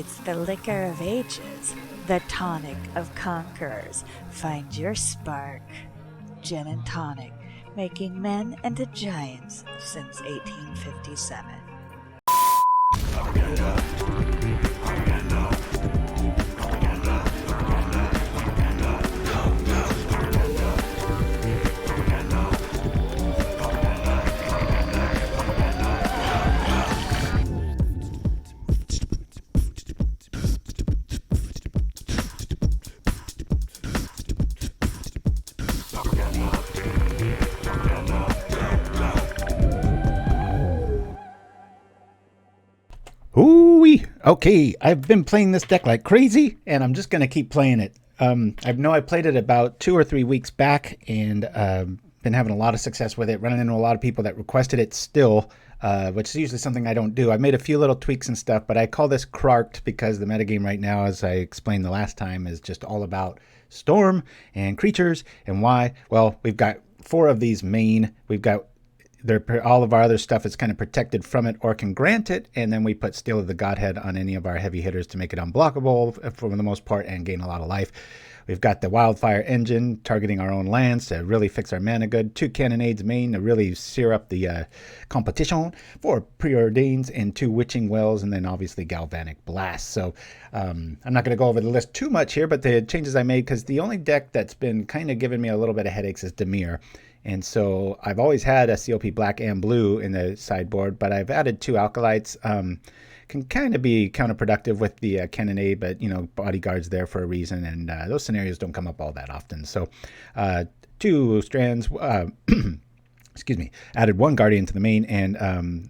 It's the liquor of ages, the tonic of conquerors. Find your spark. Gin and tonic, making men into giants since 1857. Ooh-wee. Okay, I've been playing this deck like crazy, and I'm just going to keep playing it. I played it about 2 or 3 weeks back, and been having a lot of success with it, running into a lot of people that requested it still, which is usually something I don't do. I made a few little tweaks and stuff, but I call this Krarked because the metagame right now, as I explained the last time, is just all about Storm and creatures. And why? Well, we've got 4 of these main. We've got all of our other stuff is kind of protected from it or can grant it, and then we put Steel of the Godhead on any of our heavy hitters to make it unblockable for the most part and gain a lot of life. We've got the Wildfire engine targeting our own lands to really fix our mana good. 2 Cannonades main to really sear up the competition. 4 Preordains and 2 Witching Wells, and then obviously Galvanic Blast. So I'm not going to go over the list too much here, but the changes I made, because the only deck that's been kind of giving me a little bit of headaches is Dimir. And so I've always had a COP black and blue in the sideboard, but I've added 2 Acolytes. Can kind of be counterproductive with the Cannonade, but, you know, Bodyguard's there for a reason, and those scenarios don't come up all that often. So 2 Strands, excuse me, added 1 Guardian to the main and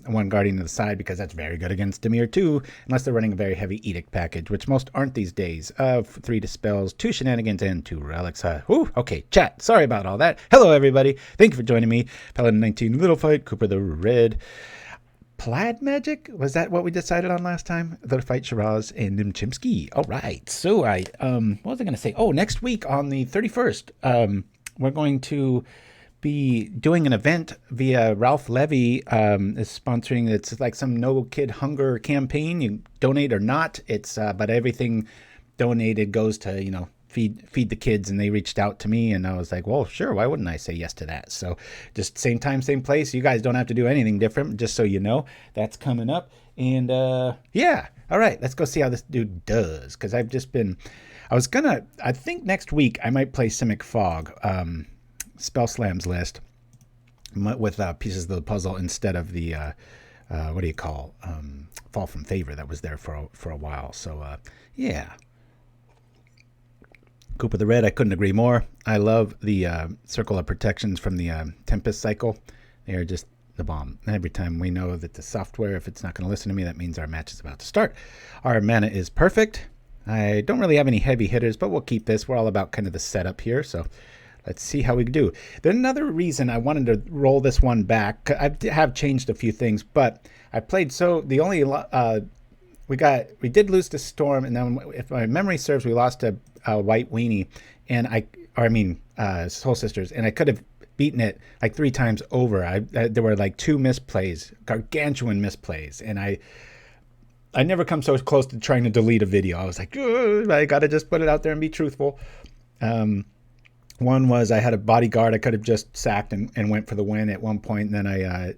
1 Guardian to the side, because that's very good against Dimir too, unless they're running a very heavy Edict package, which most aren't these days. 3 Dispels, 2 Shenanigans, and 2 Relics. Okay, chat. Sorry about all that. Hello, everybody. Thank you for joining me. Paladin 19, Little Fight, Cooper the Red. Plaid Magic? Was that what we decided on last time? Little Fight, Shiraz, and Nim Chimpskey. All right. So what was I going to say? Oh, next week on the 31st, we're going to be doing an event via Ralph Levy is sponsoring. It's like some No Kid Hunger campaign. You donate or not, it's but everything donated goes to, you know, feed the kids. And they reached out to me, and I was like, well, sure, why wouldn't I say yes to that? So just same time, same place. You guys don't have to do anything different, just so you know. That's coming up. And yeah, all right, let's go see how this dude does, because I've just been, I think next week I might play Simic Fog, Spell Slams list with pieces of the puzzle instead of the what do you call Fall from Favor that was there for a while. So yeah, Cooper the Red, I couldn't agree more. I love the Circle of Protections from the Tempest cycle. They are just the bomb. Every time we know that the software, if it's not going to listen to me, that means our match is about to start. Our mana is perfect. I don't really have any heavy hitters, but we'll keep this. We're all about kind of the setup here, so let's see how we do. There's another reason I wanted to roll this one back. I have changed a few things, but I played we did lose to Storm, and then if my memory serves, we lost to White Weenie, and Soul Sisters, and I could have beaten it like 3 times over. There were like 2 misplays, gargantuan misplays, and I never come so close to trying to delete a video. I was like, I gotta just put it out there and be truthful. One was I had a bodyguard I could have just sacked and went for the win at one point, and then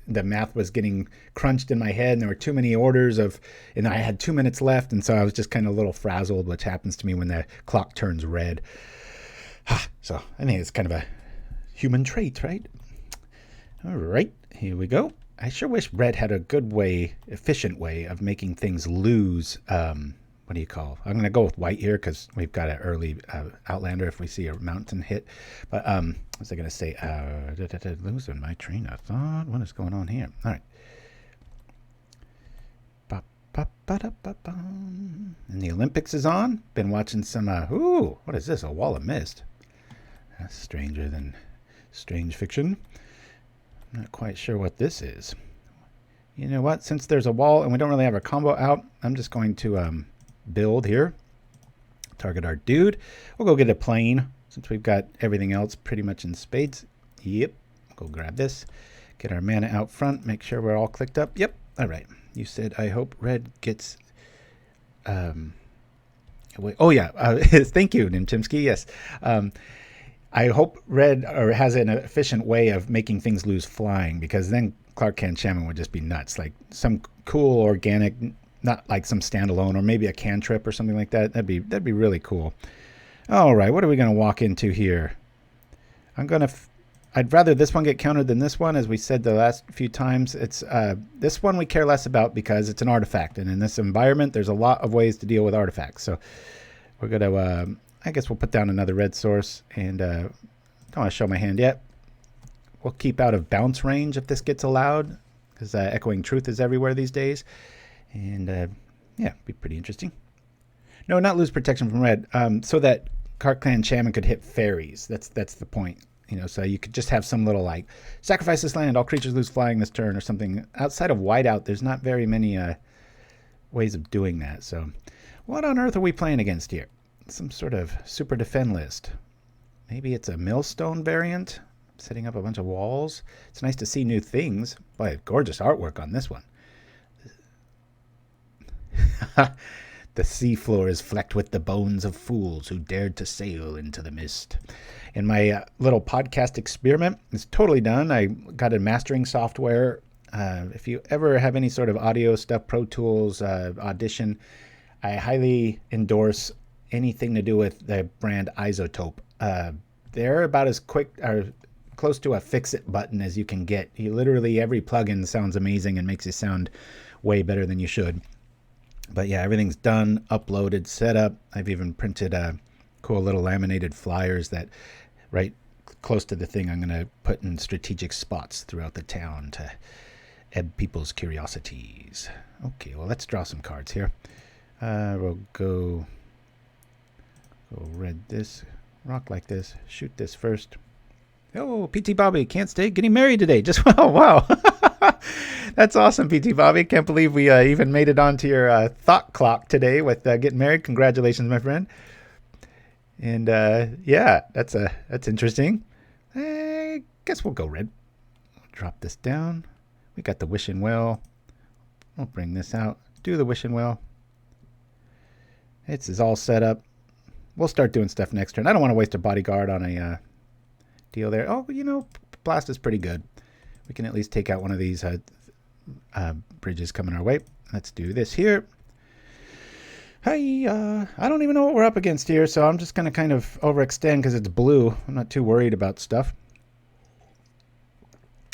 the math was getting crunched in my head, and there were too many orders and I had 2 minutes left, and so I was just kind of a little frazzled, which happens to me when the clock turns red. So I think it's kind of a human trait, right? All right, here we go. I sure wish Red had a good efficient way of making things lose. What do you call? I'm going to go with White here because we've got an early Outlander if we see a mountain hit. But what was I going to say? Losing my train of thought. What is going on here? All right. And the Olympics is on. Been watching some, what is this? A wall of mist. That's stranger than strange fiction. I'm not quite sure what this is. You know what? Since there's a wall and we don't really have a combo out, I'm just going to build here. Target our dude. We'll go get a plane since we've got everything else pretty much in spades. Yep. Go grab this. Get our mana out front. Make sure we're all clicked up. Yep. All right. You said, I hope Red gets Oh yeah, thank you, Nim Chimpskey. Yes, I hope red has an efficient way of making things lose flying, because then Krark-Clan Shaman would just be nuts. Like some cool organic, not like some standalone, or maybe a cantrip or something like that. That'd be really cool. All right, what are we gonna walk into here? I'd rather this one get countered than this one, as we said the last few times. It's this one we care less about because it's an artifact, and in this environment, there's a lot of ways to deal with artifacts. So we're gonna, I guess we'll put down another red source, and don't want to show my hand yet. We'll keep out of bounce range if this gets allowed, because Echoing Truth is everywhere these days, and yeah, be pretty interesting. No, not lose protection from red, so that Krark-Clan Shaman could hit fairies. That's the point. You know, so you could just have some little like, sacrifice this land, all creatures lose flying this turn, or something. Outside of whiteout, there's not very many ways of doing that. So what on earth are we playing against here? Some sort of super defend list. Maybe it's a millstone variant, setting up a bunch of walls. It's nice to see new things. Boy, gorgeous artwork on this one. The seafloor is flecked with the bones of fools who dared to sail into the mist. And my little podcast experiment is totally done. I got a mastering software. If you ever have any sort of audio stuff, Pro Tools, Audition, I highly endorse anything to do with the brand Isotope. They're about as quick or close to a fix-it button as you can get. Literally every plugin sounds amazing and makes you sound way better than you should. But yeah, everything's done, uploaded, set up. I've even printed cool little laminated flyers that right close to the thing I'm going to put in strategic spots throughout the town to ebb people's curiosities. Okay, well, let's draw some cards here. We'll go red this, rock like this, shoot this first. Oh, PT Bobby can't stay getting married today. Just wow. That's awesome, PT Bobby. Can't believe we even made it onto your thought clock today with getting married. Congratulations, my friend. And yeah, that's interesting. I guess we'll go red. We'll drop this down. We got the wishing well. We'll bring this out. Do the wishing well. It's all set up. We'll start doing stuff next turn. I don't want to waste a bodyguard on a deal there. Oh, you know, blast is pretty good. We can at least take out one of these bridges coming our way. Let's do this here. Hey, I don't even know what we're up against here, so I'm just going to kind of overextend because it's blue. I'm not too worried about stuff.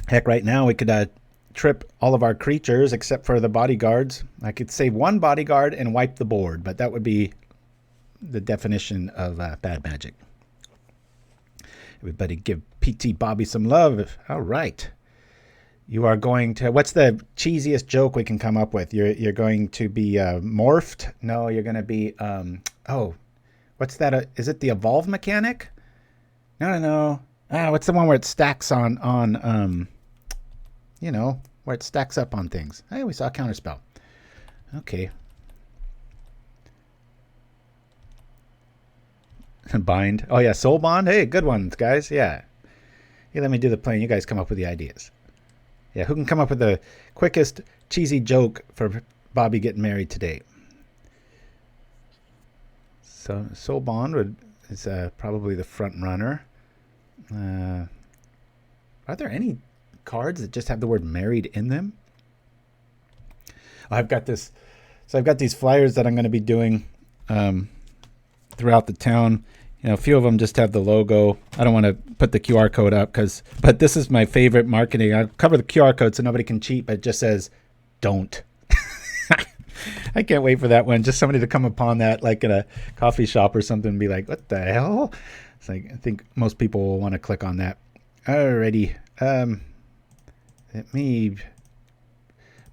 Heck, right now we could trip all of our creatures except for the bodyguards. I could save one bodyguard and wipe the board, but that would be the definition of bad magic. Everybody give PT Bobby some love. All right. You are going to, what's the cheesiest joke we can come up with? You're going to be morphed? No, you're going to be, oh, what's that? Is it the evolve mechanic? No. What's the one where it stacks on you know, where it stacks up on things? Hey, we saw a counterspell. Okay. Bind. Oh, yeah, soul bond. Hey, good ones, guys. Yeah. Hey, let me do the plan. You guys come up with the ideas. Yeah, who can come up with the quickest cheesy joke for Bobby getting married today? So soul bond is probably the front runner. Are there any cards that just have the word married in them? I've got this. So I've got these flyers that I'm going to be doing throughout the town. You know, a few of them just have the logo. I don't want to put the QR code up but this is my favorite marketing. I cover the QR code so nobody can cheat, but it just says, don't. I can't wait for that one. Just somebody to come upon that, like in a coffee shop or something, and be like, what the hell? It's like, I think most people will want to click on that. Alrighty. Let me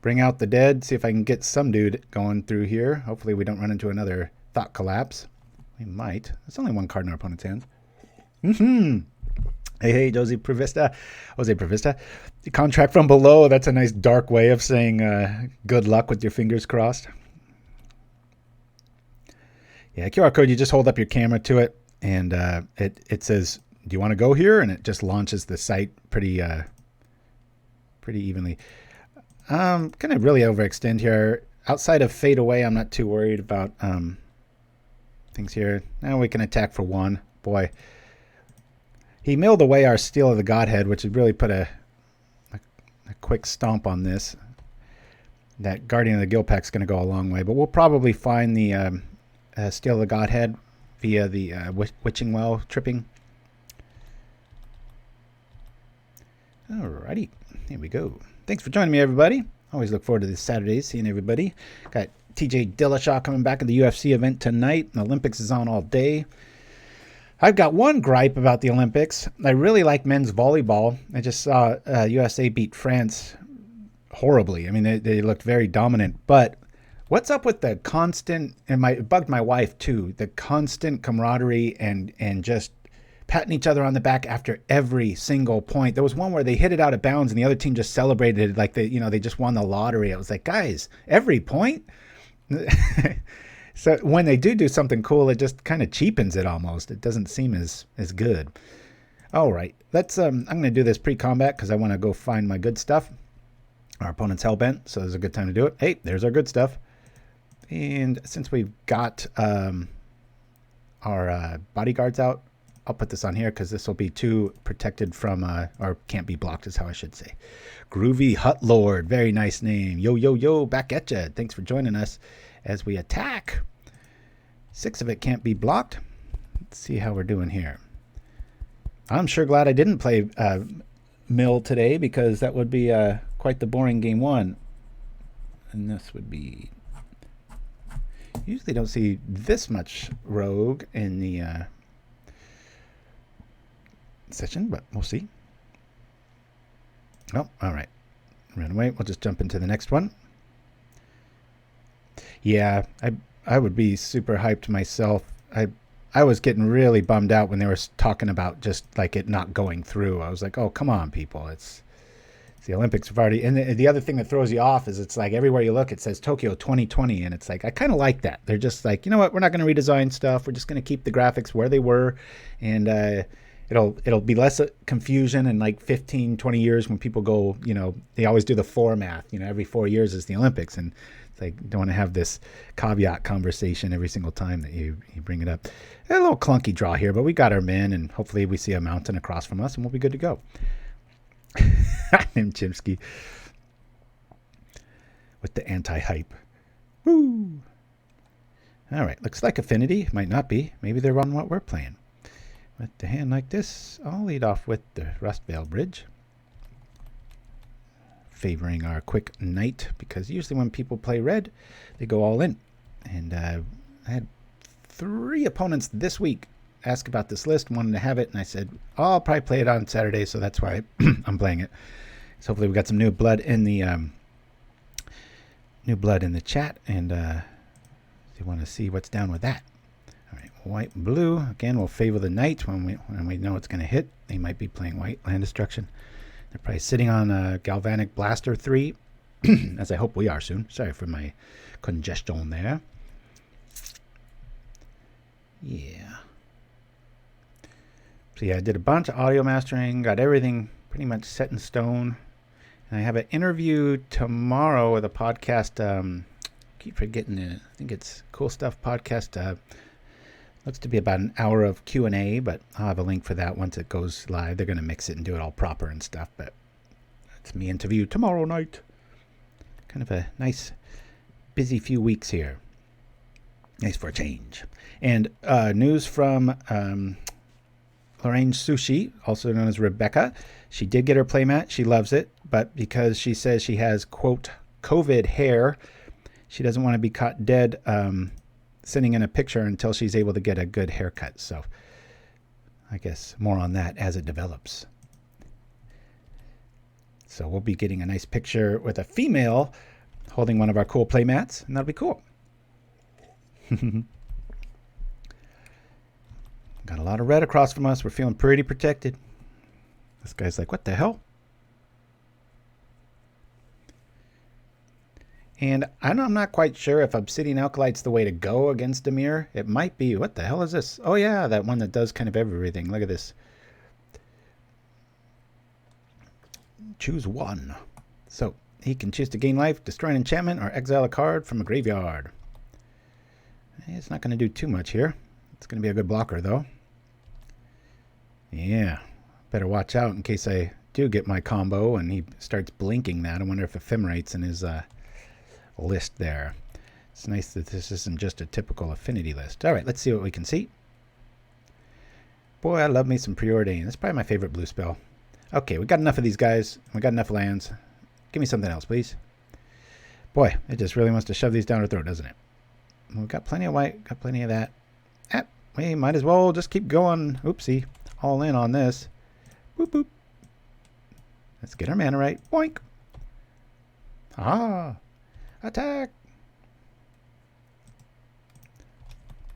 bring out the dead, see if I can get some dude going through here. Hopefully we don't run into another thought collapse. We might. There's only one card in our opponent's hands. Hey, Jose Prevista. The contract from below. That's a nice dark way of saying good luck with your fingers crossed. Yeah, QR code, you just hold up your camera to it, and it says, do you want to go here? And it just launches the site pretty evenly. I'm going to really overextend here. outside of Fade Away, I'm not too worried about things here. Now we can attack for 1. Boy, he milled away our Steel of the Godhead, which would really put a quick stomp on this. That Guardian of the Guildpact's going to go a long way, but we'll probably find the Steel of the Godhead via the Witching Well tripping. Alrighty, here we go. Thanks for joining me, everybody. Always look forward to this Saturday, seeing everybody. Got TJ Dillashaw coming back at the UFC event tonight. The Olympics is on all day. I've got one gripe about the Olympics. I really like men's volleyball. I just saw USA beat France horribly. I mean, they looked very dominant. But what's up with the constant, and it bugged my wife too, the constant camaraderie and just patting each other on the back after every single point. There was one where they hit it out of bounds and the other team just celebrated like they just won the lottery. I was like, guys, every point? So when they do something cool, it just kind of cheapens it almost. It doesn't seem as good. All right, let's. I'm going to do this pre-combat because I want to go find my good stuff. Our opponent's hellbent, so there's a good time to do it. Hey, there's our good stuff. And since we've got our bodyguards out, I'll put this on here because this will be too protected from, or can't be blocked is how I should say. Groovy Hut Lord, very nice name. Yo, back at ya. Thanks for joining us as we attack. 6 of it can't be blocked. Let's see how we're doing here. I'm sure glad I didn't play Mill today because that would be quite the boring game 1. And this would be... Usually don't see this much rogue in the session, but we'll see. Oh, all right. Ran away. We'll just jump into the next one. Yeah, I would be super hyped myself. I was getting really bummed out when they were talking about just like it not going through. I was like, oh, come on, people. It's the Olympics have already... And the other thing that throws you off is it's like everywhere you look, it says Tokyo 2020. And it's like, I kind of like that. They're just like, you know what? We're not going to redesign stuff. We're just going to keep the graphics where they were. And it'll be less confusion in like 15, 20 years when people go, they always do the 4 math. Every 4 years is the Olympics. And it's like, you don't want to have this caveat conversation every single time that you bring it up. A little clunky draw here, but we got our men, and hopefully we see a mountain across from us, and we'll be good to go. Nim Chimpskey with the anti-hype. Woo! All right, looks like Affinity. Might not be. Maybe they're on what we're playing. With the hand like this, I'll lead off with the Rustvale Bridge. Favoring our quick knight, because usually when people play red, they go all in. And I had 3 opponents this week ask about this list, wanted to have it, and I said, I'll probably play it on Saturday, so that's why I'm playing it. So hopefully we got some new blood in the chat, and you want to see what's down with that. All right, white, blue. Again, we'll favor the knight when we know it's going to hit. They might be playing white, land destruction. They're probably sitting on a Galvanic Blaster 3, as I hope we are soon. Sorry for my congestion there. Yeah. So yeah, I did a bunch of audio mastering, got everything pretty much set in stone. And I have an interview tomorrow with a podcast. Keep forgetting it. I think it's Cool Stuff Podcast. Looks to be about an hour of Q&A, but I'll have a link for that once it goes live. They're going to mix it and do it all proper and stuff, but it's me interview tomorrow night. Kind of a nice, busy few weeks here. Nice for a change. And news from Lorraine Sushi, also known as Rebecca. She did get her playmat. She loves it, but because she says she has, quote, COVID hair, she doesn't want to be caught dead sending in a picture until she's able to get a good haircut. So I guess more on that as it develops. So we'll be getting a nice picture with a female holding one of our cool playmats, and that'll be cool. Got a lot of red across from us. We're feeling pretty protected. This guy's like, what the hell? And I'm not quite sure if Obsidian Acolyte's the way to go against Dimir. It might be. What the hell is this? Oh, yeah, that one that does kind of everything. Look at this. Choose one. So he can choose to gain life, destroy an enchantment, or exile a card from a graveyard. It's not going to do too much here. It's going to be a good blocker, though. Yeah. Better watch out in case I do get my combo and he starts blinking that. I wonder if Ephemerate's in his list there. It's nice that this isn't just a typical affinity list. All right, let's see what we can see. Boy, I love me some Preordain. That's probably my favorite blue spell. Okay, we got enough of these guys. We got enough lands. Give me something else, please. Boy, it just really wants to shove these down our throat, doesn't it? We've got plenty of white, got plenty of that. We might as well just keep going. Oopsie. All in on this. Boop, boop. Let's get our mana right. Boink. Ah. Attack.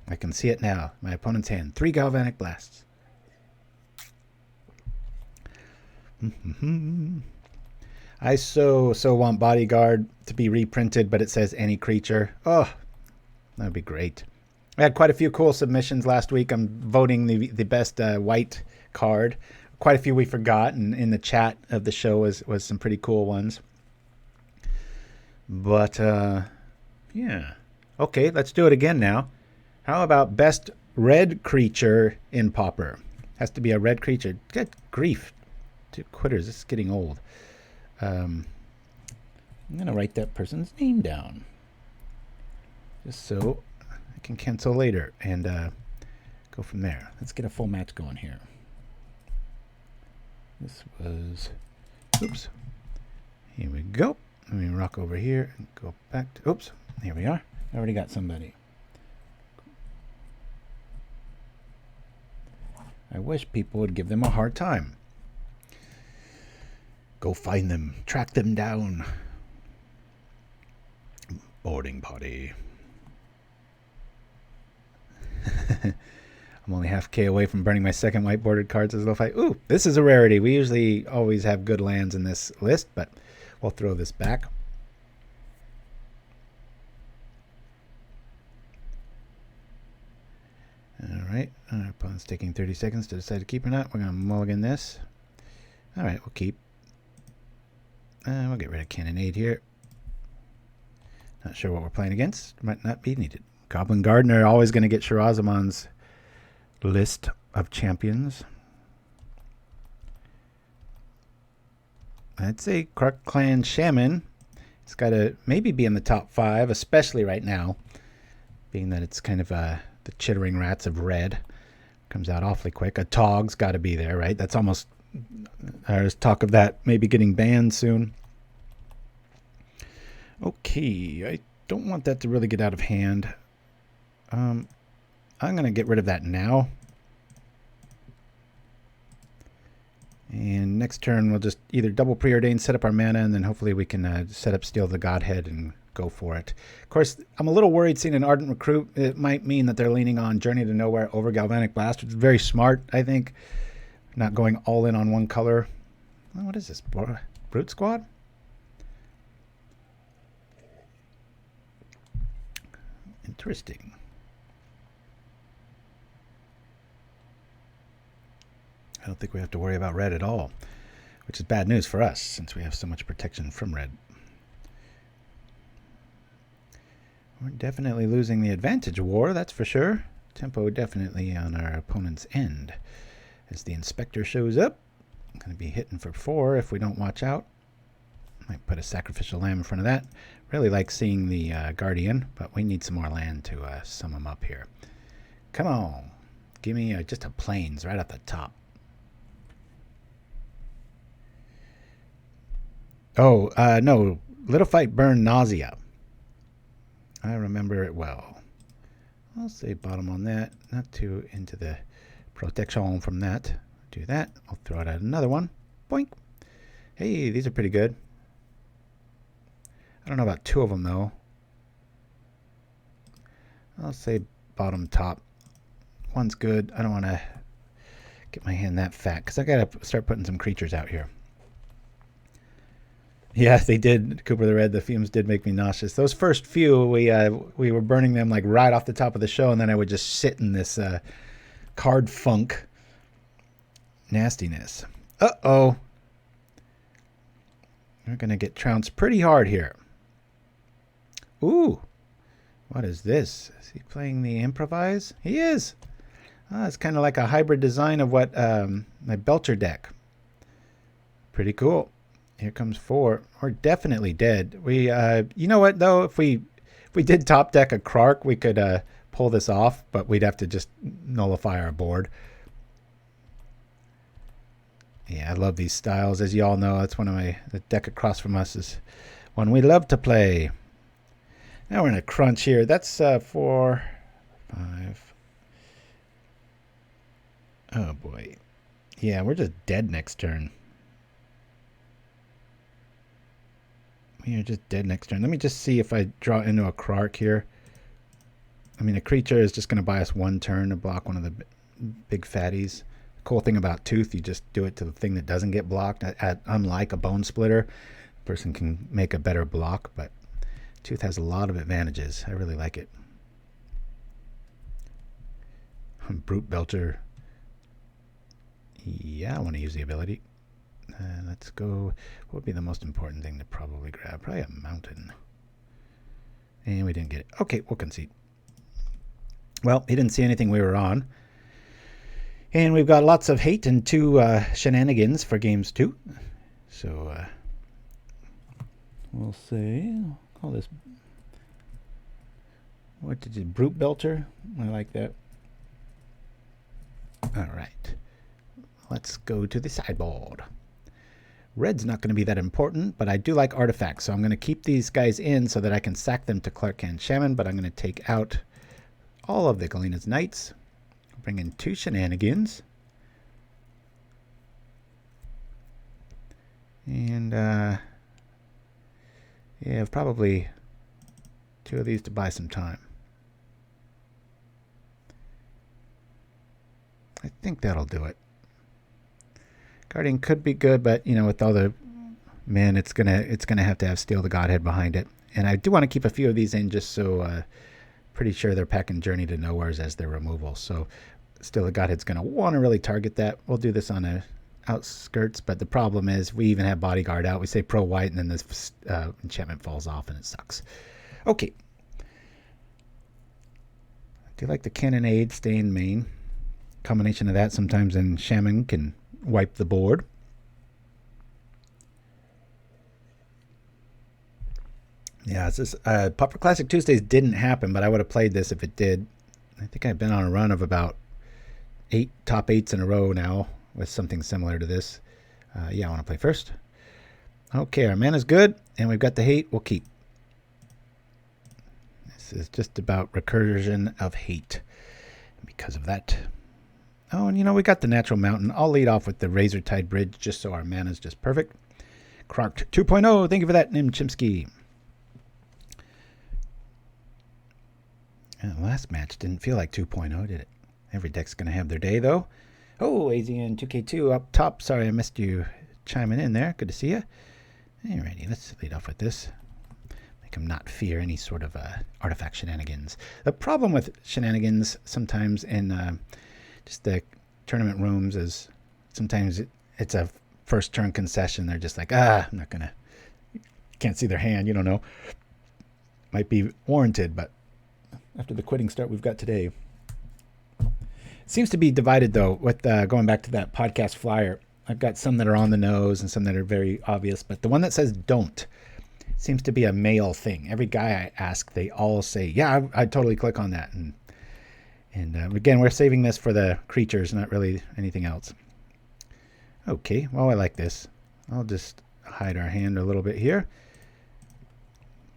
I can see it now. My opponent's hand. 3 Galvanic Blasts. I so want Bodyguard to be reprinted, but it says any creature. Oh, that would be great. I had quite a few cool submissions last week. I'm voting the best white card. Quite a few we forgot, and in the chat of the show was some pretty cool ones. But, yeah. Okay, let's do it again now. How about best red creature in Pauper? Has to be a red creature. Good grief. 2 quitters. This is getting old. I'm going to write that person's name down. Just so I can cancel later and go from there. Let's get a full match going here. This was... Oops. Here we go. Let me rock over here and go back to... Oops. Here we are. I already got somebody. I wish people would give them a hard time. Go find them. Track them down. Boarding party. I'm only half K away from burning my second white bordered cards as a little fight. Ooh, this is a rarity. We usually always have good lands in this list, but we'll throw this back. Alright, our opponent's taking 30 seconds to decide to keep or not. We're going to mulligan this. Alright, we'll keep. We'll get rid of Cannonade here. Not sure what we're playing against. Might not be needed. Goblin Gardener, always going to get Shirazaman's list of champions. I'd say Krark-Clan Shaman. It's got to maybe be in the top 5, especially right now, being that it's kind of the chittering rats of red. Comes out awfully quick. A Tog's got to be there, right? That's almost... There's talk of that maybe getting banned soon. Okay, I don't want that to really get out of hand. I'm going to get rid of that now. And next turn we'll just either double Preordain, set up our mana, and then hopefully we can set up Steal the Godhead and go for it. Of course, I'm a little worried seeing an Ardent Recruit. It might mean that they're leaning on Journey to Nowhere over Galvanic Blast, which is very smart, I think. Not going all in on one color. Oh, what is this? Brute Squad? Interesting. I don't think we have to worry about red at all, which is bad news for us since we have so much protection from red. We're definitely losing the advantage war, that's for sure. Tempo definitely on our opponent's end. As the inspector shows up, I'm going to be hitting for 4 if we don't watch out. Might put a sacrificial lamb in front of that. Really like seeing the guardian, but we need some more land to sum him up here. Come on. Give me just a plains right at the top. Oh, no. Little Fight Burn Nausea. I remember it well. I'll say bottom on that. Not too into the protection from that. Do that. I'll throw it at another one. Boink. Hey, these are pretty good. I don't know about 2 of them, though. I'll say bottom top. One's good. I don't want to get my hand that fat because I got to start putting some creatures out here. Yeah, they did. Cooper the Red, the fumes did make me nauseous. Those first few, we were burning them like right off the top of the show, and then I would just sit in this card funk nastiness. Uh-oh. We're going to get trounced pretty hard here. Ooh. What is this? Is he playing the improvise? He is. It's kind of like a hybrid design of what my Belcher deck. Pretty cool. Here comes 4. We're definitely dead. We, you know what though? If we did top deck a Krark, we could pull this off, but we'd have to just nullify our board. Yeah, I love these styles. As you all know, that's one of the deck across from us is one we love to play. Now we're in a crunch here. That's 4, 5. Oh boy. Yeah, we're just dead next turn. We are just dead next turn. Let me just see if I draw into a Krark here. I mean, a creature is just going to buy us 1 turn to block one of the big fatties. The cool thing about Tooth, you just do it to the thing that doesn't get blocked. Unlike a Bone Splitter, a person can make a better block, but Tooth has a lot of advantages. I really like it. Brute Belcher. Yeah, I want to use the ability. Let's go. What would be the most important thing to probably grab? Probably a mountain. And we didn't get it. Okay, we'll concede. Well, he didn't see anything we were on. And we've got lots of hate and 2 shenanigans for games 2. So we'll say, call this, what did you, Brute Belcher? I like that. All right. Let's go to the sideboard. Red's not going to be that important, but I do like artifacts, so I'm going to keep these guys in so that I can sack them to Krark-Clan Shaman, but I'm going to take out all of the Galina's Knights. Bring in 2 shenanigans. And, yeah, probably 2 of these to buy some time. I think that'll do it. Guardian could be good, but you know, with all the men, it's gonna have to have Steal the Godhead behind it. And I do want to keep a few of these in just so pretty sure they're packing Journey to Nowheres as their removal. So Steal the Godhead's gonna want to really target that. We'll do this on the outskirts, but the problem is we even have Bodyguard out. We say pro white, and then this enchantment falls off, and it sucks. Okay. I do like the Cannonade staying main. Combination of that sometimes in Shaman can wipe the board. Yeah, it's this, Pauper Classic Tuesdays didn't happen, but I would have played this if it did. I think I've been on a run of about 8 top 8s in a row now with something similar to this. Yeah, I want to play first. Okay, our mana's good, and we've got the hate. We'll keep. This is just about recursion of hate. Because of that. Oh, and you know, we got the natural mountain. I'll lead off with the Razortide Bridge just so our mana's just perfect. KRARKED 2.0. Thank you for that, Nim Chimpskey. The last match didn't feel like 2.0, did it? Every deck's going to have their day, though. Oh, AZN 2K2 up top. Sorry I missed you chiming in there. Good to see you. Alrighty, let's lead off with this. Make him not fear any sort of artifact shenanigans. The problem with shenanigans sometimes in just the tournament rooms is sometimes it's a first turn concession. They're just like, I'm not going to, can't see their hand. You don't know. Might be warranted, but after the quitting start we've got today. It seems to be divided, though, with going back to that podcast flyer. I've got some that are on the nose and some that are very obvious, but the one that says don't seems to be a male thing. Every guy I ask, they all say, yeah, I'd totally click on that. And again, we're saving this for the creatures, not really anything else. Okay, well, I like this. I'll just hide our hand a little bit here.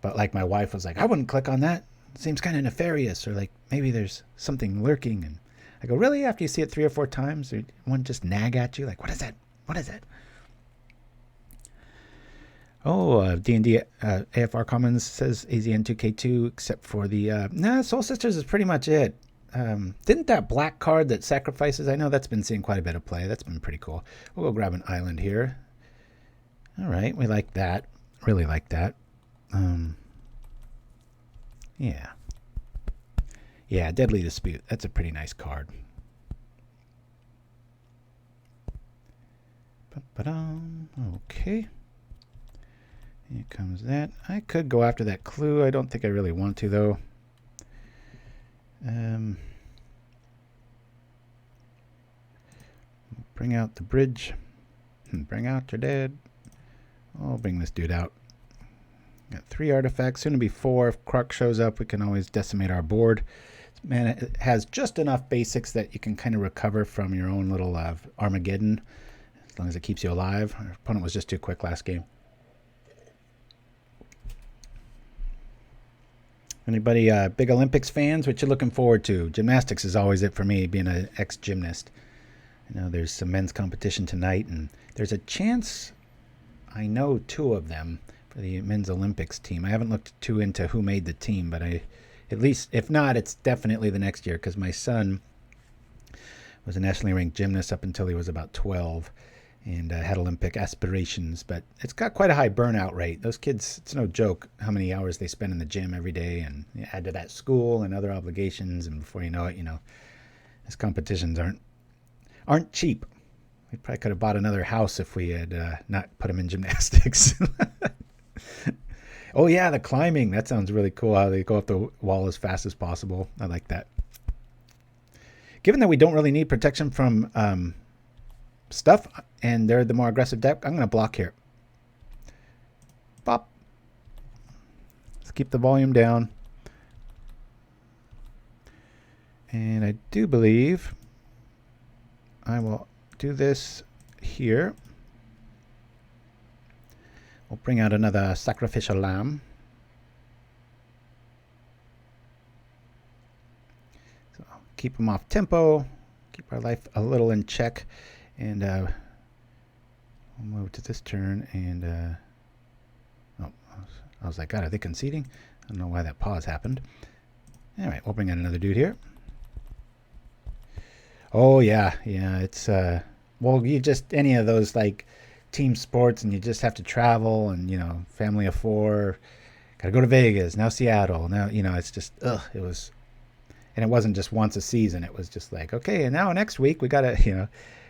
But like my wife was like, I wouldn't click on that. It seems kind of nefarious, or like maybe there's something lurking. And I go, really? After you see it 3 or 4 times, or one just nag at you? Like, what is that? What is it? Oh, D&D AFR Commons says AZN2K2, except for the... Soul Sisters is pretty much it. Didn't that black card that sacrifices, I know that's been seeing quite a bit of play. That's been pretty cool. We'll go grab an island here. All right, we like that. Really like that. Yeah. Yeah, Deadly Dispute. That's a pretty nice card. Okay. Here comes that. I could go after that clue. I don't think I really want to, though. Bring out the bridge. Bring out your dead. I'll bring this dude out. Got 3 artifacts, soon to be 4. If Krark shows up, we can always decimate our board. Man, it has just enough basics that you can kind of recover from your own little Armageddon, as long as it keeps you alive. Our opponent was just too quick last game. Anybody big Olympics fans? What you looking forward to? Gymnastics is always it for me, being an ex-gymnast. I know there's some men's competition tonight, and there's a chance, I know 2 of them, for the men's Olympics team. I haven't looked too into who made the team, but at least, if not, it's definitely the next year, because my son was a nationally ranked gymnast up until he was about 12 and had Olympic aspirations, but it's got quite a high burnout rate. Those kids, it's no joke how many hours they spend in the gym every day, and you add to that school and other obligations, and before you know it, these competitions aren't cheap. We probably could have bought another house if we had not put him in gymnastics. Oh yeah, the climbing. That sounds really cool, how they go up the wall as fast as possible. I like that. Given that we don't really need protection from stuff, and they're the more aggressive deck, I'm going to block here. Pop. Let's keep the volume down. And I do believe I will do this here. We'll bring out another sacrificial lamb. So keep them off tempo, keep our life a little in check, and we'll move to this turn. And I was like, God, are they conceding? I don't know why that pause happened. All right, we'll bring in another dude here. Oh yeah, it's well, you just any of those like team sports, and you just have to travel, and family of 4, gotta go to Vegas, now Seattle, now it's just it was, and it wasn't just once a season, it was just like, okay, and now next week we gotta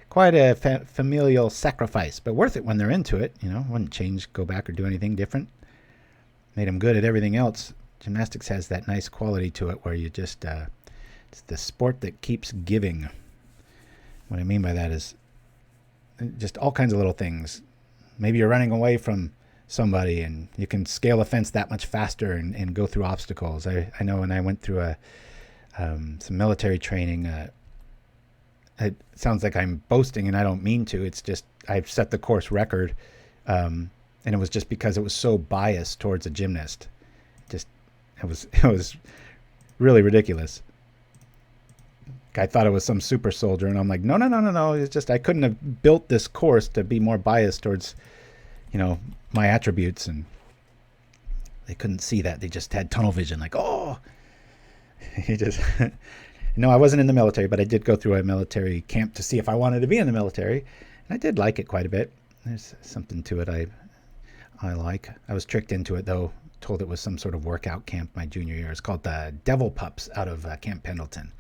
quite a familial sacrifice, but worth it when they're into it. Wouldn't change, go back, or do anything different. Made them good at everything else. Gymnastics has that nice quality to it where you just it's the sport that keeps giving. What I mean by that is just all kinds of little things. Maybe you're running away from somebody and you can scale a fence that much faster and go through obstacles. I know when I went through some military training, it sounds like I'm boasting, and I don't mean to. It's just I've set the course record, and it was just because it was so biased towards a gymnast. Just it was really ridiculous. I thought it was some super soldier, and I'm like, no. It's just I couldn't have built this course to be more biased towards, my attributes, and they couldn't see that. They just had tunnel vision, like, oh, he just. No, I wasn't in the military, but I did go through a military camp to see if I wanted to be in the military, and I did like it quite a bit. There's something to it I like. I was tricked into it, though. Told it was some sort of workout camp my junior year. It's called the Devil Pups out of Camp Pendleton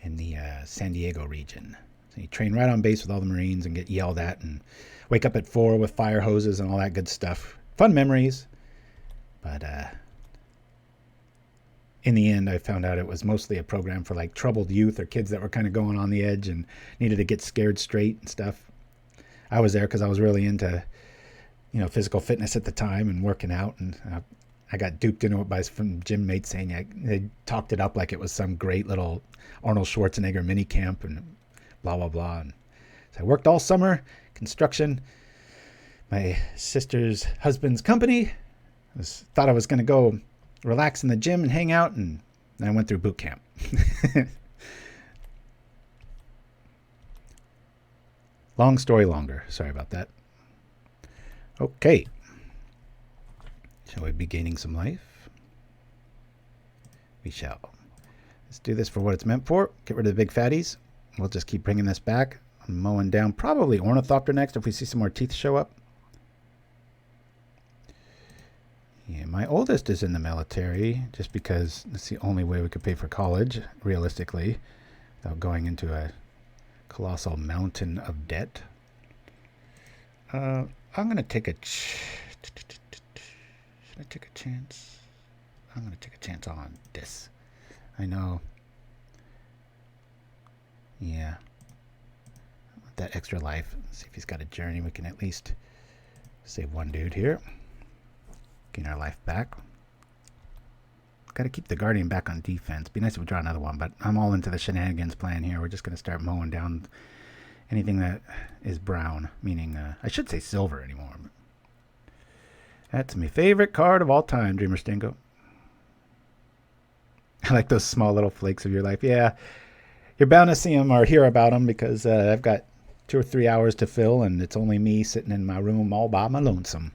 in the San Diego region. So you train right on base with all the Marines and get yelled at and wake up at 4 with fire hoses and all that good stuff. Fun memories. But in the end, I found out it was mostly a program for like troubled youth or kids that were kind of going on the edge and needed to get scared straight and stuff. I was there because I was really into, physical fitness at the time and working out, and I got duped into it by some gym mates saying they talked it up like it was some great little Arnold Schwarzenegger mini camp and blah, blah, blah. And so I worked all summer, construction, my sister's husband's company. Thought I was going to go relax in the gym and hang out, and I went through boot camp. Long story longer. Sorry about that. Okay. Shall we be gaining some life? We shall. Let's do this for what it's meant for. Get rid of the big fatties. We'll just keep bringing this back. I'm mowing down probably Ornithopter next if we see some more teeth show up. Yeah, my oldest is in the military just because it's the only way we could pay for college, realistically, without going into a colossal mountain of debt. I'm going to take a Should I take a chance? I'm going to take a chance on this. I know. Yeah. That extra life. Let's see if he's got a journey. We can at least save one dude here. Gain our life back. Got to keep the Guardian back on defense. Be nice if we draw another one, but I'm all into the Shenanigans plan here. We're just going to start mowing down anything that is brown, meaning I should say silver anymore. But that's my favorite card of all time, Dreamer Stingo. I like those small little flakes of your life. Yeah, you're bound to see them or hear about them because I've got 2 or 3 hours to fill, and it's only me sitting in my room all by my lonesome.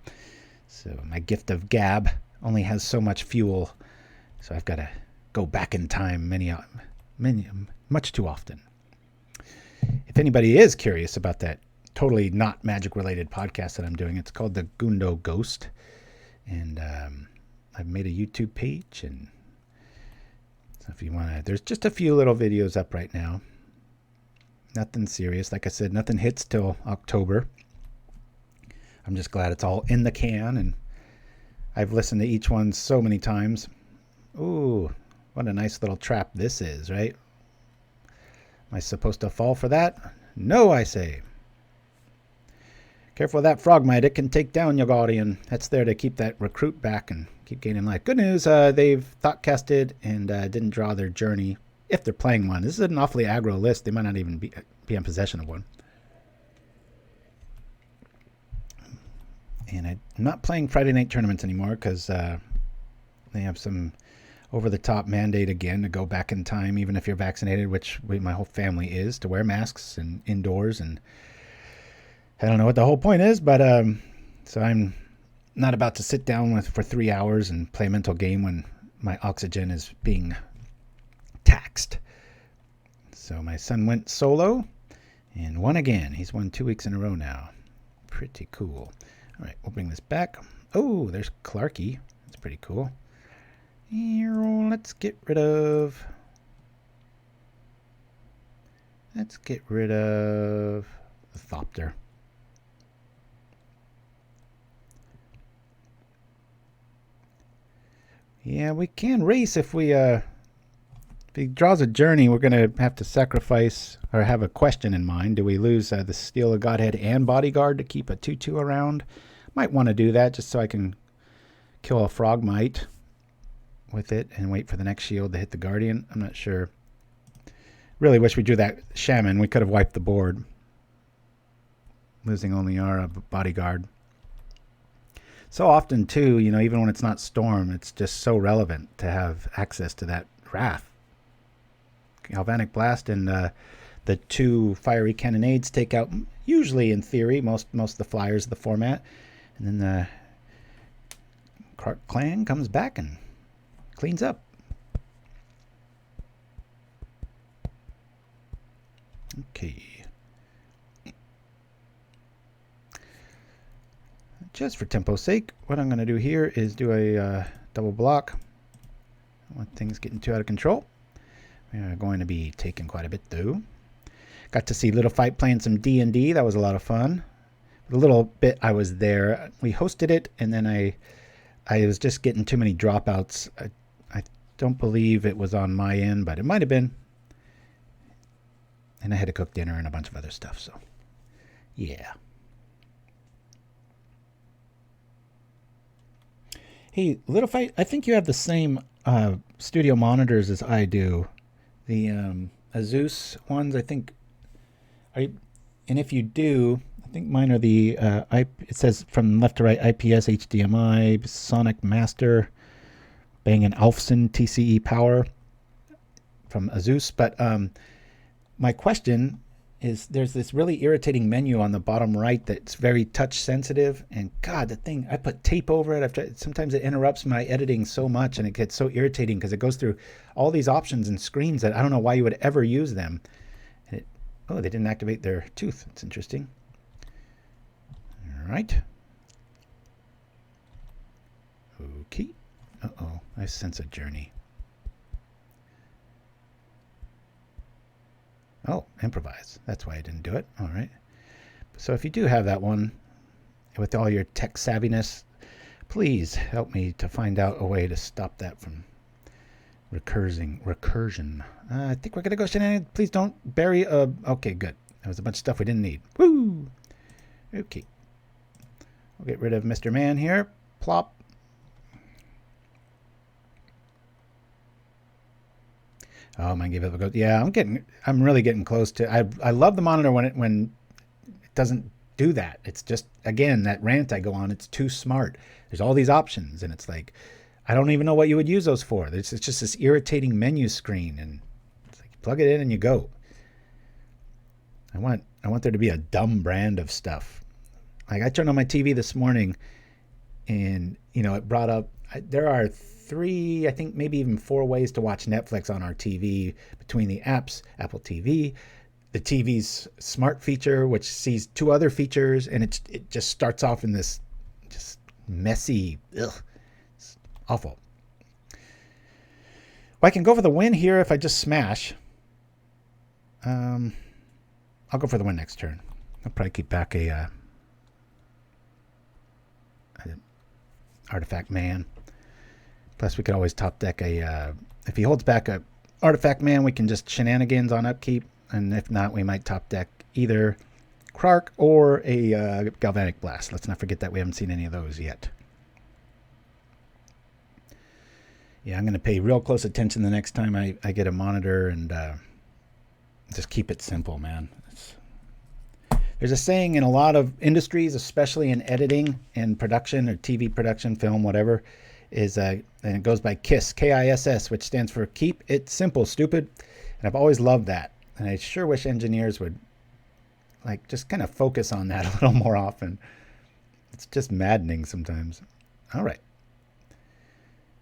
So my gift of gab only has so much fuel. So I've got to go back in time much too often. If anybody is curious about that totally not magic-related podcast that I'm doing, it's called The Gundo Ghost. And I've made a YouTube page. And so if you want to, there's just a few little videos up right now. Nothing serious. Like I said, nothing hits till October. I'm just glad it's all in the can. And I've listened to each one so many times. Ooh, what a nice little trap this is, right? Am I supposed to fall for that? No, I say. Careful of that frogmite. It can take down your Guardian. That's there to keep that recruit back and keep gaining life. Good news, they've thought casted and didn't draw their journey if they're playing one. This is an awfully aggro list. They might not even be in possession of one. And I'm not playing Friday night tournaments anymore because they have some over-the-top mandate again to go back in time, even if you're vaccinated, which my whole family is, to wear masks and indoors. And I don't know what the whole point is, but so I'm not about to sit down for 3 hours and play a mental game when my oxygen is being taxed. So my son went solo and won again. He's won 2 weeks in a row now. Pretty cool. All right, we'll bring this back. Oh, there's Clarky. That's pretty cool. Let's get rid of the Thopter. Yeah, we can race if he draws a journey. We're going to have to sacrifice or have a question in mind. Do we lose the Steel of Godhead and Bodyguard to keep a 2/2 around? Might want to do that just so I can kill a Frogmite with it and wait for the next shield to hit the Guardian. I'm not sure. Really wish we drew that Shaman. We could have wiped the board, losing only our Bodyguard. So often too, even when it's not Storm, it's just so relevant to have access to that Wrath. Galvanic Blast and the 2 Fiery Cannonades take out, usually in theory, most of the flyers of the format. And then the Krark-Clan comes back and cleans up. Okay. Just for tempo's sake, what I'm going to do here is do a double block. I don't want things getting too out of control. We are going to be taking quite a bit though. Got to see Little Fight playing some D&D. That was a lot of fun. The little bit I was there, we hosted it, and then I was just getting too many dropouts. I don't believe it was on my end, but it might have been. And I had to cook dinner and a bunch of other stuff, so yeah. Hey, Little Fight, I think you have the same studio monitors as I do. The Asus ones, I think. And if you do, I think mine are the, it says from left to right, IPS, HDMI, Sonic Master, Bang & Olufsen TCE power from Asus. But my question is, there's this really irritating menu on the bottom right that's very touch sensitive. And God, the thing, I put tape over it. Sometimes it interrupts my editing so much, and it gets so irritating because it goes through all these options and screens that I don't know why you would ever use them. And oh, they didn't activate their tooth. That's interesting. All right. Okay. Uh-oh, I sense a journey. Oh, improvise. That's why I didn't do it. All right. So if you do have that one with all your tech savviness, Please help me to find out a way to stop that from recursion. I think we're going to go Shenanigans. Please don't bury a... Okay, good. That was a bunch of stuff we didn't need. Woo! Okay. We'll get rid of Mr. Man here. Plop. Oh, I might give it a go. Yeah, I'm really getting close to... I love the monitor when it doesn't do that. It's just, again, that rant I go on, it's too smart. There's all these options, and it's like, I don't even know what you would use those for. It's just this irritating menu screen, and it's like you plug it in and you go. I want there to be a dumb brand of stuff. Like I turned on my TV this morning, and it brought up there are 3, I think maybe even 4 ways to watch Netflix on our TV between the apps, Apple TV, the TV's smart feature, which sees 2 other features, and it just starts off in this just messy, it's awful. Well, I can go for the win here if I just smash. I'll go for the win next turn. I'll probably keep back a Artifact Man. Plus, we could always top deck if he holds back a Artifact Man, we can just Shenanigans on upkeep. And if not, we might top deck either Krark or a Galvanic Blast. Let's not forget that we haven't seen any of those yet. Yeah, I'm going to pay real close attention the next time I get a monitor and just keep it simple, man. There's a saying in a lot of industries, especially in editing and production or TV production, film, whatever, and it goes by KISS, K-I-S-S, which stands for Keep It Simple, Stupid. And I've always loved that. And I sure wish engineers would just kind of focus on that a little more often. It's just maddening sometimes. All right.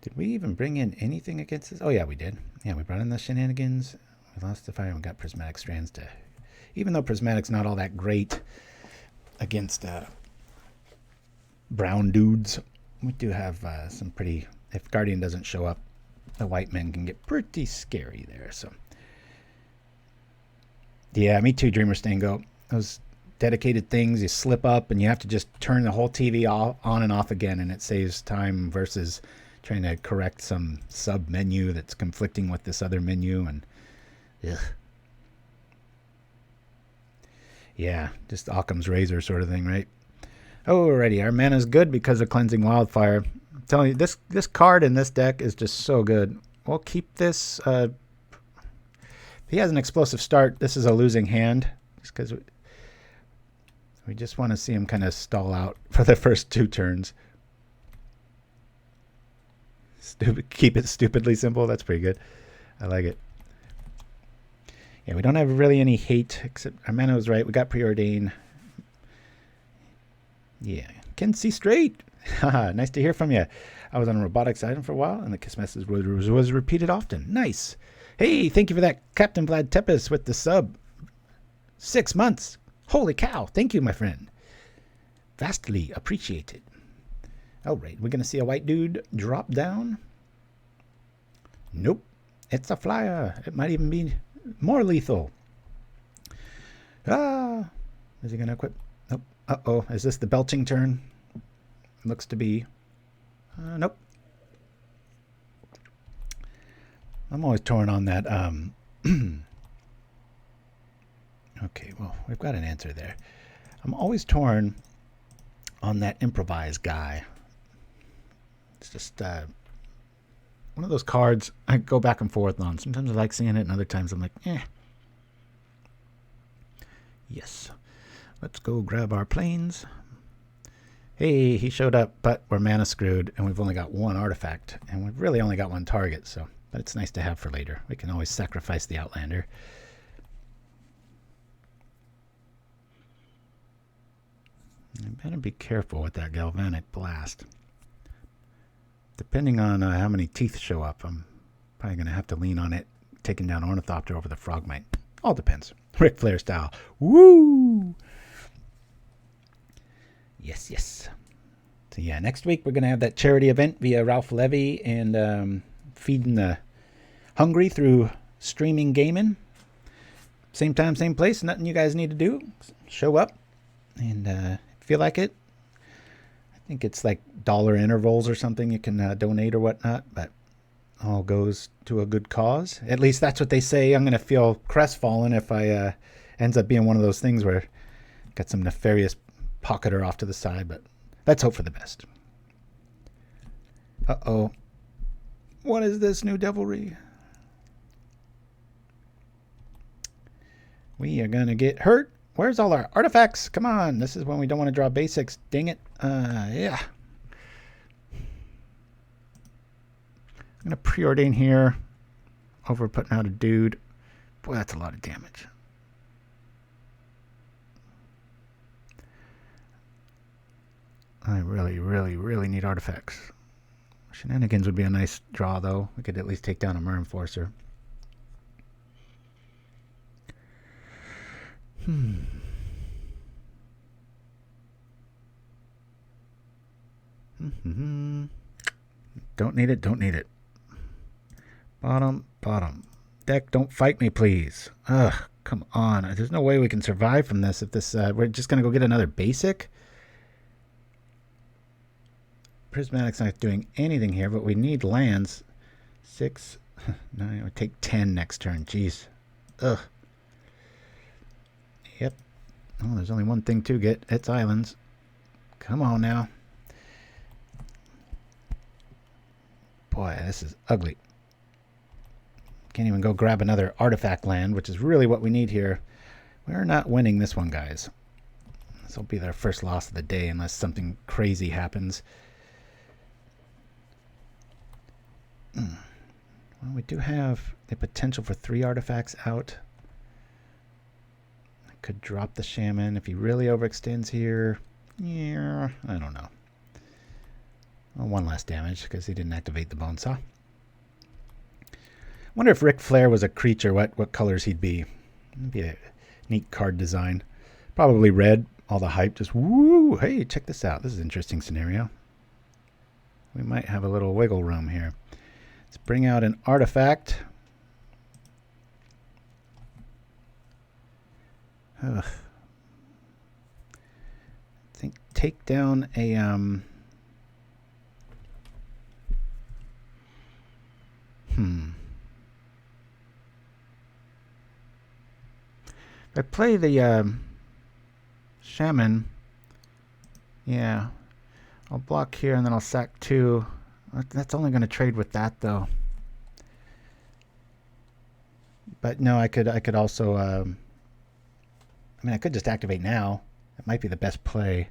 Did we even bring in anything against this? Oh, yeah, we did. Yeah, we brought in the Shenanigans. We lost the fire and we got Prismatic Strands to... Even though Prismatic's not all that great against brown dudes, we do have some pretty... If Guardian doesn't show up, the white men can get pretty scary there, so... Yeah, me too, Dreamer Stango. Those dedicated things, you slip up and you have to just turn the whole TV on and off again, and it saves time versus trying to correct some sub-menu that's conflicting with this other menu. And ugh. Yeah, just Occam's razor sort of thing, right? Alrighty, our mana's good because of Cleansing Wildfire. I'm telling you, this card in this deck is just so good. We'll keep this... if he has an explosive start, this is a losing hand. Just because we just want to see him kind of stall out for the first 2 turns. Keep it stupidly simple. That's pretty good. I like it. Yeah, we don't have really any hate, except our mana was right. We got Preordain. Yeah, can see straight. Nice to hear from you. I was on a robotics item for a while, and the kiss message was repeated often. Nice. Hey, thank you for that, Captain Vlad Tepes with the sub. 6 months. Holy cow. Thank you, my friend. Vastly appreciated. All right, we're going to see a white dude drop down. Nope. It's a flyer. It might even be more lethal. Ah. Is he going to equip? Nope. Uh-oh. Is this the belching turn? Looks to be. Nope. I'm always torn on that. Okay, well, we've got an answer there. I'm always torn on that improvise guy. It's just one of those cards I go back and forth on. Sometimes I like seeing it, and other times I'm like, eh. Yes. Let's go grab our planes. Hey, he showed up, but we're mana screwed, and we've only got 1 artifact, and we've really only got 1 target, so... But it's nice to have for later. We can always sacrifice the Outlander. You better be careful with that Galvanic Blast. Depending on how many teeth show up, I'm probably going to have to lean on it, taking down Ornithopter over the Frogmite. All depends. Ric Flair style. Woo! Yes, yes. So yeah, next week we're going to have that charity event via Ralph Levy and feeding the hungry through streaming gaming. Same time, same place. Nothing you guys need to do. Show up and if you feel like it. I I think it's like dollar intervals or something you can donate or whatnot, but all goes to a good cause. At least that's what they say. I'm going to feel crestfallen if I ends up being one of those things where I got some nefarious pocketer off to the side, but let's hope for the best. Uh-oh. What is this new devilry? We are going to get hurt. Where's all our artifacts? Come on. This is when we don't want to draw basics. Dang it. Yeah. I'm going to preordain here. Over putting out a dude. Boy, that's a lot of damage. I really, really, really need artifacts. Shenanigans would be a nice draw, though. We could at least take down a Mer Enforcer. Don't need it, don't need it. Bottom, bottom. Deck, don't fight me, please. Ugh, come on. There's no way we can survive from this if this, we're just going to go get another basic. Prismatic's not doing anything here, but we need lands. 6, 9, or take 10 next turn. Jeez. Ugh. Yep. Oh, there's only one thing to get. It's islands. Come on now. Boy, this is ugly. Can't even go grab another artifact land, which is really what we need here. We're not winning this one, guys. This will be their first loss of the day unless something crazy happens. Well, we do have the potential for 3 artifacts out. I could drop the Shaman if he really overextends here. Yeah, I don't know. Well, 1 less damage because he didn't activate the Bone Saw. Wonder if Ric Flair was a creature, what colors he'd be. It'd be a neat card design. Probably red. All the hype just woo. Hey, check this out. This is an interesting scenario. We might have a little wiggle room here. Let's bring out an artifact. Ugh. I think take down a If I play the Shaman, yeah, I'll block here and then I'll sack 2. That's only going to trade with that, though. But no, I could also, I mean, I could just activate now. That might be the best play.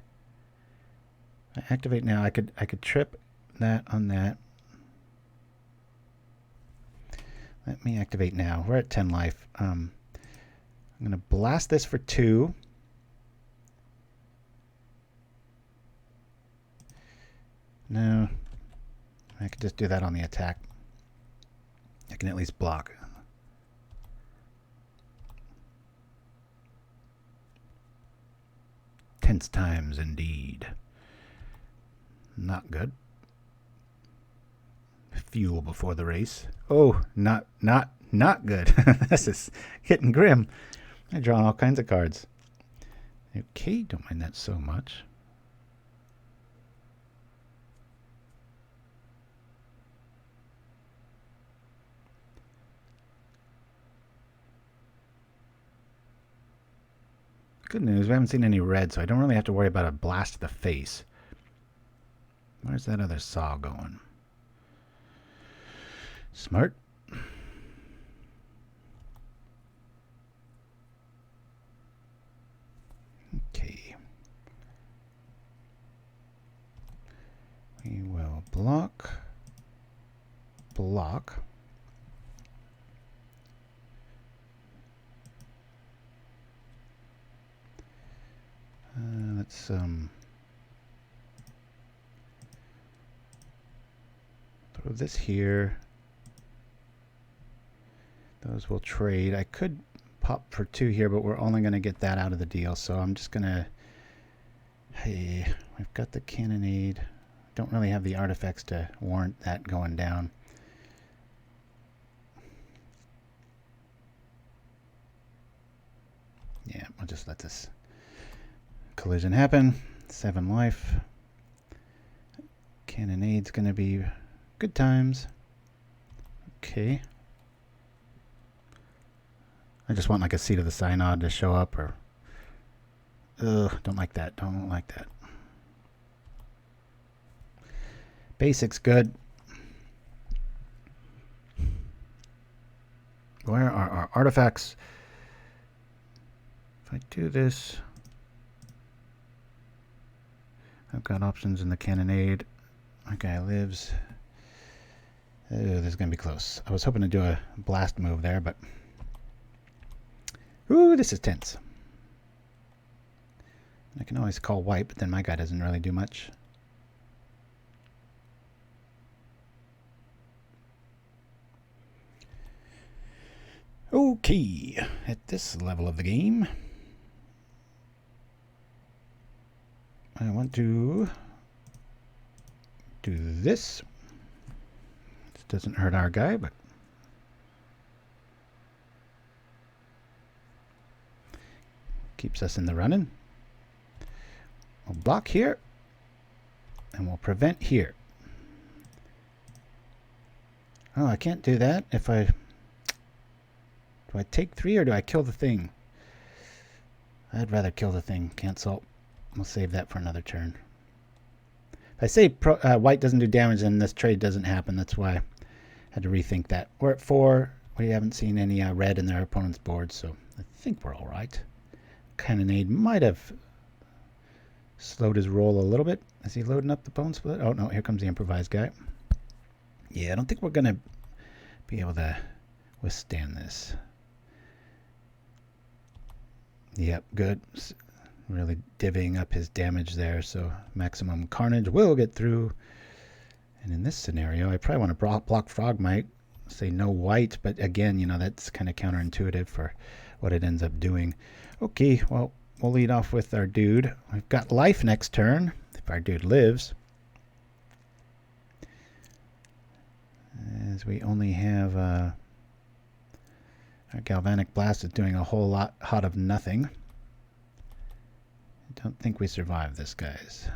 I activate now. I could trip that on that. Let me activate now. We're at 10 life. I'm going to blast this for 2. No. I could just do that on the attack. I can at least block. Tense times indeed. Not good. Fuel before the race. Oh, not good. This is getting grim. I'm drawing all kinds of cards. Okay, don't mind that so much. Good news, we haven't seen any red, so I don't really have to worry about a blast to the face. Where's that other saw going? Smart. Okay. We will block. Let's throw this here. Those will trade. I could pop for 2 here, but we're only going to get that out of the deal. So I'm just going to... Hey, we've got the Cannonade. Don't really have the artifacts to warrant that going down. Yeah, we'll just let this collision happen. 7 life. Cannonade's going to be good times. Okay. I just want like a Seat of the Synod to show up, or... Ugh, don't like that. Don't like that. Basics good. Where are our artifacts? If I do this... I've got options in the Cannonade. My guy lives... Oh, this is going to be close. I was hoping to do a blast move there, but... Ooh, this is tense. I can always call white, but then my guy doesn't really do much. Okay, at this level of the game, I want to do this. This doesn't hurt our guy, but keeps us in the running. We'll block here, and we'll prevent here. Oh, I can't do that if I... Do I take 3 or do I kill the thing? I'd rather kill the thing. Cancel. We'll save that for another turn. If I say white doesn't do damage, then this trade doesn't happen. That's why I had to rethink that. We're at 4. We haven't seen any red in their opponent's board, so I think we're all right. Cannonade might have slowed his roll a little bit. Is he loading up the bone split? Oh, no, here comes the improvised guy. Yeah, I don't think we're going to be able to withstand this. Yep, good. Really divvying up his damage there, so maximum carnage will get through. And in this scenario, I probably want to block Frogmite, say no white, but again, you know, that's kind of counterintuitive for what it ends up doing. Okay, well, we'll lead off with our dude. We've got life next turn, if our dude lives. As we only have... our Galvanic Blast is doing a whole lot of nothing. I don't think we survive this, guys.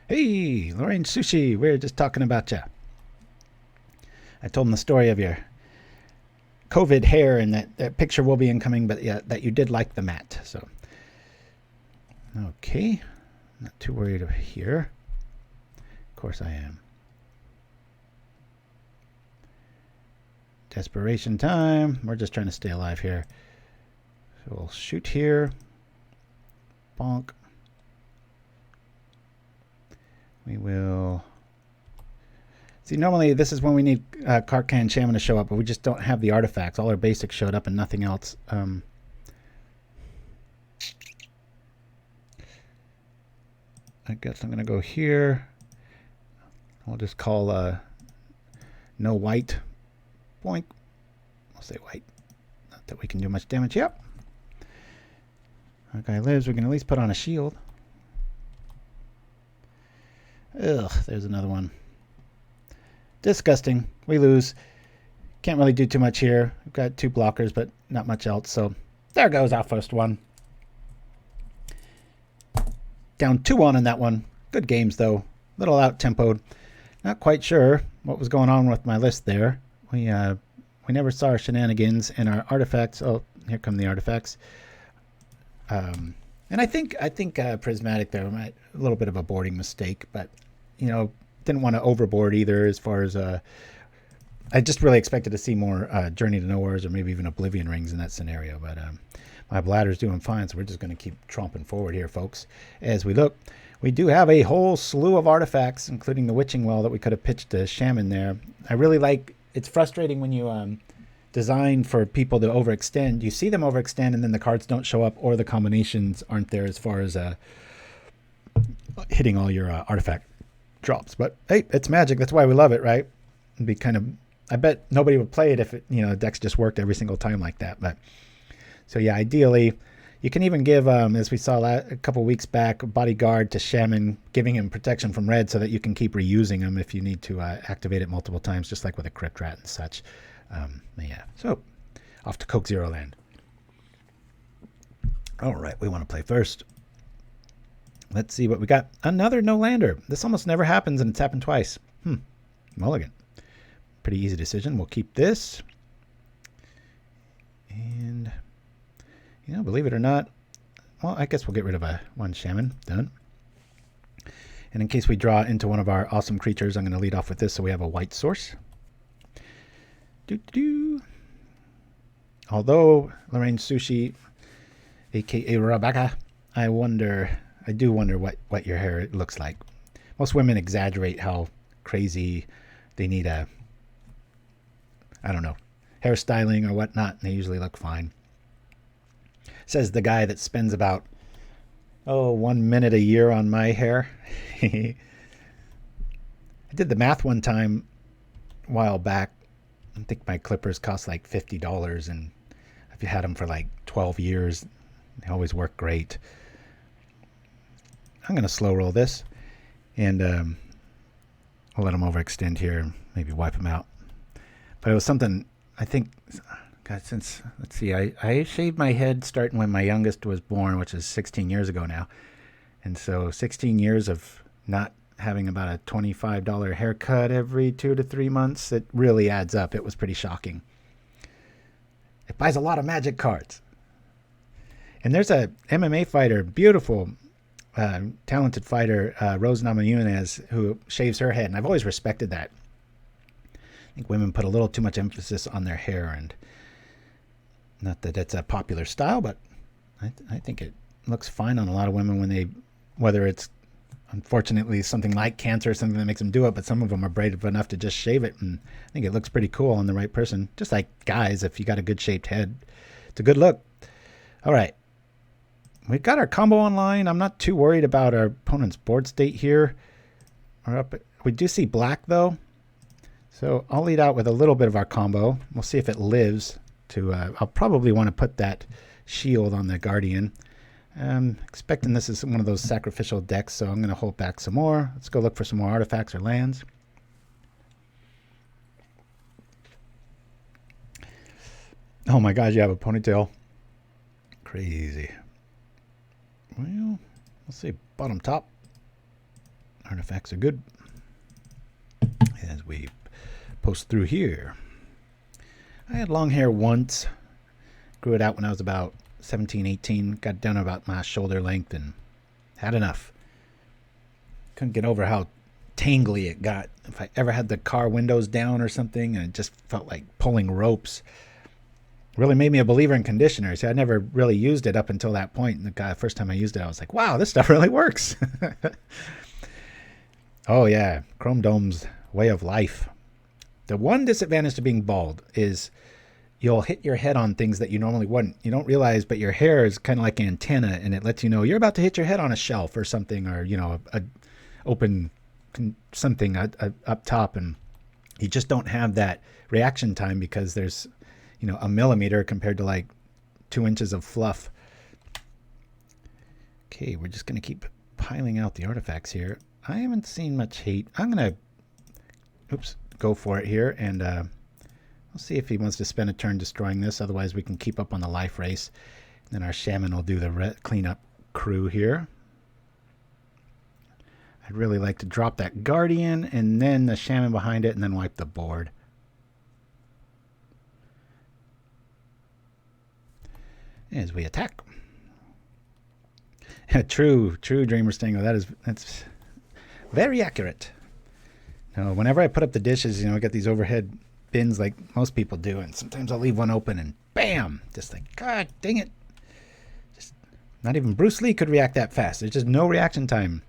Hey, Lorraine Sushi, we were just talking about you. I told him the story of your COVID hair, and that picture will be incoming, but yeah, that you did like the mat. So, okay, not too worried over here. Of course I am. Desperation time. We're just trying to stay alive here. So we'll shoot here. Bonk. We will... See, normally this is when we need Krark-Clan Shaman to show up, but we just don't have the artifacts. All our basics showed up and nothing else. I guess I'm going to go here. I'll just call no white. Boink. I'll say white. Not that we can do much damage. Yep. Our guy lives. We can at least put on a shield. Ugh, there's another one. Disgusting. We lose. Can't really do too much here. We've got 2 blockers, but not much else. So there goes our first one. Down 2-1 in that one. Good games, though. Little out-tempoed. Not quite sure what was going on with my list there. We never saw our shenanigans and our artifacts. Oh, here come the artifacts. And I think Prismatic there might a little bit of a boarding mistake, but you know, didn't want to overboard either. As far as I just really expected to see more Journey to Nowheres or maybe even Oblivion Rings in that scenario, but my bladder's doing fine, so we're just going to keep tromping forward here, folks. As we look, we do have a whole slew of artifacts, including the Witching Well that we could have pitched to Shaman there. I really like. It's frustrating when you design for people to overextend. You see them overextend, and then the cards don't show up, or the combinations aren't there as far as hitting all your artifact drops. But hey, it's Magic. That's why we love it, right? It'd be kind of. I bet nobody would play it if it, decks just worked every single time like that. But so yeah, ideally, You can even give, as we saw a couple weeks back, Bodyguard to Shaman, giving him protection from red so that you can keep reusing them if you need to activate it multiple times, just like with a Crypt Rat and such. Yeah, so off to Coke Zero Land. All right, we want to play first. Let's see what we got. Another no-lander. This almost never happens, and it's happened twice. Mulligan. Pretty easy decision. We'll keep this. And, you know, believe it or not, well, I guess we'll get rid of one Shaman. Done. And in case we draw into one of our awesome creatures, I'm going to lead off with this so we have a white source. Although Lorraine Sushi, a.k.a. Rebecca, I do wonder what your hair looks like. Most women exaggerate how crazy they need I don't know, hairstyling or whatnot, and they usually look fine. Says the guy that spends about 1 minute a year on my hair. I did the math one time a while back. I think my clippers cost like $50, and I've had them for like 12 years. They always work great. I'm going to slow roll this, and I'll let them overextend here and maybe wipe them out. But it was something, I think, God, since, let's see, I shaved my head starting when my youngest was born, which is 16 years ago now. And so 16 years of not having about a $25 haircut every 2 to 3 months, it really adds up. It was pretty shocking. It buys a lot of Magic cards. And there's a MMA fighter, beautiful, talented fighter, Rose Namajunas, who shaves her head. And I've always respected that. I think women put a little too much emphasis on their hair, and not that it's a popular style, but I think it looks fine on a lot of women when they, whether it's unfortunately something like cancer or something that makes them do it, but some of them are brave enough to just shave it, and I think it looks pretty cool on the right person. Just like guys, if you got a good shaped head, it's a good look. All right. We've got our combo online. I'm not too worried about our opponent's board state here. We do see black, though. So I'll lead out with a little bit of our combo. We'll see if it lives. I'll probably want to put that shield on the Guardian. Expecting this is one of those sacrificial decks, so I'm going to hold back some more. Let's go look for some more artifacts or lands. Oh my God, you have a ponytail. Crazy. Well, let's see. Bottom top. Artifacts are good. As we post through here. I had long hair once. Grew it out when I was about 17, 18. Got down to about my shoulder length and had enough. Couldn't get over how tangly it got. If I ever had the car windows down or something, and it just felt like pulling ropes. Really made me a believer in conditioners. I never really used it up until that point. And the first time I used it, I was like, wow, this stuff really works. Oh yeah, Chrome Dome's way of life. The one disadvantage to being bald is you'll hit your head on things that you normally wouldn't. You don't realize, but your hair is kind of like an antenna, and it lets you know you're about to hit your head on a shelf or something, or, you know, a open something up top, and you just don't have that reaction time because there's, you know, a millimeter compared to like 2 inches of fluff. Okay, we're just going to keep piling out the artifacts here. I haven't seen much hate. I'm going to, go for it here, and we'll see if he wants to spend a turn destroying this. Otherwise, we can keep up on the life race. Then our Shaman will do the cleanup crew here. I'd really like to drop that Guardian, and then the Shaman behind it, and then wipe the board. As we attack. True Dreamer Stingo. That's very accurate. Now, whenever I put up the dishes, you know, I got these overhead bins like most people do, and sometimes I'll leave one open and bam, just like, God dang it. Just not even Bruce Lee could react that fast. There's just no reaction time.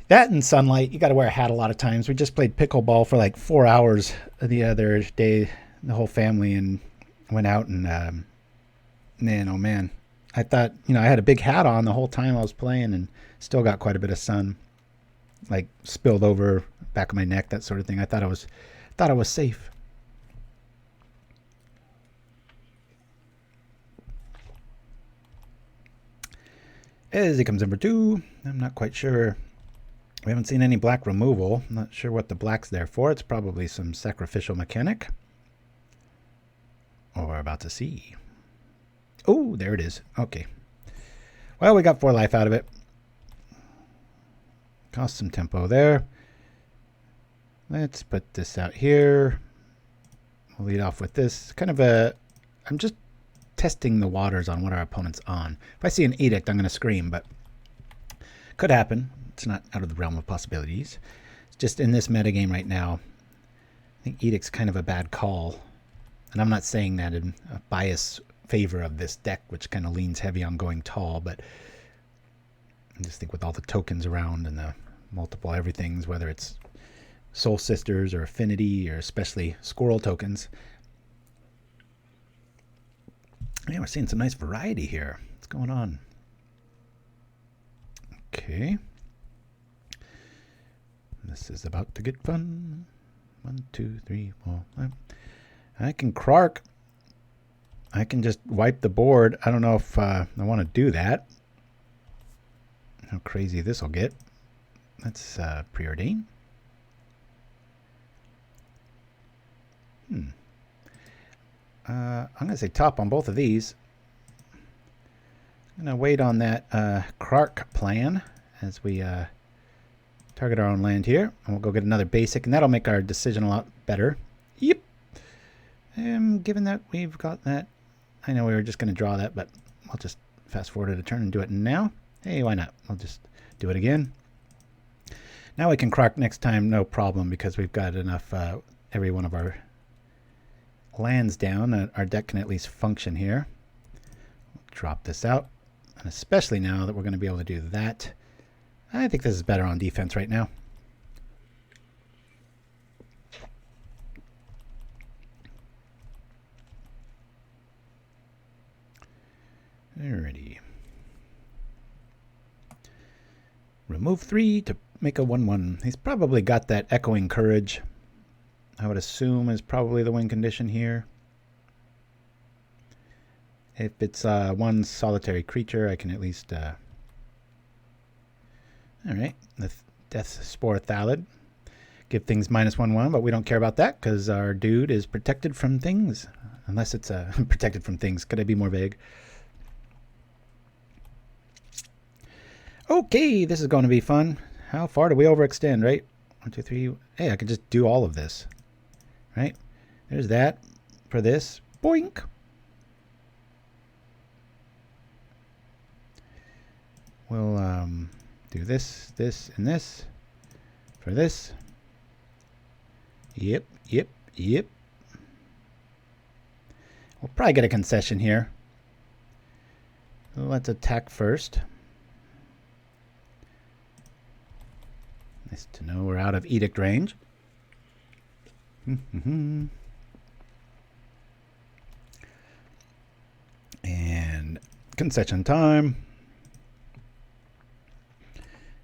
That and sunlight, you got to wear a hat a lot of times. We just played pickleball for like 4 hours the other day, the whole family, and went out, and man, oh man. I thought, you know, I had a big hat on the whole time I was playing and still got quite a bit of sun, like spilled over back of my neck, that sort of thing. I thought I was safe. As he comes in for 2. I'm not quite sure. We haven't seen any black removal. I'm not sure what the black's there for. It's probably some sacrificial mechanic. Oh, we're about to see. Oh, there it is. Okay. Well, we got 4 life out of it. Cost some tempo there. Let's put this out here. We'll lead off with this. Kind of a... I'm just testing the waters on what our opponent's on. If I see an Edict, I'm going to scream, but could happen. It's not out of the realm of possibilities. It's just in this metagame right now, I think Edict's kind of a bad call. And I'm not saying that in a bias favor of this deck, which kind of leans heavy on going tall, but I just think with all the tokens around and the multiple everythings, whether it's Soul Sisters or Affinity or especially Squirrel tokens. Yeah, we're seeing some nice variety here. What's going on? Okay. This is about to get fun. 1, 2, 3, 4, 5. I can Krark. I can just wipe the board. I don't know if I want to do that. How crazy this will get. Let's Preordain. I'm going to say top on both of these. I'm going to wait on that Krark plan as we target our own land here. And we'll go get another basic, and that'll make our decision a lot better. Yep. Given that we've got that, I know we were just going to draw that, but I'll just fast forward a turn and do it now. Hey, why not? I'll just do it again. Now we can Krark next time, no problem, because we've got enough, every one of our lands down. Our deck can at least function here. Drop this out, and especially now that we're going to be able to do that, I think this is better on defense right now. Alrighty. Remove 3 to make a 1/1. He's probably got that Echoing Courage. I would assume is probably the win condition here. If it's one solitary creature, I can at least... Alright, the Death Spore Thallid. Give things -1/1, but we don't care about that because our dude is protected from things. Unless it's protected from things. Could I be more vague? Okay, this is going to be fun. How far do we overextend, right? 1, 2, 3. Hey, I could just do all of this. Right? There's that for this. Boink! We'll do this, this, and this for this. Yep, yep, yep. We'll probably get a concession here. Let's attack first. Nice to know we're out of Edict range. And concession time.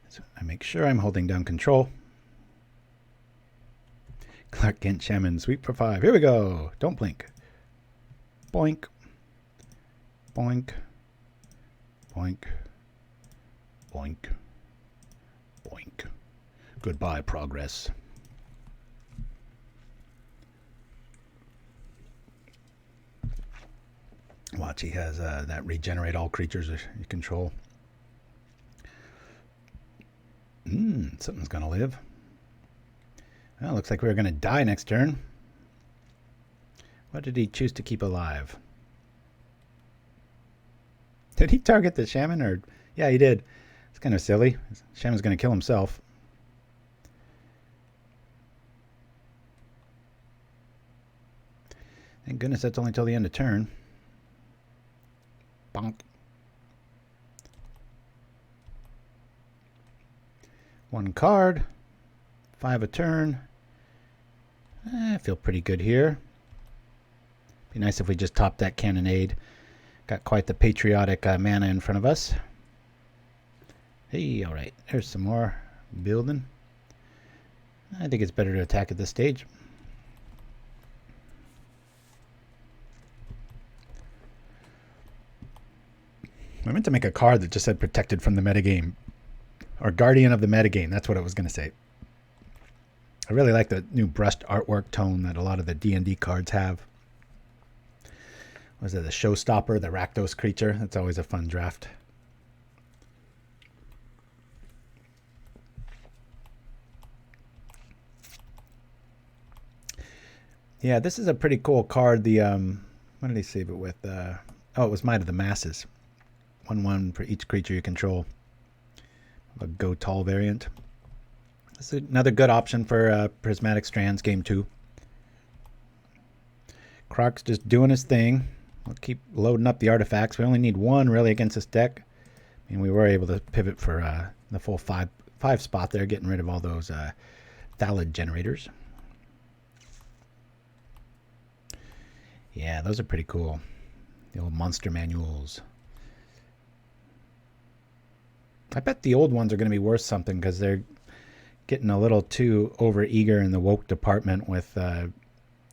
So I make sure I'm holding down control. Clark-Kent Shaman, sweep for 5. Here we go. Don't blink. Boink. Boink. Boink. Boink. Boink. Goodbye, progress. Watch, he has that regenerate all creatures you control. Something's gonna live. Well, looks like we're gonna die next turn. What did he choose to keep alive? Did he target the shaman, or... Yeah, he did. It's kind of silly. Shaman's gonna kill himself. Thank goodness that's only till the end of turn. Bonk. 1 card. 5 a turn. I feel pretty good here. Be nice if we just topped that Cannonade. Got quite the patriotic mana in front of us. Hey, alright. There's some more building. I think it's better to attack at this stage. I meant to make a card that just said protected from the metagame. Or guardian of the metagame. That's what I was going to say. I really like the new brushed artwork tone that a lot of the D&D cards have. Was it the Showstopper, the Rakdos creature? That's always a fun draft. Yeah, this is a pretty cool card. The what did he save it with? Oh, it was Might of the Masses. 1/1 for each creature you control. A Go Tall variant. This is another good option for Prismatic Strands Game 2. Krark's just doing his thing. We'll keep loading up the artifacts. We only need one really against this deck. I mean, we were able to pivot for the full five spot there, getting rid of all those Thallid generators. Yeah, those are pretty cool. The old monster manuals. I bet the old ones are going to be worth something because they're getting a little too over-eager in the woke department with,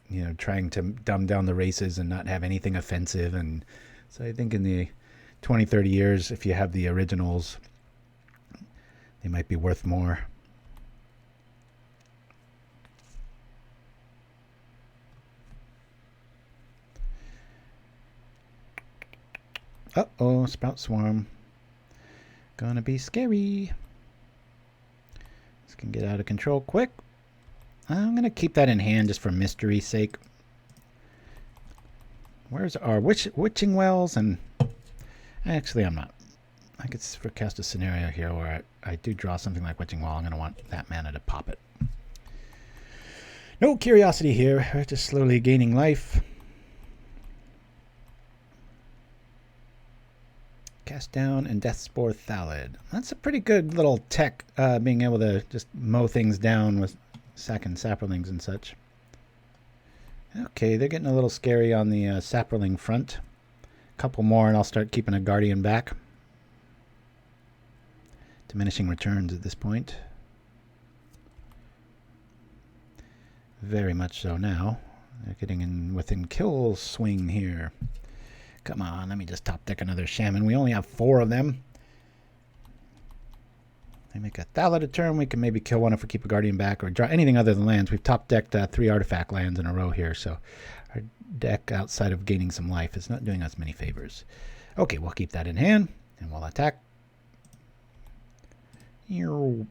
you know, trying to dumb down the races and not have anything offensive. And so I think in the 20, 30 years, if you have the originals, they might be worth more. Uh-oh, Sprout Swarm. Gonna be scary. This can get out of control quick. I'm gonna keep that in hand just for mystery's sake. Where's our Witching Wells? And actually, I'm not. I could forecast a scenario here where I do draw something like Witching Well. I'm gonna want that mana to pop it. No curiosity here. We're just slowly gaining life. Cast Down and Death Spore Thallid. That's a pretty good little tech, being able to just mow things down with sacking saplings and such. Okay, they're getting a little scary on the sapling front. A couple more and I'll start keeping a Guardian back. Diminishing returns at this point. Very much so now. They're getting in within kill swing here. Come on, let me just top deck another Shaman. We only have 4 of them. They make a Thallid a turn. We can maybe kill one if we keep a Guardian back or draw anything other than lands. We've top decked 3 artifact lands in a row here, so our deck outside of gaining some life is not doing us many favors. Okay, we'll keep that in hand and we'll attack. Here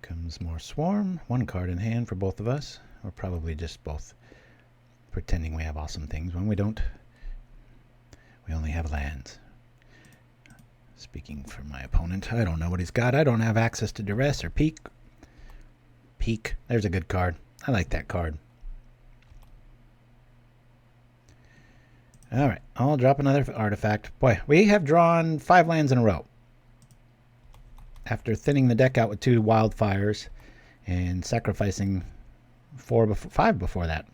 comes more Swarm. 1 card in hand for both of us. We're probably just both pretending we have awesome things when we don't. We only have lands. Speaking for my opponent, I don't know what he's got. I don't have access to Duress or Peak. Peak. There's a good card. I like that card. All right, I'll drop another artifact. Boy, we have drawn 5 lands in a row. After thinning the deck out with 2 wildfires and sacrificing 5 before that.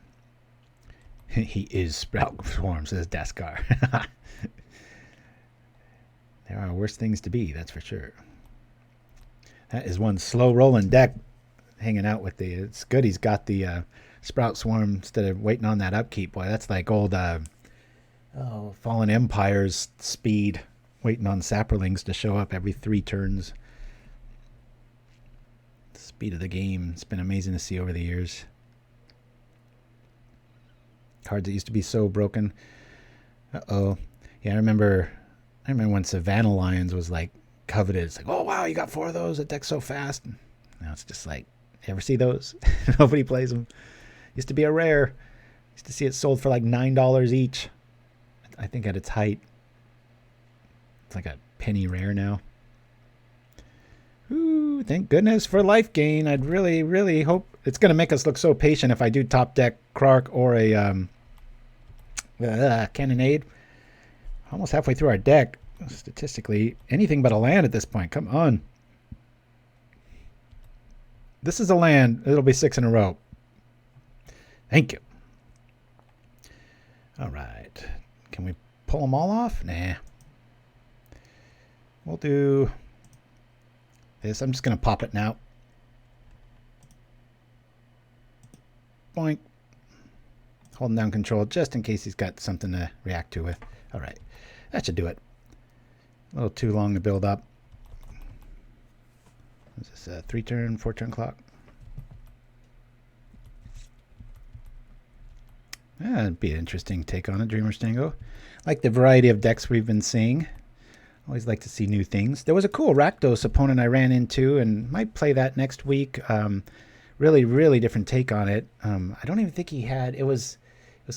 He is Sprout Swarm, says Daskar. There are worse things to be, that's for sure. That is one slow rolling deck hanging out with the... It's good he's got the Sprout Swarm instead of waiting on that upkeep. Boy, that's like old... Fallen Empire's speed, waiting on Saprolings to show up every 3 turns. The speed of the game. It's been amazing to see over the years. Cards that used to be so broken. Uh-oh. Yeah, I remember when Savannah Lions was like coveted. It's like, oh wow, you got 4 of those. That deck's so fast. And now it's just like, you ever see those? Nobody plays them. Used to be a rare. Used to see it sold for like $9 each. I think at its height. It's like a penny rare now. Ooh, thank goodness for life gain. I'd really, really hope it's going to make us look so patient if I do top deck Krark or a Cannonade. Almost halfway through our deck. Statistically, anything but a land at this point. Come on. This is a land. It'll be 6 in a row. Thank you. All right. Can we pull them all off? Nah. We'll do this. I'm just going to pop it now. Boink. Holding down control just in case he's got something to react to with. All right. That should do it. A little too long to build up. Is this a 3-turn, 4-turn clock? That'd be an interesting take on it, Dreamer's Tango. Like the variety of decks we've been seeing. Always like to see new things. There was a cool Rakdos opponent I ran into and might play that next week. Really, really different take on it. I don't even think he had... It was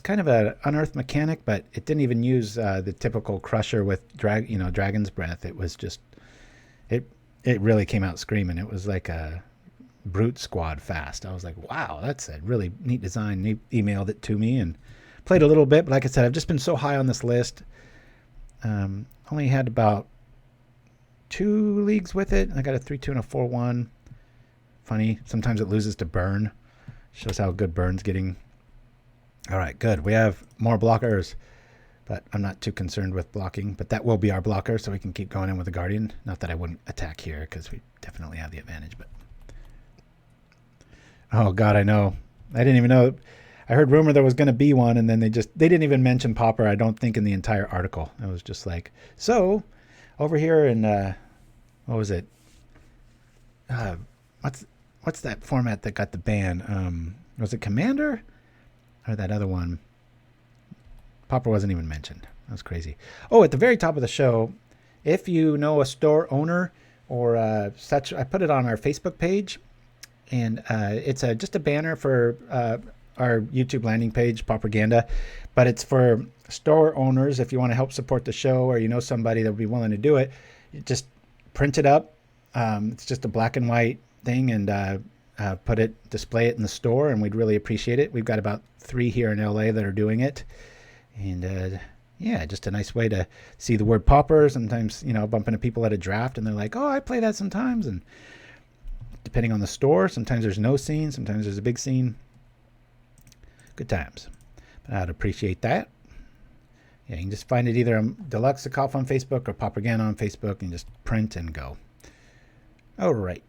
kind of an unearthed mechanic, but it didn't even use the typical crusher with Dragon's Breath. It was just... It really came out screaming. It was like a brute squad fast. I was like, wow, that's a really neat design. He emailed it to me and played a little bit. But like I said, I've just been so high on this list. Only had about 2 leagues with it. I got a 3-2 and a 4-1. Funny, sometimes it loses to burn. Shows how good burn's getting. All right, good. We have more blockers, but I'm not too concerned with blocking. But that will be our blocker, so we can keep going in with the Guardian. Not that I wouldn't attack here, because we definitely have the advantage. But oh God, I know. I didn't even know. I heard rumor there was going to be one, and then they didn't even mention Pauper, I don't think, in the entire article. It was just like, so over here in what was it? What's that format that got the ban? Was it Commander or that other one? Pauper wasn't even mentioned. That was crazy. Oh, at the very top of the show, if you know a store owner or such, I put it on our Facebook page, and it's just a banner for our YouTube landing page, Propaganda, but it's for store owners. If you want to help support the show, or you know somebody that would be willing to do it, you just print it up. It's just a black and white thing, and display it in the store, and we'd really appreciate it. We've got about 3 here in LA that are doing it, and yeah, just a nice way to see the word Pauper. Sometimes, bump into people at a draft and they're like, oh, I play that sometimes, and depending on the store, sometimes there's no scene, sometimes there's a big scene. Good times. But I'd appreciate that. Yeah, you can just find it either on deluxeicoff on Facebook or Propaganda on Facebook, and just print and go. All right.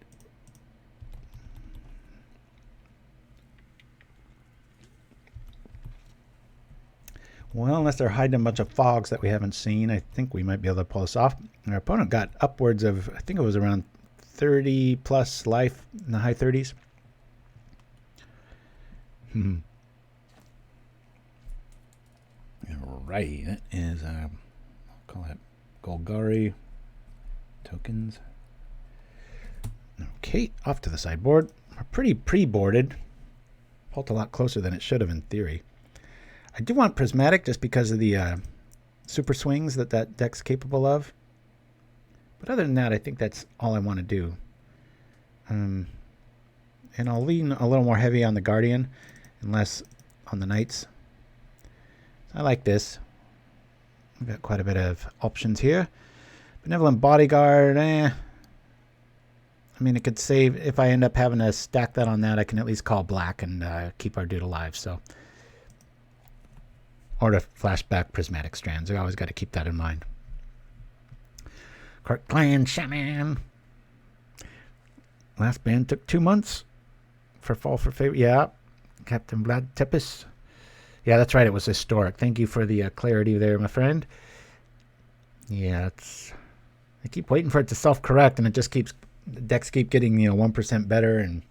Well, unless they're hiding a bunch of fogs that we haven't seen, I think we might be able to pull this off. Our opponent got upwards of, I think it was around 30 plus life, in the high 30s. All right, that is, I'll call it Golgari tokens. Okay, off to the sideboard. We're pretty pre-boarded. Pulled a lot closer than it should have in theory. I do want Prismatic just because of the super swings that deck's capable of. But other than that, I think that's all I want to do. And I'll lean a little more heavy on the Guardian and less on the Knights. I like this. We've got quite a bit of options here. Benevolent Bodyguard, I mean, it could save. If I end up having to stack that on that, I can at least call black and keep our dude alive. So, or to flashback Prismatic Strands. I always got to keep that in mind. Krark-Clan Shaman. Last ban took 2 months for fall for favor. Yeah, Captain Vlad Tepes. Yeah, that's right. It was historic. Thank you for the clarity there, my friend. Yeah, I keep waiting for it to self-correct, and it just keeps. The decks keep getting 1% better, and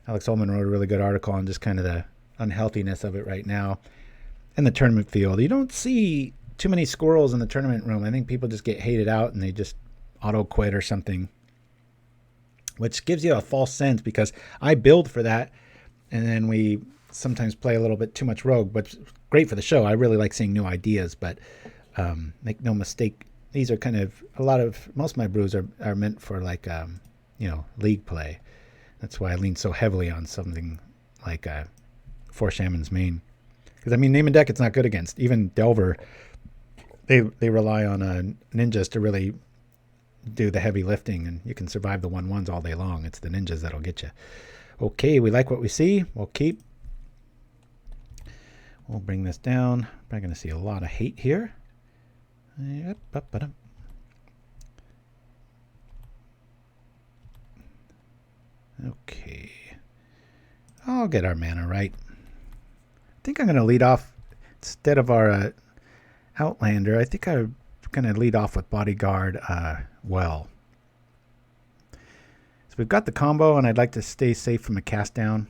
Alex Ullman wrote a really good article on just kind of the unhealthiness of it right now in the tournament field. You don't see too many squirrels in the tournament room. I think people just get hated out and they just auto quit or something, which gives you a false sense, because I build for that, and then we sometimes play a little bit too much rogue, but great for the show. I really like seeing new ideas, but make no mistake, these are kind of most of my brews are meant for like league play. That's why I lean so heavily on something like For Shaman's Main, because I mean, name and deck it's not good against. Even Delver, they rely on ninjas to really do the heavy lifting, and you can survive the 1/1s all day long. It's the ninjas that'll get you. Okay, we like what we see. We'll keep. We'll bring this down. Probably going to see a lot of hate here. Yep, okay. I'll get our mana right. I think I'm going to lead off instead of our Outlander. I think I'm going to lead off with Bodyguard well. So we've got the combo, and I'd like to stay safe from a cast down.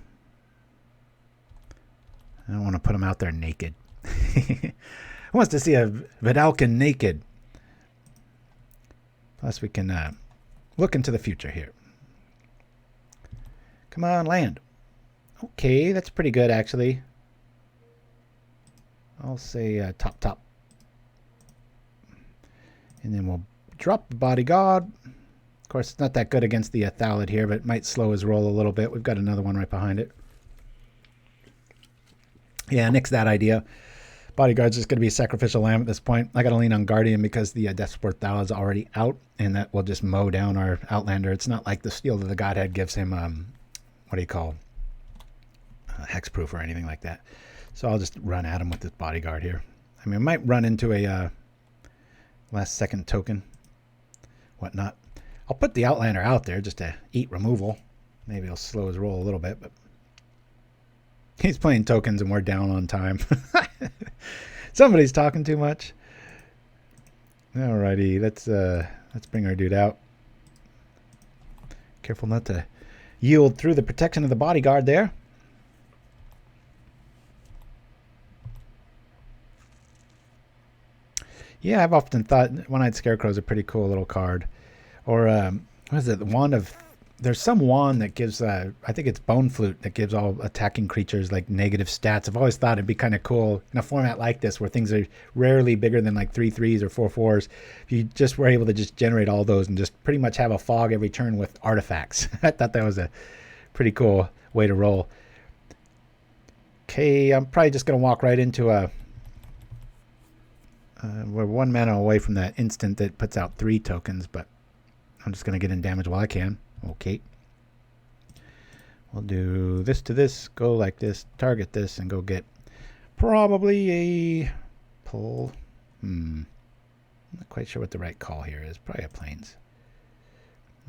I don't want to put him out there naked. Who wants to see a Vedalken naked? Plus we can look into the future here. Come on, land. Okay, that's pretty good, actually. I'll say top. And then we'll drop the Bodyguard. Of course, it's not that good against the Thallid here, but it might slow his roll a little bit. We've got another one right behind it. Yeah, nix that idea. Bodyguard's just going to be a sacrificial lamb at this point. I got to lean on Guardian because the Deathsport Thallid's already out, and that will just mow down our Outlander. It's not like the Steel of the Godhead gives him, what do you call, hexproof or anything like that. So I'll just run at him with this Bodyguard here. I mean, I might run into a last second token, whatnot. I'll put the Outlander out there just to eat removal. Maybe it'll slow his roll a little bit, but he's playing tokens and we're down on time. Somebody's talking too much. Alrighty, let's bring our dude out. Careful not to yield through the protection of the Bodyguard there. Yeah, I've often thought One-Eyed Scarecrow is a pretty cool little card. Or, what is it? The Wand of... There's some wand that gives, I think it's Bone Flute, that gives all attacking creatures like negative stats. I've always thought it'd be kind of cool in a format like this where things are rarely bigger than like 3 3s or 4 4s. If you just were able to just generate all those and just pretty much have a fog every turn with artifacts. I thought that was a pretty cool way to roll. Okay, I'm probably just going to walk right into a... we're 1 mana away from that instant that puts out 3 tokens, but I'm just going to get in damage while I can. Okay. We'll do this to this, go like this, target this, and go get probably a pull. Not quite sure what the right call here is. Probably a Plains.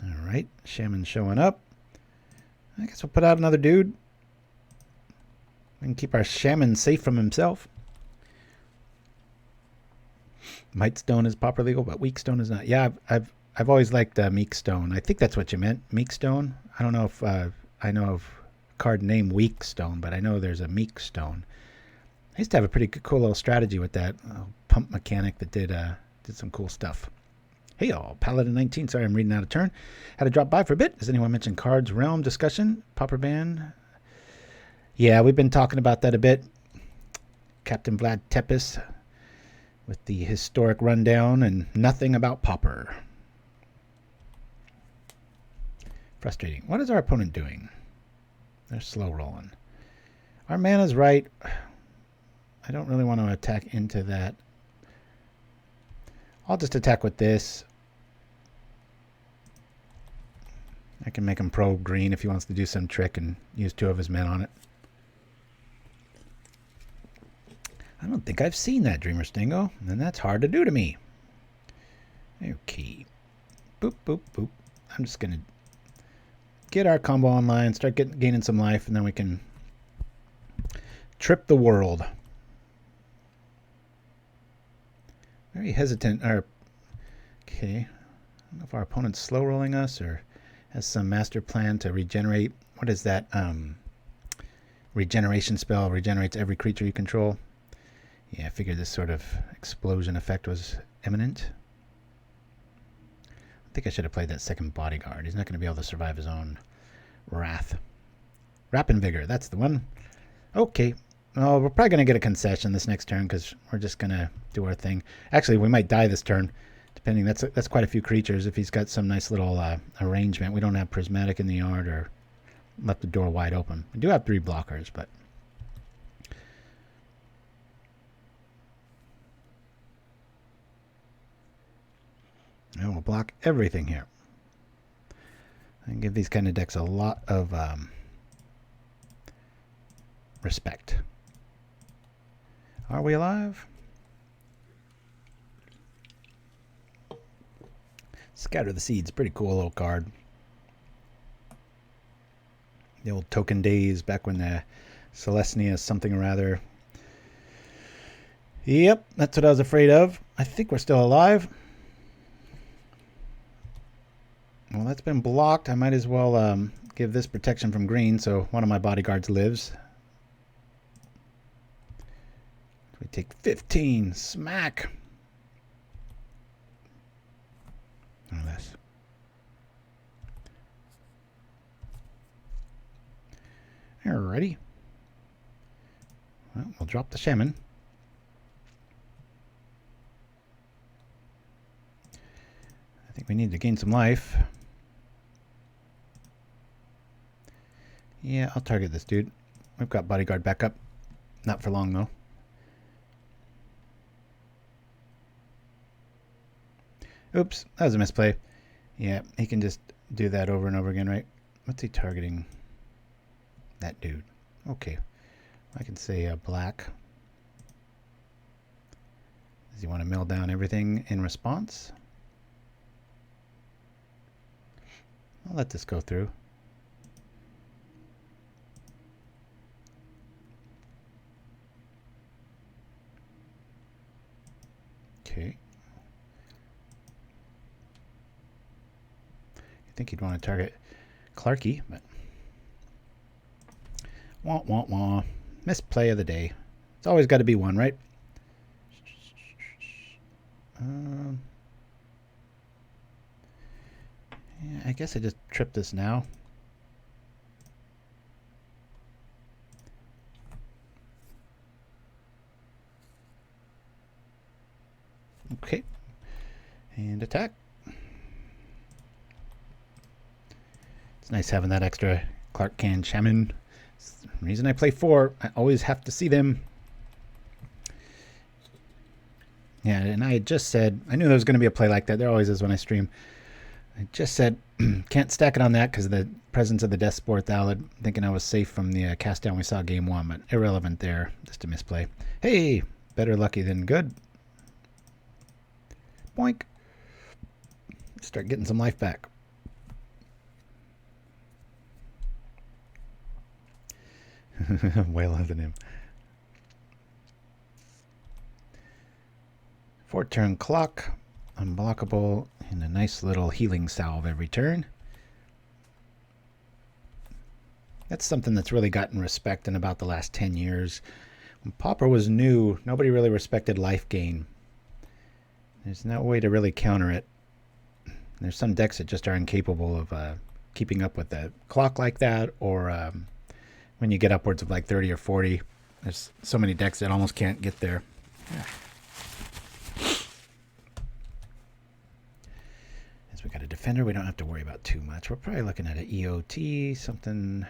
Alright, Shaman showing up. I guess we'll put out another dude. We can keep our Shaman safe from himself. Might Stone is Pauper legal, but Weak Stone is not. Yeah, I've always liked Meek Stone. I think that's what you meant, Meek Stone. I don't know if I know of a card named Weak Stone, but I know there's a Meek Stone. I used to have a pretty cool little strategy with that pump mechanic that did some cool stuff. Hey y'all, Paladin 19. Sorry, I'm reading out of turn. Had to drop by for a bit. Has anyone mentioned Cards Realm discussion? Pauper ban? Yeah, we've been talking about that a bit. Captain Vlad Tepes with the historic rundown and nothing about Pauper. Frustrating. What is our opponent doing? They're slow rolling. Our mana's right. I don't really want to attack into that. I'll just attack with this. I can make him pro green if he wants to do some trick and use 2 of his men on it. I don't think I've seen that, Dreamer Stingo, and that's hard to do to me. Okay. Boop, boop, boop. I'm just going to get our combo online, start gaining some life, and then we can trip the world. Very hesitant. Okay. I don't know if our opponent's slow rolling us or has some master plan to regenerate. What is that? Regeneration spell regenerates every creature you control. Yeah, I figured this sort of explosion effect was imminent. I think I should have played that second Bodyguard. He's not going to be able to survive his own wrath. Rapid Vigor, that's the one. Okay. Oh, we're probably going to get a concession this next turn because we're just going to do our thing. Actually, we might die this turn, depending. That's quite a few creatures. If he's got some nice little arrangement. We don't have Prismatic in the yard or left the door wide open. We do have 3 blockers, but... And we'll block everything here. I can give these kind of decks a lot of respect. Are we alive? Scatter the Seeds. Pretty cool little card. The old token days back when the Celestia something or other. Yep, that's what I was afraid of. I think we're still alive. Well, that's been blocked. I might as well give this protection from green so one of my bodyguards lives. We take 15. Smack. None of this. Alrighty. Well, we'll drop the Shaman. I think we need to gain some life. Yeah, I'll target this dude. We've got bodyguard backup. Not for long, though. Oops, that was a misplay. Yeah, he can just do that over and over again, right? What's he targeting? That dude. Okay. I can say black. Does he want to mill down everything in response? I'll let this go through. Okay. I think he'd want to target Clarky, but wah wah wah. Misplay of the day. It's always got to be one, right? Yeah, I guess I just tripped this now. Okay. And attack. It's nice having that extra Krark-Clan Shaman. It's the reason I play 4. I always have to see them. Yeah, and I had just said, I knew there was going to be a play like that. There always is when I stream. I just said, can't stack it on that because of the presence of the Death Sport Thallid, thinking I was safe from the cast down we saw game 1, but irrelevant there. Just a misplay. Hey, better lucky than good. Boink. Start getting some life back. Whale than him. 4-turn clock, unblockable, and a nice little healing salve every turn. That's something that's really gotten respect in about the last 10 years. When Pauper was new, nobody really respected life gain. There's no way to really counter it. There's some decks that just are incapable of keeping up with the clock like that, or when you get upwards of like 30 or 40, there's so many decks that almost can't get there. Yeah. As we got a defender, we don't have to worry about too much. We're probably looking at an EOT, something.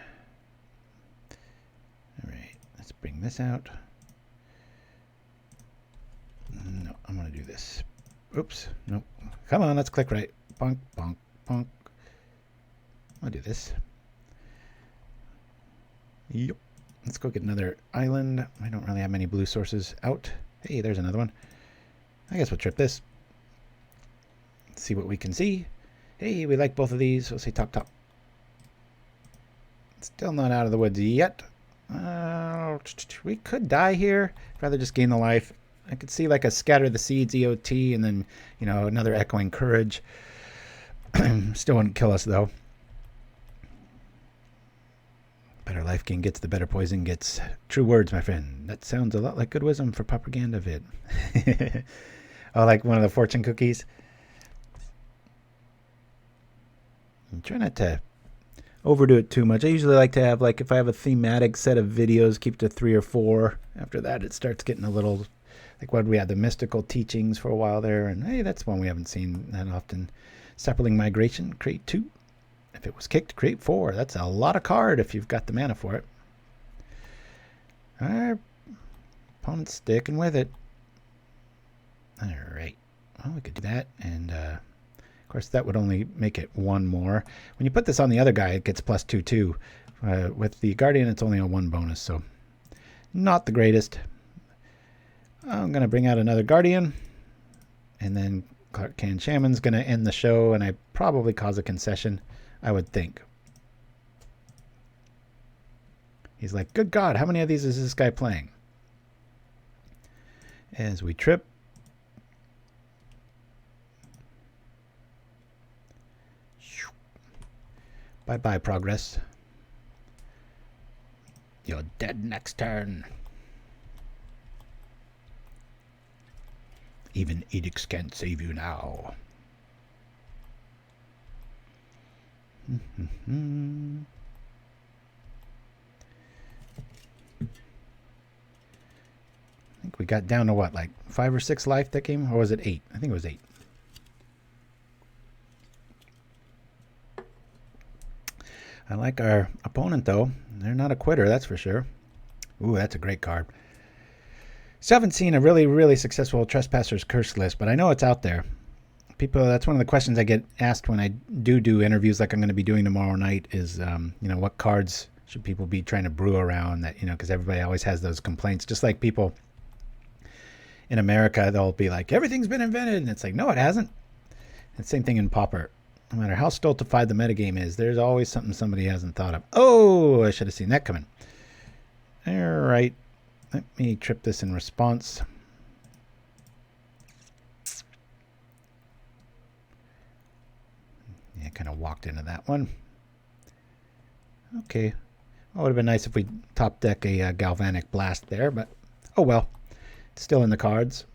All right, let's bring this out. No, I'm going to do this. Oops, nope. Come on, let's click right. Bonk, bonk, bonk. I'll do this. Yep. Let's go get another island. I don't really have many blue sources out. Hey, there's another one. I guess we'll trip this. Let's see what we can see. Hey, we like both of these. We'll say top, top. Still not out of the woods yet. We could die here. I'd rather just gain the life. I could see like a Scatter the Seeds EOT and then, you know, another Echoing Courage. Still wouldn't kill us though. Better life gain gets, the better poison gets. True words, my friend. That sounds a lot like good wisdom for propaganda vid. Oh, like one of the fortune cookies. I'm trying not to overdo it too much. I usually like to have, like, if I have a thematic set of videos, keep to 3 or 4. After that, it starts getting a little, like what we had, the mystical teachings for a while there. And hey, that's one we haven't seen that often. Sapling Migration, create 2. If it was kicked, create 4. That's a lot of card if you've got the mana for it. Our opponent's sticking with it. All right. Well, we could do that. And, of course, that would only make it 1 more. When you put this on the other guy, it gets +2, too. With the Guardian, it's only a 1 bonus, so not the greatest. I'm going to bring out another Guardian. And then Krark-Clan Shaman's going to end the show, and I probably cause a concession, I would think. He's like, good God, how many of these is this guy playing? As we trip. Bye-bye, progress. You're dead next turn. Even edicts can't save you now. I think we got down to what, like 5 or 6 life that game? Or was it 8? I think it was 8. I like our opponent, though. They're not a quitter, that's for sure. Ooh, that's a great card. Still haven't seen a really, really successful Trespasser's Curse list, but I know it's out there. People, that's one of the questions I get asked when I do interviews like I'm going to be doing tomorrow night is, what cards should people be trying to brew around that, because everybody always has those complaints. Just like people in America, they'll be like, everything's been invented. And it's like, no, it hasn't. And same thing in Pauper. No matter how stultified the metagame is, there's always something somebody hasn't thought of. Oh, I should have seen that coming. All right. Let me trip this in response. Yeah, kind of walked into that one. Okay. Well, it would have been nice if we top deck a Galvanic Blast there, but oh well. It's still in the cards.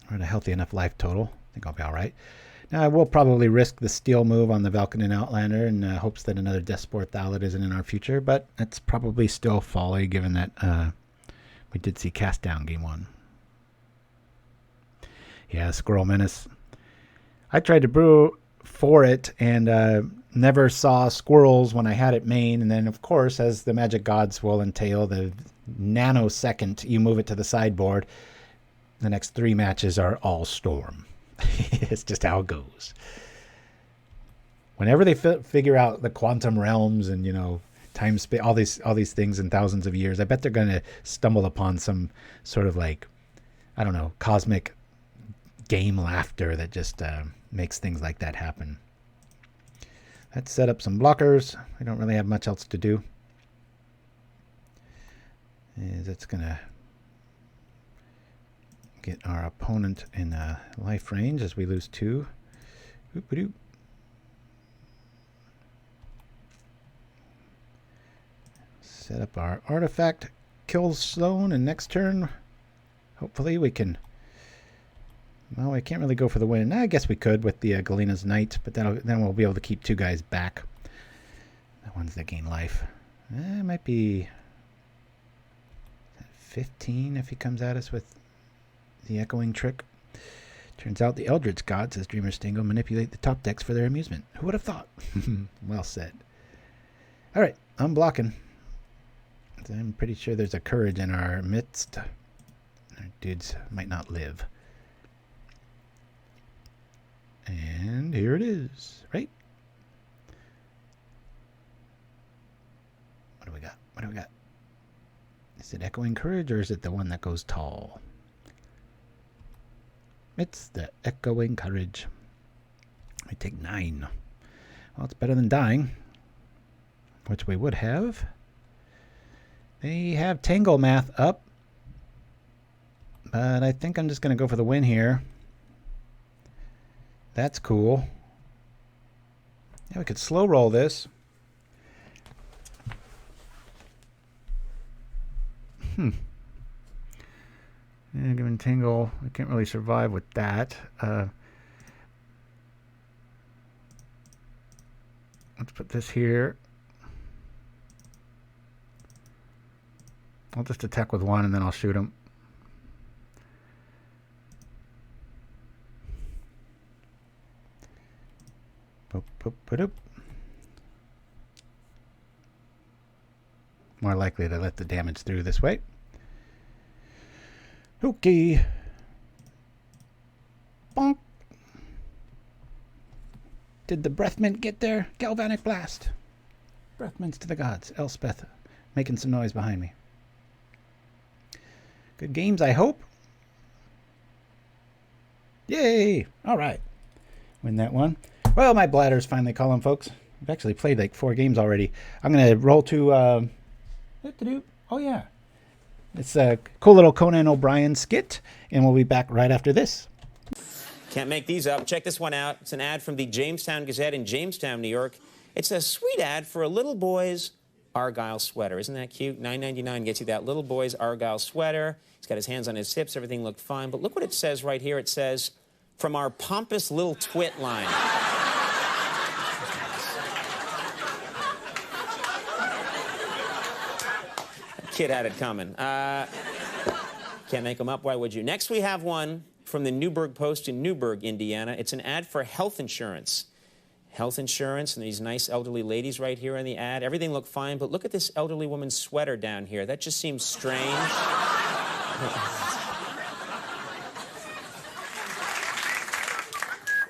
We're at a healthy enough life total. I think I'll be all right. Now, I will probably risk the steal move on the Vedalken Outlander in hopes that another Deathspore Thallid isn't in our future, but that's probably still folly given that we did see Cast Down game 1. Yeah, Squirrel Menace. I tried to brew for it and never saw squirrels when I had it main, and then, of course, as the Magic Gods will entail, the nanosecond you move it to the sideboard, the next 3 matches are all Storm. It's just how it goes. Whenever they figure out the quantum realms and time space, all these things in thousands of years, I bet they're going to stumble upon some sort of cosmic game laughter that just makes things like that happen. Let's set up some blockers. We don't really have much else to do. That's going to get our opponent in life range as we lose 2. Oop-a-doop. Set up our artifact, kills Sloan, and next turn, hopefully we can. Well, I can't really go for the win. I guess we could with the Galina's Knight, but then we'll be able to keep 2 guys back. That one's that gain life. It might be 15 if he comes at us with the echoing trick. Turns out the Eldritch Gods, as Dreamer Stingo, manipulate the top decks for their amusement. Who would have thought? Well said. All right, I'm blocking. I'm pretty sure there's a courage in our midst. Our dudes might not live. And here it is, right? What do we got? What do we got? Is it Echoing Courage or is it the one that goes tall? It's the Echoing Courage. We take 9. Well, it's better than dying, which we would have. They have Tangle Math up, but I think I'm just going to go for the win here. That's cool. Yeah, we could slow roll this. Yeah, given Tingle, we can't really survive with that. Let's put this here. I'll just attack with 1 and then I'll shoot him. Boop, boop, boop. More likely to let the damage through this way. Okay. Bonk. Did the Breathmint get there? Galvanic Blast. Breathmints to the gods. Elspeth making some noise behind me. Good games, I hope. Yay! All right. Win that one. Well, my bladder's finally calling, folks. I've actually played like 4 games already. I'm going to roll to... oh, yeah. It's a cool little Conan O'Brien skit, and we'll be back right after this. Can't make these up. Check this one out. It's an ad from the Jamestown Gazette in Jamestown, New York. It's a sweet ad for a little boy's Argyle sweater. Isn't that cute? $9.99 gets you that little boy's Argyle sweater. He's got his hands on his hips. Everything looked fine. But look what it says right here. It says, from our pompous little twit line. Kid had it coming. Can't make them up. Why would you? Next, we have one from the Newburgh Post in Newburgh, Indiana. It's an ad for health insurance. Health insurance and these nice elderly ladies right here in the ad. Everything looked fine, but look at this elderly woman's sweater down here. That just seems strange.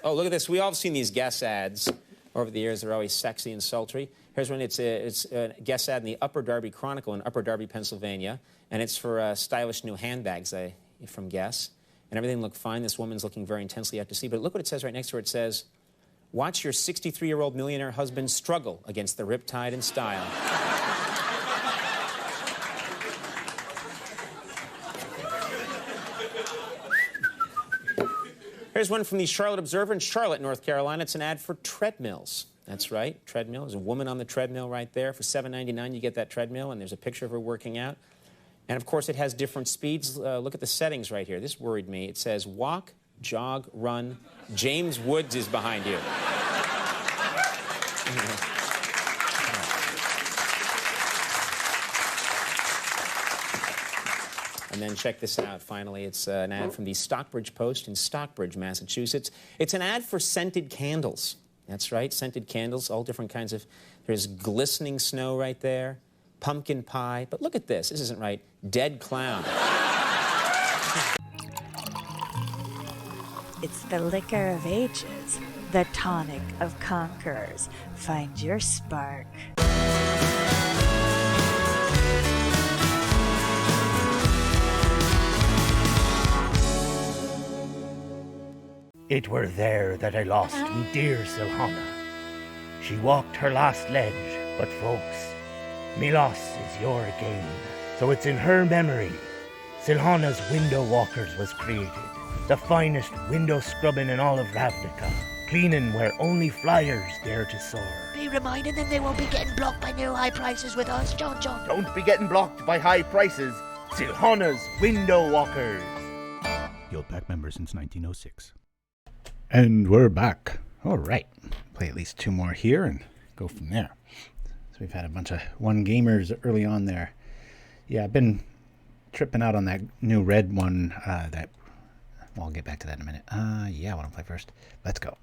Oh, look at this. We all have seen these Guess ads over the years. They're always sexy and sultry. Here's one. It's a Guess ad in the Upper Darby Chronicle in Upper Darby, Pennsylvania. And it's for stylish new handbags from Guess. And everything looked fine. This woman's looking very intensely out to sea. But look what it says right next to her. It says, watch your 63-year-old millionaire husband struggle against the riptide in style. Here's one from the Charlotte Observer in Charlotte, North Carolina. It's an ad for treadmills. That's right, treadmill. There's a woman on the treadmill right there. For $7.99, you get that treadmill, and there's a picture of her working out. And, of course, it has different speeds. Look at the settings right here. This worried me. It says walk, jog, run. James Woods is behind you. And then check this out, finally. It's an ad from the Stockbridge Post in Stockbridge, Massachusetts. It's an ad for scented candles. That's right, scented candles, all different kinds of... There's glistening snow right there, pumpkin pie. But look at this. This isn't right. Dead clown. It's the liquor of ages, the tonic of conquerors. Find your spark. It were there that I lost me dear Silhana. She walked her last ledge, but folks, me loss is your gain. So it's in her memory, Silhana's Window Walkers was created. The finest window scrubbing in all of Ravnica. Cleaning where only flyers dare to soar. Be reminding them they won't be getting blocked by new high prices with us, John. Don't be getting blocked by high prices. Silhana's Window Walkers. Guildpact member since 1906. And we're back. All right. Play at least 2 more here and go from there. So we've had a bunch of one-gamers early on there. Yeah, I've been tripping out on that new red one. Well, I'll get back to that in a minute. Yeah, I want to play first. Let's go.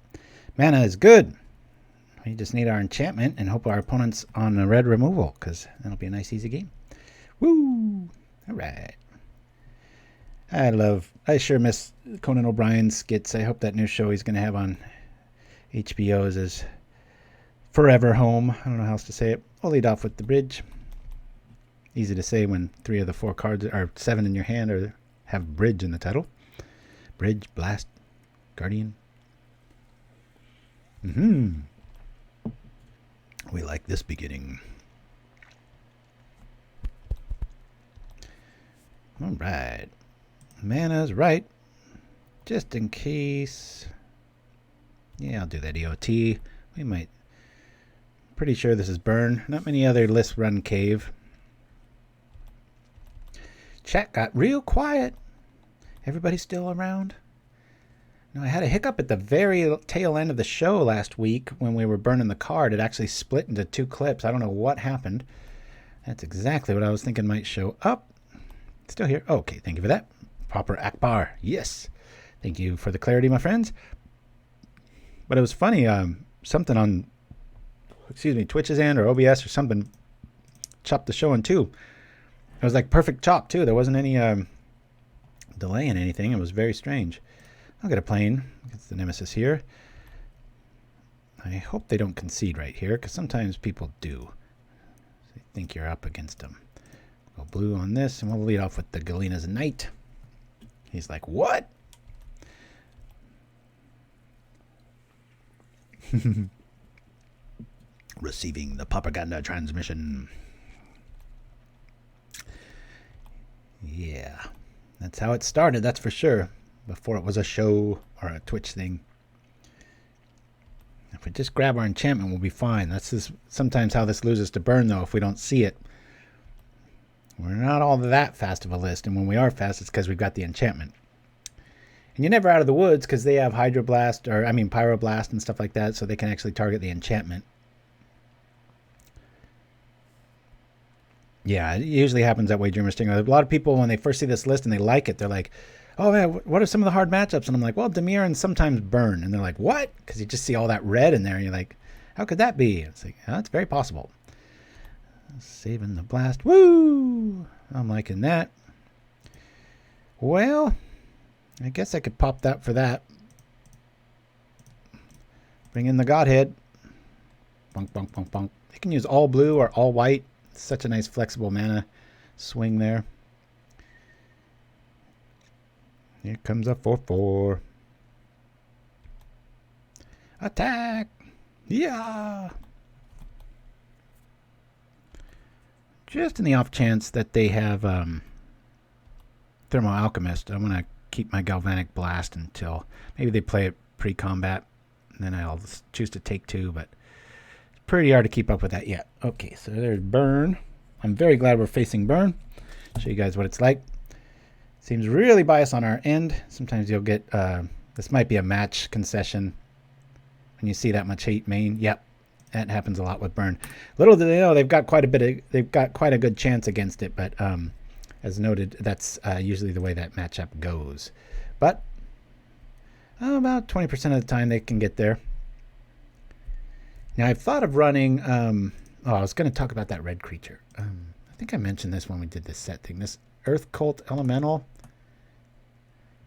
Mana is good. We just need our enchantment and hope our opponent's on a red removal, because that'll be a nice, easy game. Woo! All right. I sure miss Conan O'Brien's skits. I hope that new show he's going to have on HBO is his forever home. I don't know how else to say it. We'll lead off with the bridge. Easy to say when 3 of the 4 cards, or 7 in your hand, have bridge in the title. Bridge, blast, guardian. We like this beginning. All right. Mana's right. Just in case. Yeah, I'll do that EOT. We might. Pretty sure this is burn. Not many other lists run cave. Chat got real quiet. Everybody still around? No, I had a hiccup at the very tail end of the show last week when we were burning the card. It actually split into 2 clips. I don't know what happened. That's exactly what I was thinking might show up. Still here. Okay, thank you for that. Pauper Akbar. Yes. Thank you for the clarity, my friends. But it was funny. Something on, Twitch's end or OBS or something chopped the show in 2. It was like perfect chop, too. There wasn't any delay in anything. It was very strange. I'll get a plane against the Nemesis here. I hope they don't concede right here, because sometimes people do. They think you're up against them. Go blue on this, and we'll lead off with the Galina's Knight. He's like, what? Receiving the propaganda transmission. Yeah, that's how it started, that's for sure. Before it was a show or a Twitch thing. If we just grab our enchantment, we'll be fine. That's just sometimes how this loses to burn, though, if we don't see it. We're not all that fast of a list, and when we are fast, it's because we've got the enchantment. And you're never out of the woods because they have Pyroblast and stuff like that, so they can actually target the enchantment. Yeah, it usually happens that way, Dreamer Stinger. A lot of people, when they first see this list and they like it, they're like, oh man, what are some of the hard matchups? And I'm like, well, Dimir and sometimes Burn. And they're like, what? Because you just see all that red in there, and you're like, how could that be? It's like, oh, it's very possible. Saving the blast. Woo! I'm liking that. Well, I guess I could pop that for that. Bring in the Godhead. Bunk, bunk, bunk, bunk. You can use all blue or all white. It's such a nice flexible mana swing there. Here comes a 4/4. Attack! Yeah! Just in the off chance that they have Thermal Alchemist, I'm going to keep my Galvanic Blast until maybe they play it pre-combat. And then I'll choose to take 2, but it's pretty hard to keep up with that yet. Okay, so there's Burn. I'm very glad we're facing Burn. Show you guys what it's like. Seems really biased on our end. Sometimes you'll get, this might be a match concession. When you see that much hate main, yep. That happens a lot with Burn. Little do they know they've got quite a good chance against it, but as noted, that's usually the way that matchup goes. But about 20% of the time they can get there. Now I've thought of running. I was going to talk about that red creature. I think I mentioned this when we did this set thing. This Earth Cult Elemental.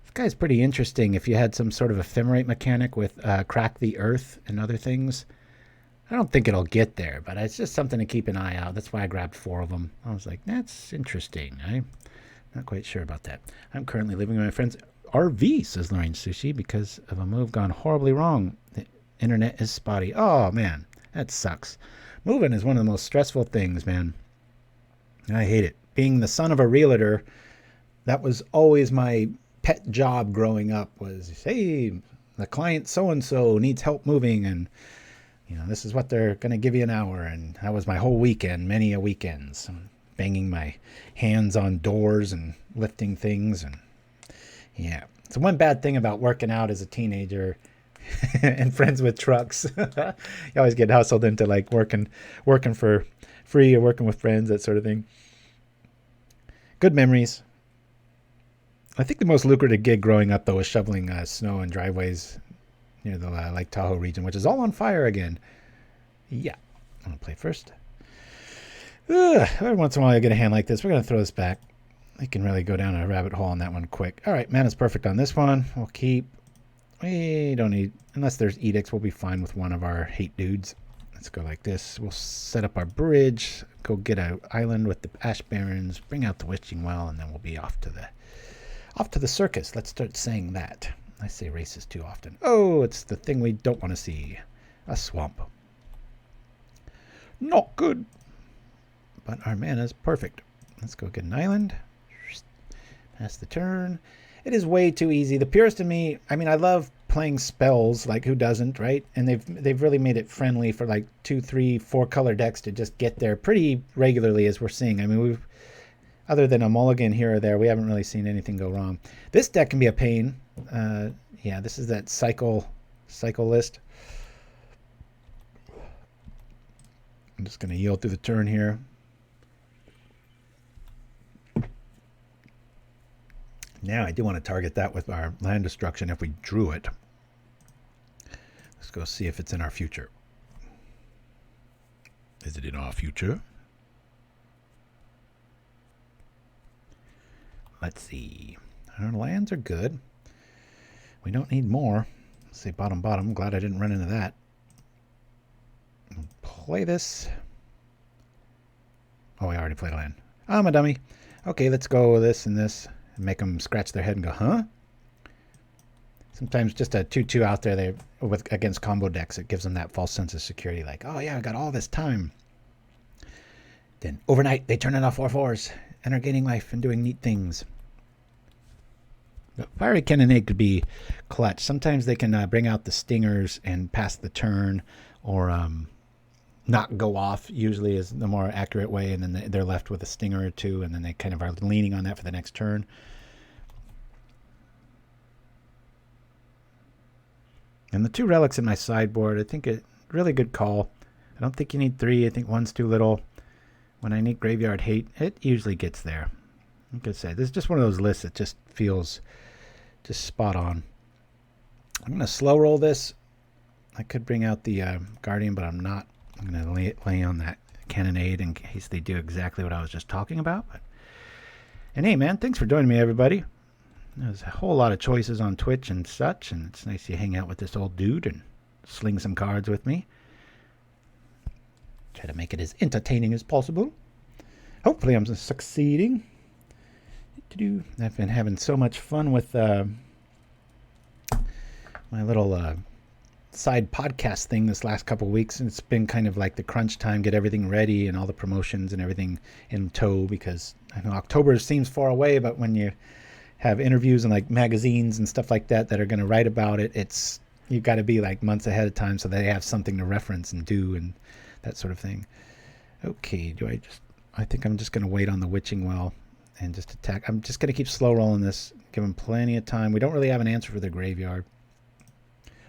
This guy's pretty interesting. If you had some sort of ephemerate mechanic with Crack the Earth and other things. I don't think it'll get there, but it's just something to keep an eye out. That's why I grabbed 4 of them. I was like, that's interesting. I'm not quite sure about that. I'm currently living with my friend's RV, says Lorraine Sushi, because of a move gone horribly wrong. The internet is spotty. Oh, man, that sucks. Moving is one of the most stressful things, man. I hate it. Being the son of a realtor, that was always my pet job growing up was, hey, the client so-and-so needs help moving, and you know, this is what they're going to give you an hour. And that was my whole weekend, many a weekends. I'm banging my hands on doors and lifting things. And yeah, it's one bad thing about working out as a teenager and friends with trucks. You always get hustled into like working for free or working with friends, that sort of thing. Good memories. I think the most lucrative gig growing up, though, was shoveling snow in driveways near the Lake Tahoe region, which is all on fire again. Yeah, I'm going to play first. Every once in a while I get a hand like this. We're going to throw this back. I can really go down a rabbit hole on that one quick. All right, mana's perfect on this one. We'll keep. We don't need, unless there's edicts, we'll be fine with one of our hate dudes. Let's go like this. We'll set up our bridge, go get an island with the Ash Barrens, bring out the Witching Well, and then we'll be off to the circus. Let's start saying that. I say racist too often. Oh, it's the thing we don't want to see. A swamp. Not good. But our mana's perfect. Let's go get an island. Pass the turn. It is way too easy. The purist in me, I mean, I love playing spells, like who doesn't, right? And they've really made it friendly for like 2, 3, 4 color decks to just get there pretty regularly, as we're seeing. I mean, we've, other than a mulligan here or there, we haven't really seen anything go wrong. This deck can be a pain. Yeah, this is that cycle list. I'm just going to yield through the turn here. Now I do want to target that with our land destruction if we drew it. Let's go see if it's in our future. Is it in our future? Let's see. Our lands are good. We don't need more. Let's say bottom. Glad I didn't run into that. Play this. Oh, I already played a land. I'm a dummy. Okay, let's go with this and this. And make them scratch their head and go, huh? Sometimes just a 2-2 out there against combo decks, it gives them that false sense of security. Like, oh yeah, I got all this time. Then overnight, they turn it off 4/4s and are gaining life and doing neat things. But Fiery Cannonade could be clutch. Sometimes they can bring out the stingers and pass the turn, or not go off, usually is the more accurate way, and then they're left with a stinger or two, and then they kind of are leaning on that for the next turn. And the 2 relics in my sideboard, I think a really good call. I don't think you need 3. I think 1's too little. When I need Graveyard Hate, it usually gets there. Like I said, this is just one of those lists that just feels just spot on. I'm going to slow roll this. I could bring out the Guardian, but I'm not. I'm going to lay on that Cannonade in case they do exactly what I was just talking about. And hey, man, thanks for joining me, everybody. There's a whole lot of choices on Twitch and such, and it's nice to hang out with this old dude and sling some cards with me. Try to make it as entertaining as possible. Hopefully I'm succeeding. I've been having so much fun with my little side podcast thing this last couple of weeks, and it's been kind of like the crunch time, get everything ready and all the promotions and everything in tow, because I know October seems far away, but when you have interviews and like magazines and stuff like that are going to write about it, you've got to be like months ahead of time so they have something to reference and do and that sort of thing. Okay, I think I'm just going to wait on the Witching Well and just attack. I'm just going to keep slow rolling this, give them plenty of time. We don't really have an answer for their graveyard.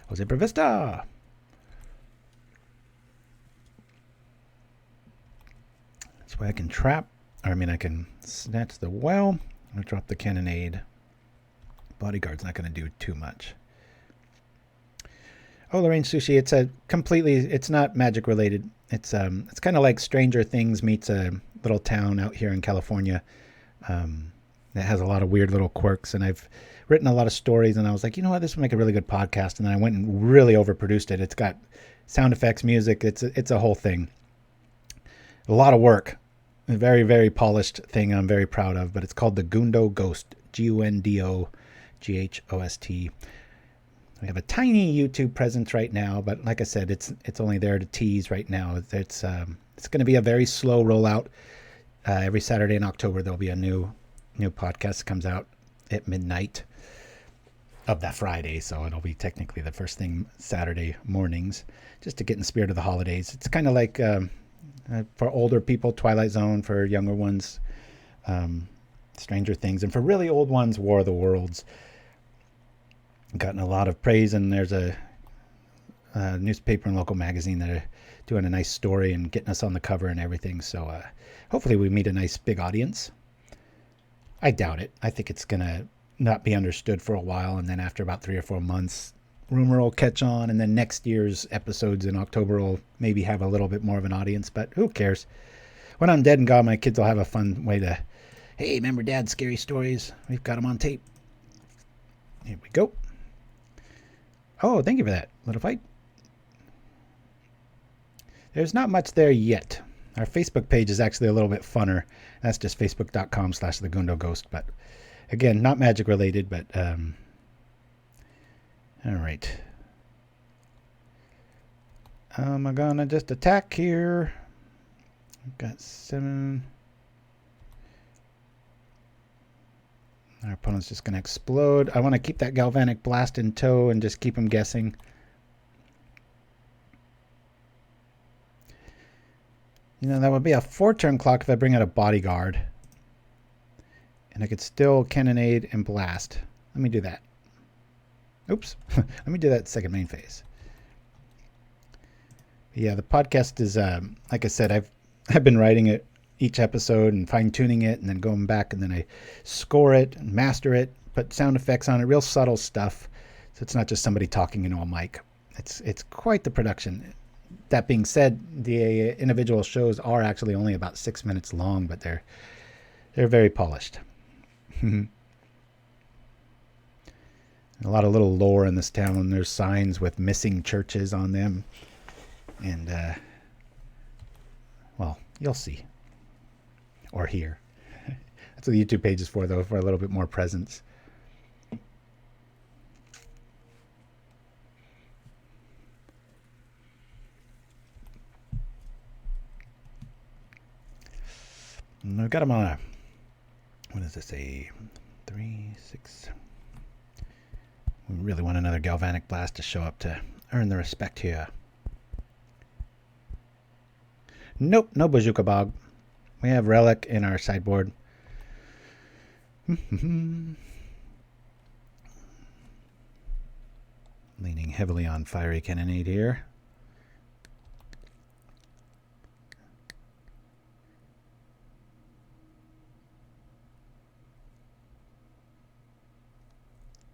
Jose Prevista! This way I can trap, I can snatch the well. I'm going to drop the Cannonade. Bodyguard's not going to do too much. Oh, Lorraine Sushi, it's not magic related. It's kind of like Stranger Things meets a little town out here in California that has a lot of weird little quirks, and I've written a lot of stories, and I was like, you know what, this would make a really good podcast, and then I went and really overproduced it. It's got sound effects, music, it's a whole thing. A lot of work. A very, very polished thing I'm very proud of, but it's called the Gundo Ghost, Gundoghhost. We have a tiny YouTube presence right now, but like I said, it's only there to tease right now. It's going to be a very slow rollout. Every Saturday in October there'll be a new podcast that comes out at midnight of that Friday, so it'll be technically the first thing Saturday mornings, just to get in the spirit of the holidays. It's kind of like for older people, Twilight Zone; for younger ones, Stranger Things; and for really old ones, War of the Worlds. Gotten a lot of praise, and there's a newspaper and local magazine that are doing a nice story and getting us on the cover and everything. So hopefully we meet a nice big audience. I doubt it. I think it's going to not be understood for a while, and then after about 3 or 4 months, rumor will catch on, and then next year's episodes in October will maybe have a little bit more of an audience, but who cares? When I'm dead and gone, my kids will have a fun way to, hey, remember Dad's scary stories? We've got them on tape. Here we go. Oh, thank you for that. Little fight. There's not much there yet. Our Facebook page is actually a little bit funner. That's just facebook.com/thegundoghost. But again, not magic related, but all right. I'm gonna just attack here. I've got 7. Our opponent's just going to explode. I want to keep that Galvanic Blast in tow and just keep him guessing. You know, that would be a 4-turn clock if I bring out a Bodyguard. And I could still Cannonade and Blast. Let me do that. Oops. Let me do that second main phase. But yeah, the podcast is, like I said, I've been writing it each episode and fine-tuning it and then going back, and then I score it and master it, put sound effects on it, real subtle stuff, so it's not just somebody talking into a mic. It's quite the production. That being said, the individual shows are actually only about 6 minutes long, but they're very polished. A lot of little lore in this town. There's signs with missing churches on them, and well, you'll see. Or hear. That's what the YouTube page is for, though, for a little bit more presence. And I've got him on a, what does this say? 3, 6. We really want another Galvanic Blast to show up to earn the respect here. Nope, no Bazooka Bog. We have Relic in our sideboard. Leaning heavily on Fiery Cannonade here.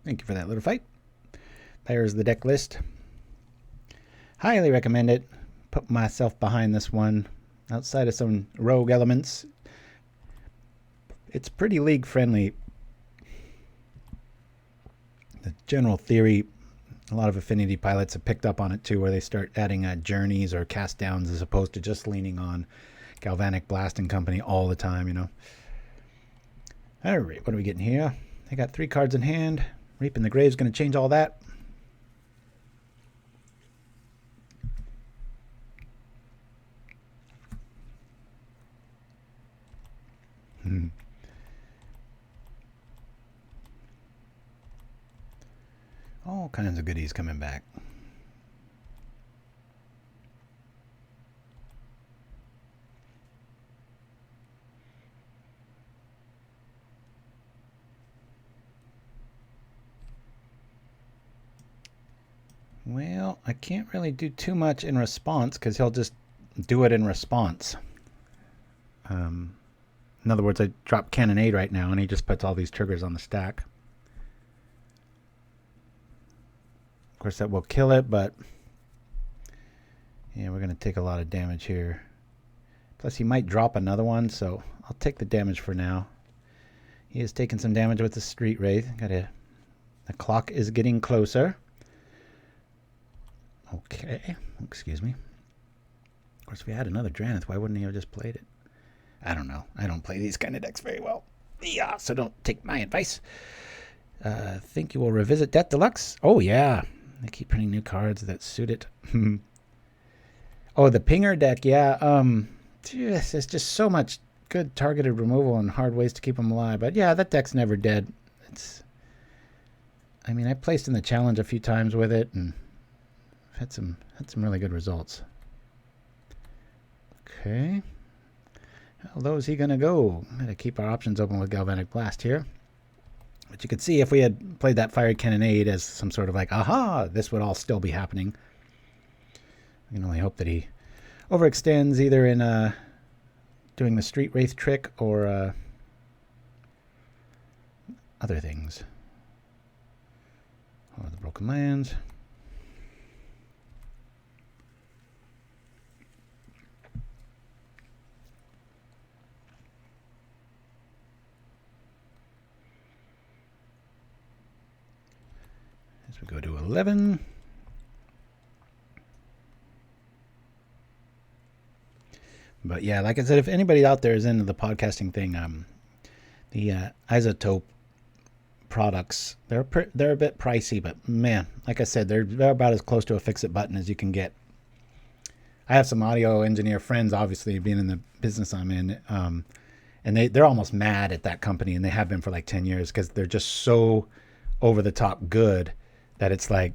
Thank you for that little fight. There's the deck list. Highly recommend it. Put myself behind this one. Outside of some rogue elements, it's pretty league friendly. The general theory, a lot of affinity pilots have picked up on it too, where they start adding journeys or cast downs as opposed to just leaning on Galvanic Blast and company all the time, you know. All right, what are we getting here? I got 3 cards in hand. Reaping the Grave's going to change all that. All kinds of goodies coming back. Well, I can't really do too much in response because he'll just do it in response. In other words, I drop Cannonade right now and he just puts all these triggers on the stack. Of course, that will kill it, but yeah, we're going to take a lot of damage here. Plus, he might drop another one, so I'll take the damage for now. He is taking some damage with the Street Wraith. The clock is getting closer. Okay, excuse me. Of course, if we had another Dranith, why wouldn't he have just played it? I don't know. I don't play these kind of decks very well. Yeah, so don't take my advice. Think you will revisit Death Deluxe? Oh, yeah. They keep printing new cards that suit it. Oh, the Pinger deck, yeah. There's just so much good targeted removal and hard ways to keep them alive. But yeah, that deck's never dead. I mean, I placed in the challenge a few times with it, and had some really good results. Okay. How low is he going to go? I'm going to keep our options open with Galvanic Blast here. But you could see if we had played that Fiery Cannonade as some sort of like, aha, this would all still be happening. I can only hope that he overextends either in doing the Street Wraith trick or other things. Or the Broken Lands. As we go to 11. But yeah, like I said, if anybody out there is into the podcasting thing, the Isotope products, they're a bit pricey, but man, like I said, they're about as close to a fix-it button as you can get. I have some audio engineer friends, obviously, being in the business I'm in, and they're almost mad at that company, and they have been for like 10 years because they're just so over-the-top good that it's like,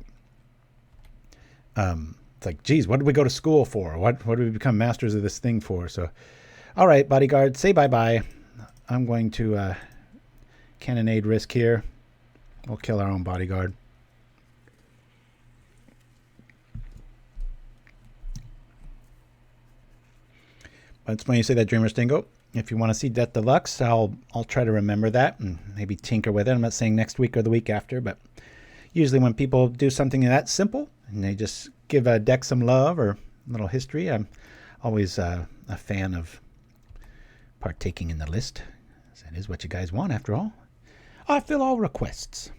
geez, what did we go to school for? What did we become masters of this thing for? So, all right, Bodyguard, say bye-bye. I'm going to Cannonade risk here. We'll kill our own Bodyguard. That's when you say that, Dreamer Stingo. If you want to see Death Deluxe, I'll try to remember that and maybe tinker with it. I'm not saying next week or the week after, but usually when people do something that simple and they just give a deck some love or a little history, I'm always a fan of partaking in the list. That is what you guys want, after all. I fill all requests.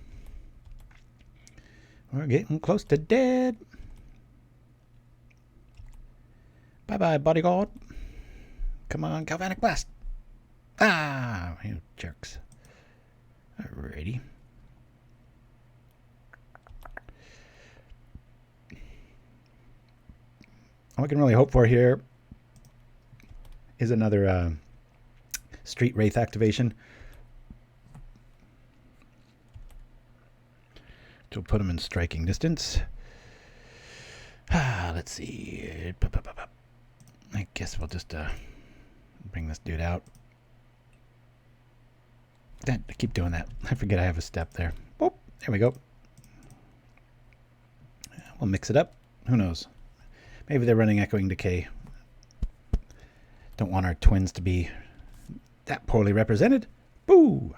We're getting close to dead. Bye-bye, Bodyguard. Come on, Galvanic Blast. Ah, you jerks. Alrighty. All we can really hope for here is another Street Wraith activation. To put him in striking distance. Let's see. I guess we'll just bring this dude out. I keep doing that. I forget I have a step there. Oh, there we go. We'll mix it up. Who knows? Maybe they're running Echoing Decay. Don't want our twins to be that poorly represented. Boo!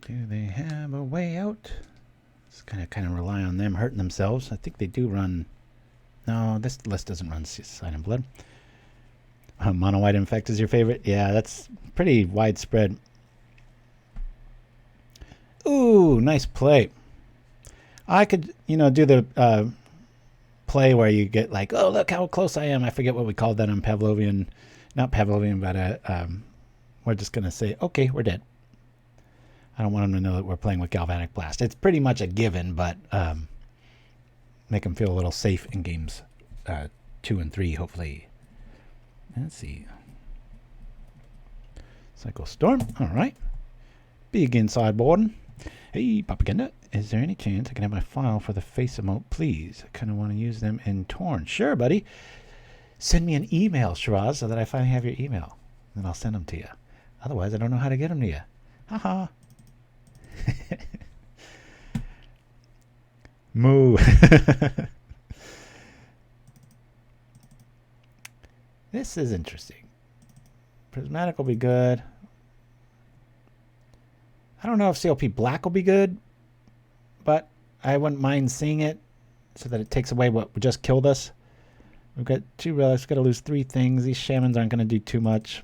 Do they have a way out? Just kind of rely on them hurting themselves. I think they do run. No, this list doesn't run Sign in Blood. Mono White Infect is your favorite? Yeah, that's pretty widespread. Ooh, nice play. I could, do the play where you get like, oh, look how close I am. I forget what we called that on Pavlovian. Not Pavlovian, but we're just going to say, okay, we're dead. I don't want them to know that we're playing with Galvanic Blast. It's pretty much a given, but make them feel a little safe in games 2 and 3, hopefully. Let's see. Cycle Storm. All right. Begin sideboarding. Hey, Propaganda. Is there any chance I can have my file for the face emote, please? I kind of want to use them in Torn. Sure, buddy. Send me an email, Shiraz, so that I finally have your email. Then I'll send them to you. Otherwise, I don't know how to get them to you. Haha. Moo. This is interesting. Prismatic will be good. I don't know if CLP Black will be good, but I wouldn't mind seeing it so that it takes away what just killed us. We've got 2 relics. We've got to lose 3 things. These shamans aren't going to do too much,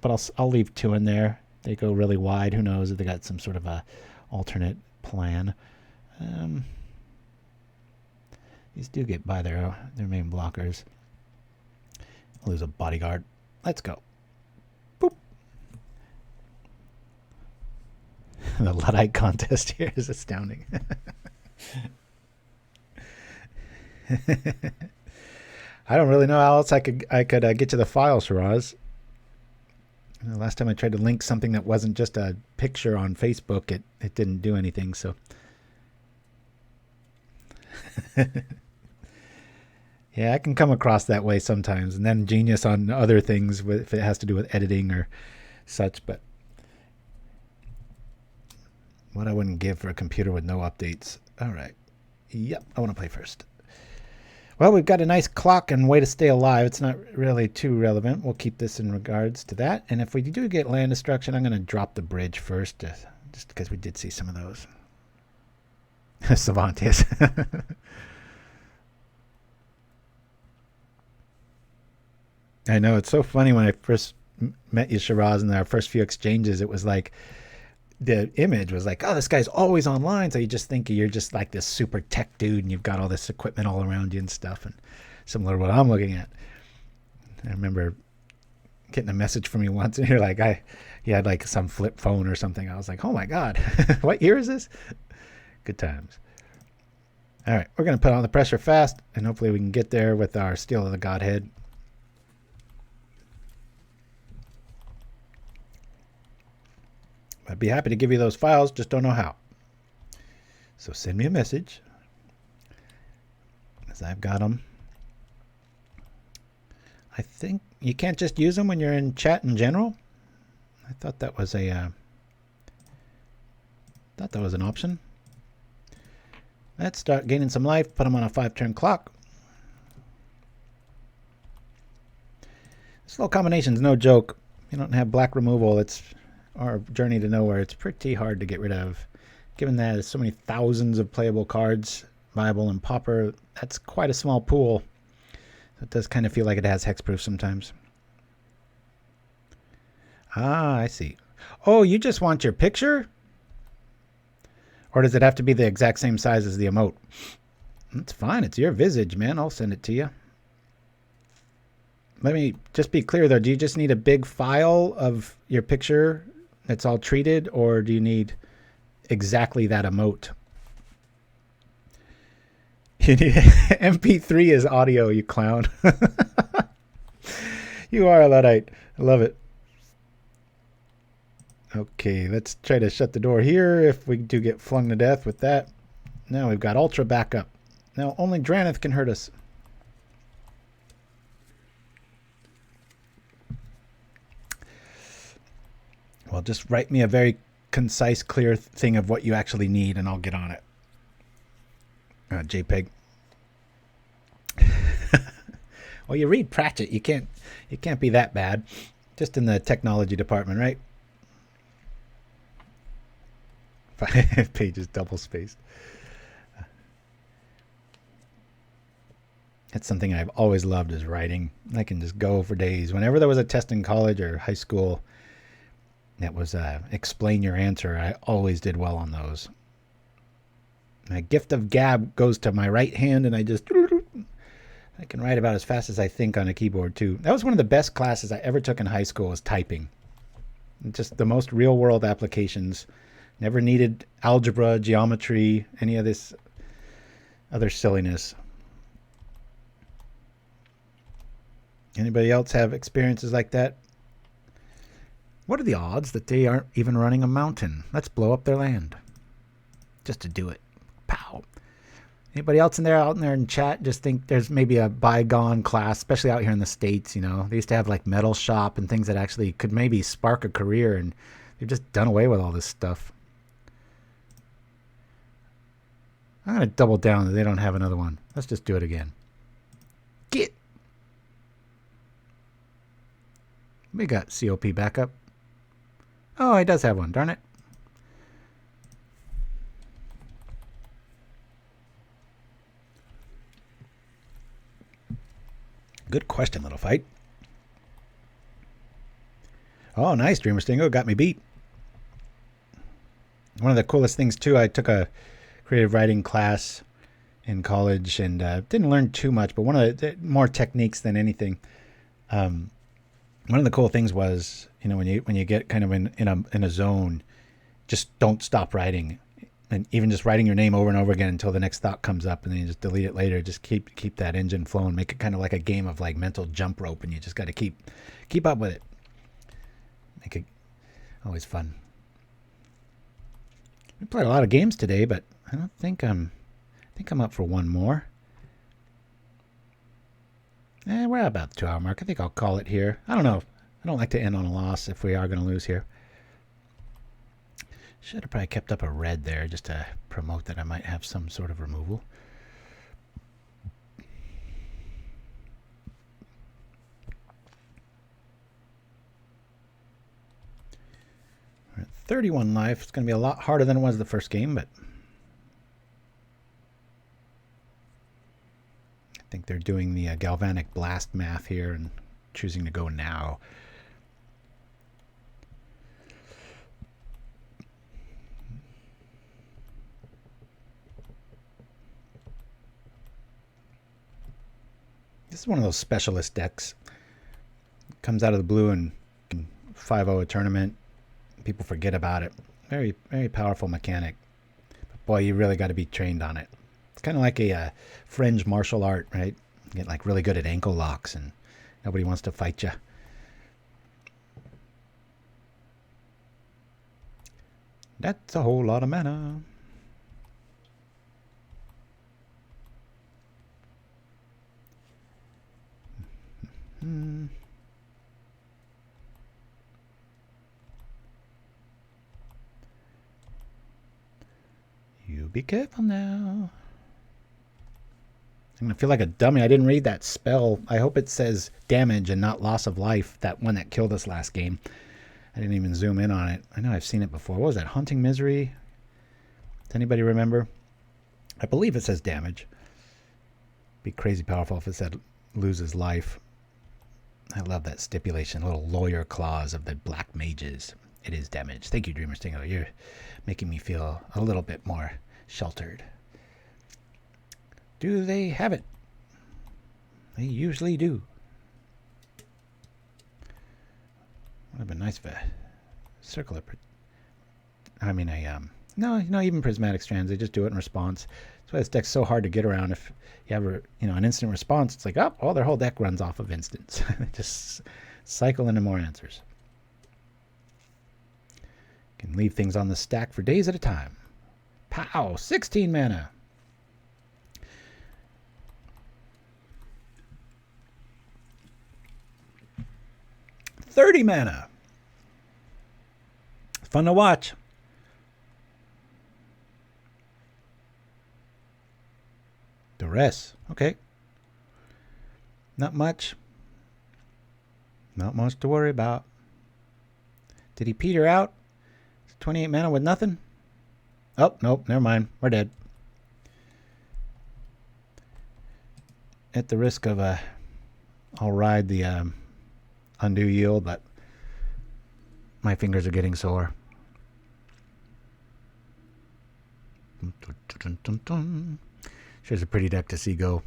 but I'll leave 2 in there. They go really wide. Who knows if they got some sort of a alternate plan. These do get by their main blockers. I'll lose a bodyguard. Let's go. Boop. The Luddite contest here is astounding. I don't really know how else I could get to the file, Shiraz. The last time I tried to link something that wasn't just a picture on Facebook, it didn't do anything. So, yeah, I can come across that way sometimes, and then genius on other things if it has to do with editing or such. But what I wouldn't give for a computer with no updates. All right. Yep, I want to play first. Well, we've got a nice clock and way to stay alive. It's not really too relevant. We'll keep this in regards to that. And if we do get land destruction, I'm going to drop the bridge first, just because we did see some of those. Savant, yes. I know, it's so funny when I first met you, Shiraz, in our first few exchanges, it was like, the image was like, oh, this guy's always online. So you just think you're just like this super tech dude and you've got all this equipment all around you and stuff. And similar to what I'm looking at. I remember getting a message from you once and you're like, you had like some flip phone or something. I was like, oh my God, what year is this? Good times. All right, we're going to put on the pressure fast and hopefully we can get there with our Steel of the Godhead. I'd be happy to give you those files, just don't know how. So send me a message, as I've got them. I think you can't just use them when you're in chat in general. I thought that was an option. Let's start gaining some life, put them on a 5-turn clock. Slow combination's no joke. If you don't have black removal, it's our Journey to Nowhere. It's pretty hard to get rid of. Given that there's so many thousands of playable cards, viable in Pauper, that's quite a small pool. So it does kind of feel like it has hexproof sometimes. Ah, I see. Oh, you just want your picture? Or does it have to be the exact same size as the emote? That's fine. It's your visage, man. I'll send it to you. Let me just be clear, though. Do you just need a big file of your picture that's all treated, or do you need exactly that emote? You need MP3 is audio, you clown. You are a Luddite. I love it. Okay, let's try to shut the door here if we do get flung to death with that. Now we've got Ultra backup. Now only Draneth can hurt us. Well, just write me a very concise, clear thing of what you actually need, and I'll get on it. JPEG. Well, you read Pratchett. You can't be that bad. Just in the technology department, right? 5 pages double spaced. That's something I've always loved, is writing. I can just go for days. Whenever there was a test in college or high school that was explain your answer, I always did well on those. My gift of gab goes to my right hand, and I can write about as fast as I think on a keyboard too. That was one of the best classes I ever took in high school, was typing. Just the most real world applications. Never needed algebra, geometry, any of this other silliness. Anybody else have experiences like that? What are the odds that they aren't even running a mountain? Let's blow up their land. Just to do it. Pow. Anybody else out there in chat just think there's maybe a bygone class, especially out here in the States, you know? They used to have like metal shop and things that actually could maybe spark a career, and they've just done away with all this stuff. I'm going to double down that they don't have another one. Let's just do it again. Get. We got COP backup. Oh, he does have one. Darn it. Good question, little fight. Oh, nice, Dreamer Stingo. Got me beat. One of the coolest things, too, I took a creative writing class in college and didn't learn too much, but one of the more techniques than anything. One of the cool things was, you know, when you get kind of in a zone, just don't stop writing, and even just writing your name over and over again until the next thought comes up, and then you just delete it later. Just keep that engine flowing. Make it kind of like a game of like mental jump rope, and you just got to keep up with it. Make it always fun. We played a lot of games today, but I think I'm up for one more. We're about the 2-hour mark. I think I'll call it here. I don't know. I don't like to end on a loss if we are going to lose here. Should have probably kept up a red there just to promote that I might have some sort of removal. We're at 31 life. It's going to be a lot harder than it was the first game, but I think they're doing the Galvanic Blast math here and choosing to go now. This is one of those specialist decks. Comes out of the blue and 5-0 a tournament. People forget about it. Very, very powerful mechanic. But boy, you really got to be trained on it. It's kind of like a fringe martial art, right? You get like really good at ankle locks and nobody wants to fight you. That's a whole lot of mana. You be careful now. I'm going to feel like a dummy. I didn't read that spell. I hope it says damage and not loss of life, that one that killed us last game. I didn't even zoom in on it. I know I've seen it before. What was that? Haunting Misery? Does anybody remember? I believe it says damage. Be crazy powerful if it said loses life. I love that stipulation, little lawyer clause of the black mages. It is damage. Thank you, Dreamer Stingo. You're making me feel a little bit more sheltered. Do they have it? They usually do. Would have been nice if a circular... I mean, no, even Prismatic Strands, they just do it in response. That's why this deck's so hard to get around. If you have an instant response, it's like, oh, their whole deck runs off of instants. Just cycle into more answers. Can leave things on the stack for days at a time. Pow! 16 mana. $30 mana. Fun to watch. Duress. Okay. Not much. Not much to worry about. Did he peter out? 28 mana with nothing? Oh, nope. Never mind. We're dead. At the risk of I'll ride the undo yield, but my fingers are getting sore. Sure, a pretty deck to see go.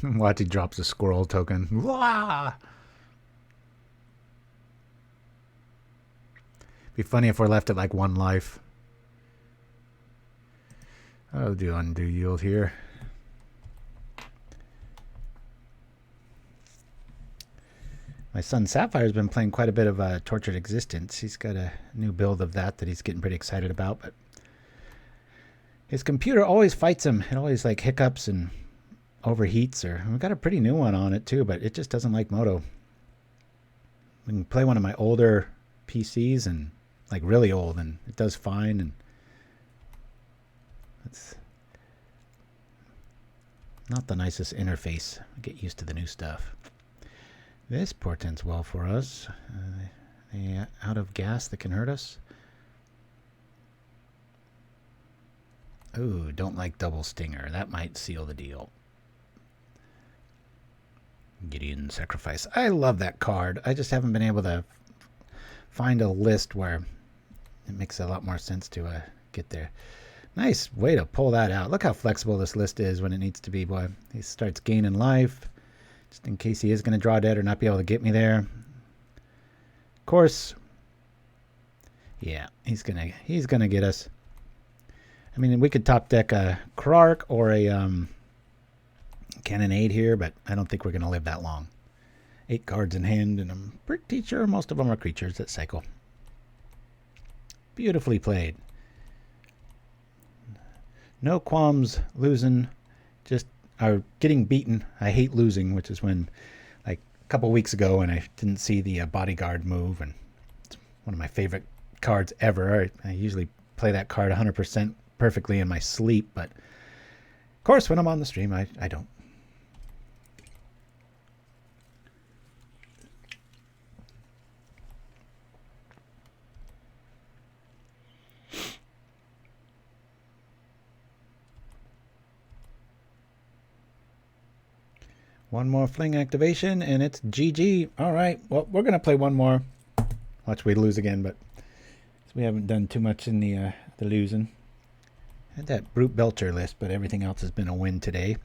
Watch, he drops a squirrel token. Wah! Be funny if we're left at like 1 life. I'll do undo yield here. My son Sapphire's been playing quite a bit of Tortured Existence. He's got a new build of that he's getting pretty excited about, but his computer always fights him. It always like hiccups and overheats, or we've got a pretty new one on it too, but it just doesn't like Moto. We can play one of my older PCs and like really old, and it does fine, and it's not the nicest interface. Get used to the new stuff. This portends well for us. Out of gas that can hurt us. Ooh, don't like double stinger. That might seal the deal. Gideon Sacrifice. I love that card. I just haven't been able to find a list where it makes a lot more sense to get there. Nice way to pull that out. Look how flexible this list is when it needs to be, boy. He starts gaining life, just in case he is going to draw dead or not be able to get me there. Of course, yeah, he's gonna get us. I mean, we could top deck a Krark or a Cannonade here, but I don't think we're going to live that long. 8 cards in hand, and I'm pretty sure most of them are creatures that cycle. Beautifully played. No qualms losing, just are getting beaten. I hate losing, which is when, like a couple weeks ago, when I didn't see the Bodyguard move, and it's one of my favorite cards ever. I usually play that card 100% perfectly in my sleep, but of course when I'm on the stream I don't. One more fling activation and it's GG. All right, well, we're gonna play one more. Watch we lose again, but we haven't done too much in the losing. Had that Brute Belcher list, but everything else has been a win today.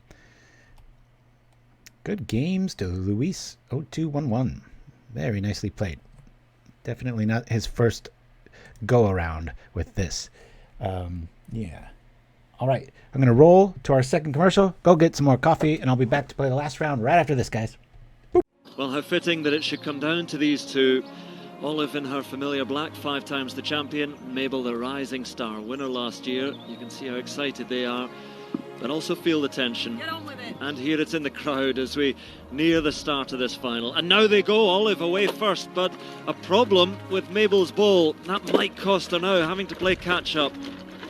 Good games to Luis 0211. Very nicely played. Definitely not his first go around with this. Yeah. All right, I'm going to roll to our second commercial, go get some more coffee, and I'll be back to play the last round right after this, guys. Boop. Well, how fitting that it should come down to these two. Olive in her familiar black, 5 times the champion. Mabel, the rising star, winner last year. You can see how excited they are, but also feel the tension. Get on with it. And here it's in the crowd as we near the start of this final. And now they go, Olive away first, but a problem with Mabel's bowl. That might cost her now, having to play catch-up.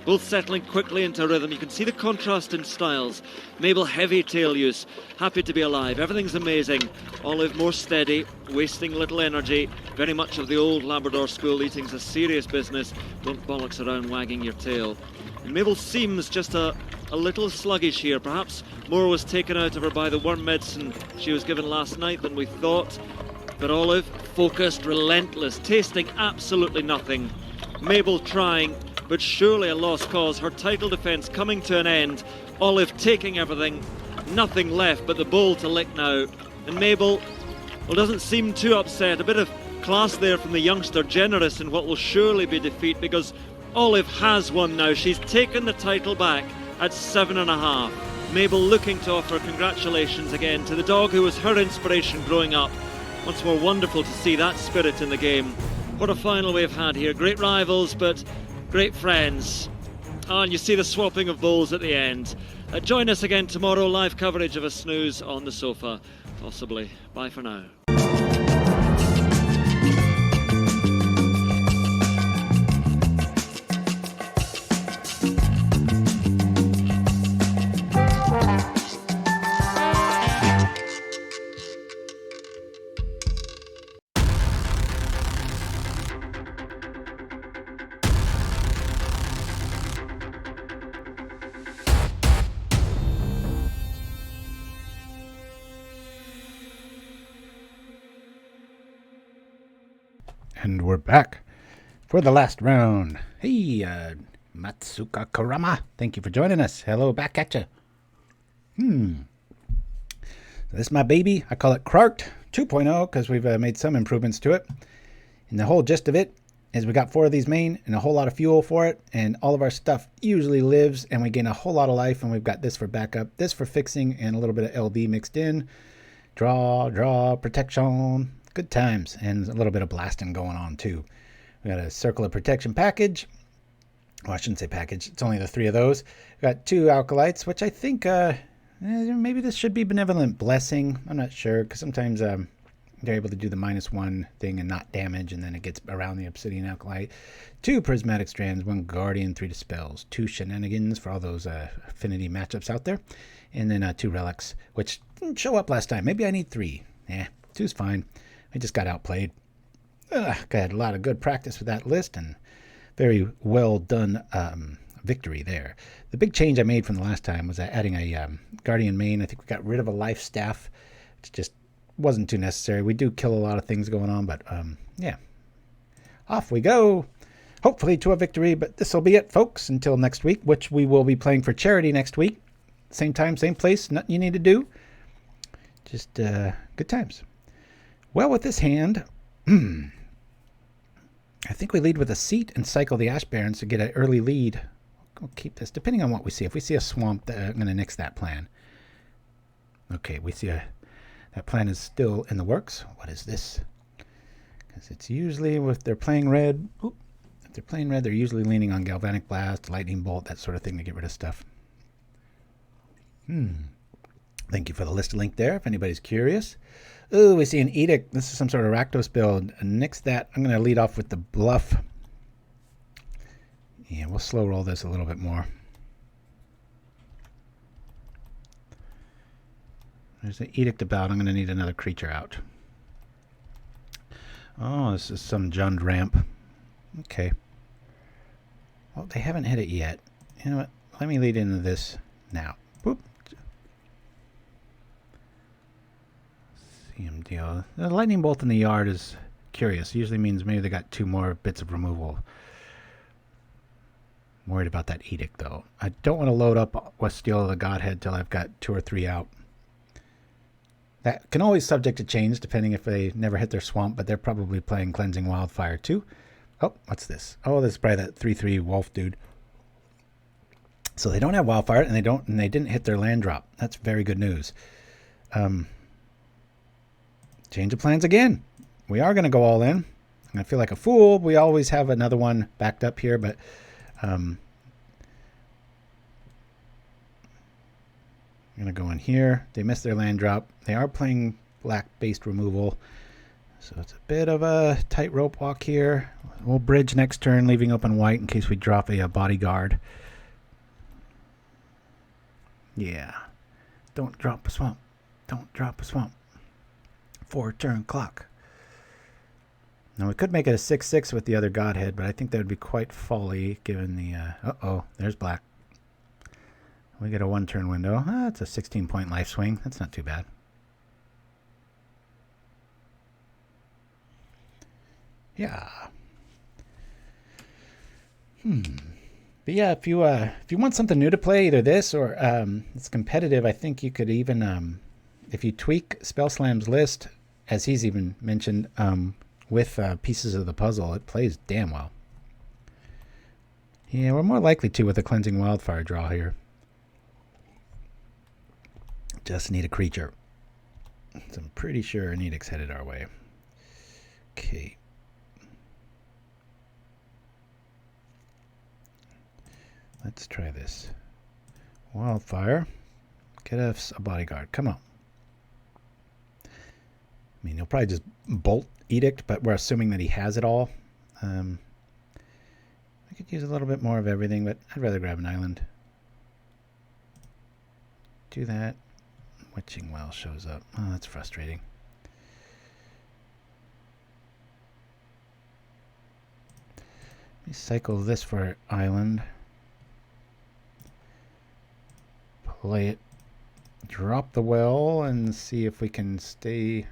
Both settling quickly into rhythm. You can see the contrast in styles. Mabel, heavy tail use, happy to be alive. Everything's amazing. Olive, more steady, wasting little energy. Very much of the old Labrador school. Eating's a serious business. Don't bollocks around wagging your tail. And Mabel seems just a a little sluggish here. Perhaps more was taken out of her by the worm medicine she was given last night than we thought. But Olive, focused, relentless, tasting absolutely nothing. Mabel trying, but surely a lost cause. Her title defence coming to an end. Olive taking everything, nothing left but the bowl to lick now. And Mabel, well, doesn't seem too upset. A bit of class there from the youngster, generous in what will surely be defeat, because Olive has won now. She's taken the title back at 7.5. Mabel looking to offer congratulations again to the dog who was her inspiration growing up. Once more, wonderful to see that spirit in the game. What a final we've had here. Great rivals, but great friends. And you see the swapping of bowls at the end. Join us again tomorrow, live coverage of a snooze on the sofa, possibly. Bye for now. And we're back for the last round. Hey, Matsuka Kurama, thank you for joining us. Hello, back at you. So this is my baby. I call it KRARKED 2.0 because we've made some improvements to it. And the whole gist of it is we got 4 of these main and a whole lot of fuel for it. And all of our stuff usually lives and we gain a whole lot of life. And we've got this for backup, this for fixing, and a little bit of LD mixed in. Draw, protection. Good times, and a little bit of blasting going on too. We got a Circle of Protection package. Well, I shouldn't say package. It's only the 3 of those. We got 2 Acolytes, which I think maybe this should be Benevolent Blessing. I'm not sure, because sometimes they're able to do the -1 thing and not damage, and then it gets around the Obsidian Acolyte. 2 Prismatic Strands, 1 Guardian, 3 Dispels, 2 Shenanigans for all those affinity matchups out there, and then 2 Relics, which didn't show up last time. Maybe I need 3. 2's fine. I just got outplayed. Got a lot of good practice with that list and very well done victory there. The big change I made from the last time was adding a Guardian main. I think we got rid of a life staff. It just wasn't too necessary. We do kill a lot of things going on, but yeah. Off we go. Hopefully to a victory, but this will be it, folks, until next week, which we will be playing for charity next week. Same time, same place, nothing you need to do. Just good times. Well, with this hand, I think we lead with a seat and cycle the Ash Barrens to get an early lead. We'll keep this, depending on what we see. If we see a swamp, I'm going to nix that plan. Okay, we see that plan is still in the works. What is this? Because it's usually, if they're playing red, if they're playing red, they're usually leaning on Galvanic Blast, Lightning Bolt, that sort of thing to get rid of stuff. Thank you for the list link there, if anybody's curious. Ooh, we see an Edict. This is some sort of Rakdos build. Nix that. I'm going to lead off with the Bluff. Yeah, we'll slow roll this a little bit more. There's an Edict about. I'm going to need another creature out. Oh, this is some Jund ramp. Okay. Well, they haven't hit it yet. You know what? Let me lead into this now. Boop. See him deal. The lightning bolt in the yard is curious. Usually means maybe they got 2 more bits of removal. I'm worried about that Edict, though. I don't want to load up Weststeel of the Godhead till I've got 2 or 3 out. That can always subject to change depending if they never hit their swamp, but they're probably playing Cleansing Wildfire too. Oh, what's this? Oh, this is probably that 3/3 wolf dude. So they don't have Wildfire, and they didn't hit their land drop. That's very good news. Change of plans again. We are going to go all in. I feel like a fool. We always have another one backed up here, but I'm going to go in here. They missed their land drop. They are playing black-based removal, so it's a bit of a tightrope walk here. We'll bridge next turn, leaving open white in case we drop a bodyguard. Yeah. Don't drop a swamp. Don't drop a swamp. 4-turn clock. Now we could make it a 6/6 with the other Godhead, but I think that would be quite folly given the... uh-oh, there's black. We get a 1-turn window. It's a 16-point life swing. That's not too bad. Yeah. But yeah, if you want something new to play, either this or it's competitive, I think you could even if you tweak Spell Slam's list, as he's even mentioned, with pieces of the puzzle, it plays damn well. Yeah, we're more likely to with the Cleansing Wildfire draw here. Just need a creature. So I'm pretty sure Anedic's headed our way. Okay. Let's try this. Wildfire. Get us a bodyguard. Come on. I mean, he'll probably just bolt Edict, but we're assuming that he has it all. I could use a little bit more of everything, but I'd rather grab an island. Do that. Witching Well shows up. Oh, that's frustrating. Let me cycle this for island. Play it. Drop the well and see if we can stay.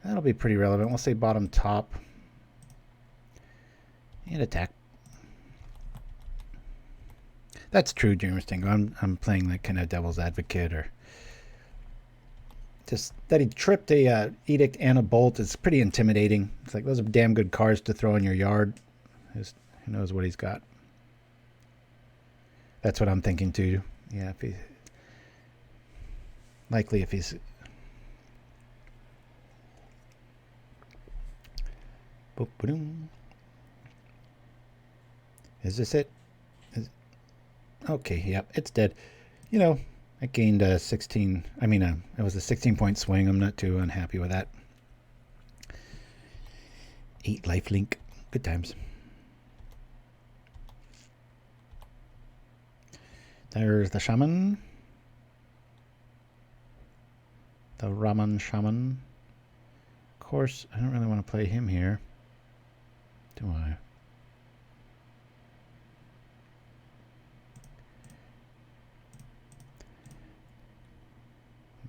That'll be pretty relevant. We'll say bottom top. And attack. That's true, Dreamer Stingo. I'm playing like kind of devil's advocate, or just that he tripped a Edict and a Bolt is pretty intimidating. It's like those are damn good cards to throw in your yard. Just, who knows what he's got? That's what I'm thinking too. Yeah, if he likely if he's Is this it? Okay, yep, it's dead. You know, I gained a 16. I mean, it was a 16-point swing. I'm not too unhappy with that. 8 lifelink. Good times. There's the Shaman. The Raman Shaman. Of course, I don't really want to play him here. Do I?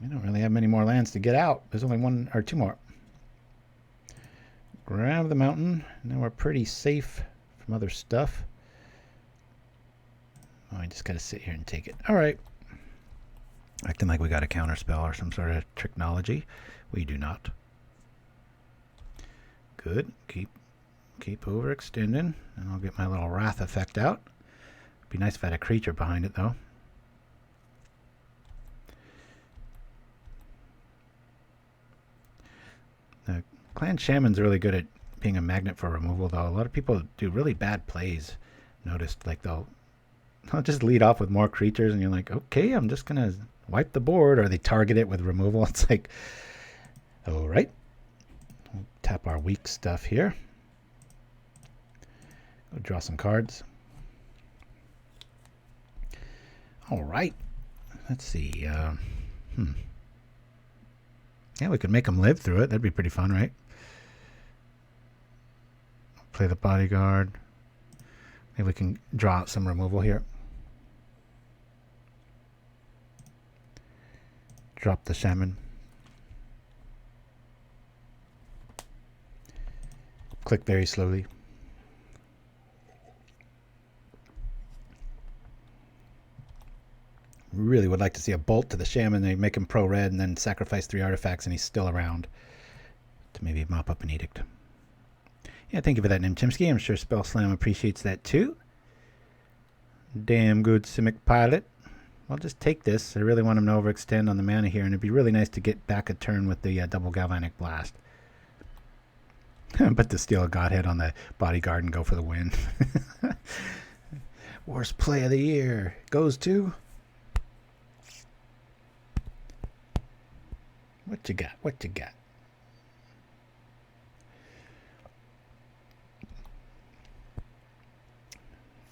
We don't really have many more lands to get out. There's only 1 or 2 more. Grab the mountain. Now we're pretty safe from other stuff. Oh, I just got to sit here and take it. All right. Acting like we got a counter spell or some sort of technology. We do not. Good. Keep overextending. And I'll get my little wrath effect out. Be nice if I had a creature behind it, though. The Clan Shaman's really good at being a magnet for removal, though. A lot of people do really bad plays. Noticed, like they'll just lead off with more creatures, and you're like, okay, I'm just gonna wipe the board, or they target it with removal. It's like, all right, we'll tap our weak stuff here. Go draw some cards. All right, let's see. Yeah, we could make them live through it. That'd be pretty fun, right? Play the bodyguard. Maybe we can draw out some removal here. Drop the Shaman. Click very slowly. Really would like to see a bolt to the Shaman. They make him pro red and then sacrifice 3 artifacts and he's still around to maybe mop up an edict. Yeah, thank you for that, Nim Chimpskey. I'm sure Spell Slam appreciates that too. Damn good Simic Pilot. I'll just take this. I really want him to overextend on the mana here, and it'd be really nice to get back a turn with the double Galvanic Blast. But to steal a Godhead on the bodyguard and go for the win. Worst play of the year goes to... What you got? What you got?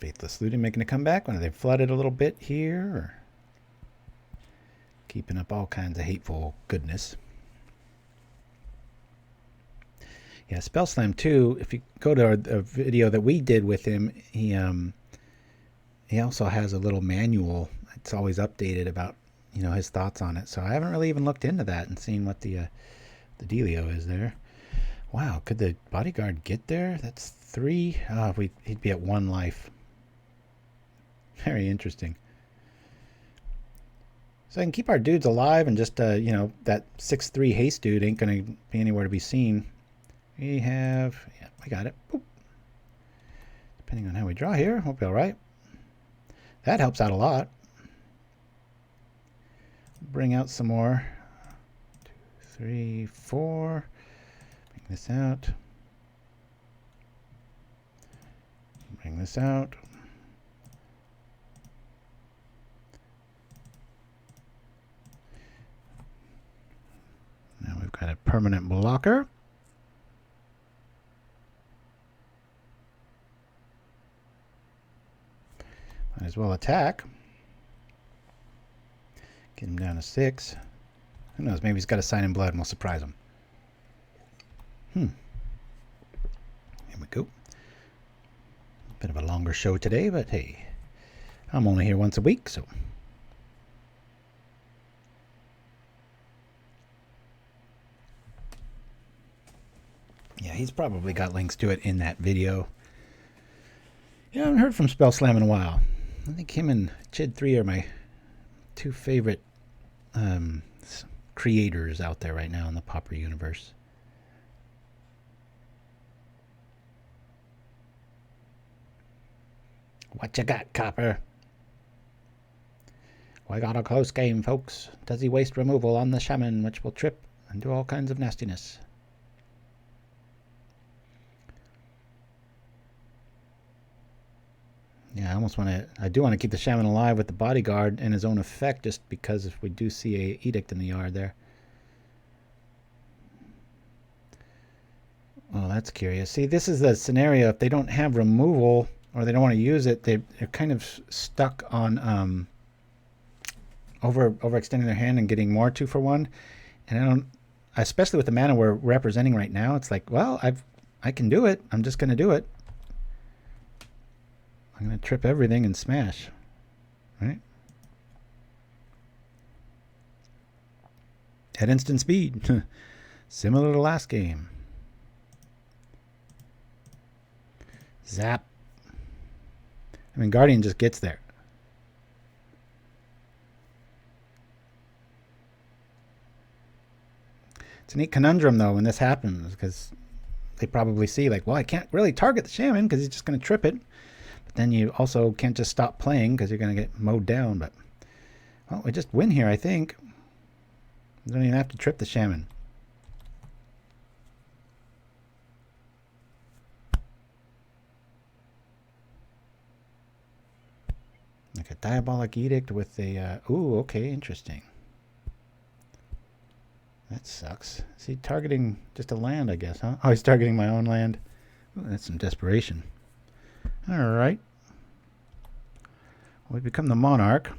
Faithless Looting making a comeback. When they flooded a little bit here, or keeping up all kinds of hateful goodness. Yeah, Spell Slam 2, if you go to a video that we did with him, he also has a little manual. it's always updated about, you know, his thoughts on it. So I haven't really even looked into that and seen what the dealio is there. Wow, could the bodyguard get there? That's 3. Oh, he'd be at 1 life. Very interesting. So I can keep our dudes alive and just, you know, that 6/3 haste dude ain't going to be anywhere to be seen. We have, yeah, we got it. Boop. Depending on how we draw here, we'll be all right. That helps out a lot. Bring out some more. 2, 3, 4. Bring this out. Bring this out. Now we've got a permanent blocker. Might as well attack. Get him down to 6. Who knows? Maybe he's got a sign in blood and we'll surprise him. Here we go. Bit of a longer show today, but hey, I'm only here once a week, so. Yeah, he's probably got links to it in that video. Yeah, I haven't heard from Spell Slam in a while. I think him and Chid3 are my 2 favorite creators out there right now in the Pauper universe. What you got, Copper? We got a close game, folks. Does he waste removal on the Shaman, which will trip and do all kinds of nastiness? Yeah, I do want to keep the Shaman alive with the Bodyguard and his own effect, just because if we do see a Edict in the yard there. Oh, that's curious. See, this is the scenario. If they don't have removal or they don't want to use it, they're kind of stuck on overextending their hand and getting more 2 for 1. And I don't, especially with the mana we're representing right now, it's like, well, I can do it. I'm just going to do it. I'm going to trip everything and smash, right? At instant speed, similar to last game. Zap. I mean, Guardian just gets there. It's a neat conundrum, though, when this happens, because they probably see, like, well, I can't really target the Shaman because he's just going to trip it. But then you also can't just stop playing because you're going to get mowed down. But, well, we just win here, I think. You don't even have to trip the Shaman. Like a Diabolic Edict with a... ooh, okay, interesting. That sucks. Is he targeting just a land, I guess, huh? Oh, he's targeting my own land. Ooh, that's some desperation. All right. We become the Monarch.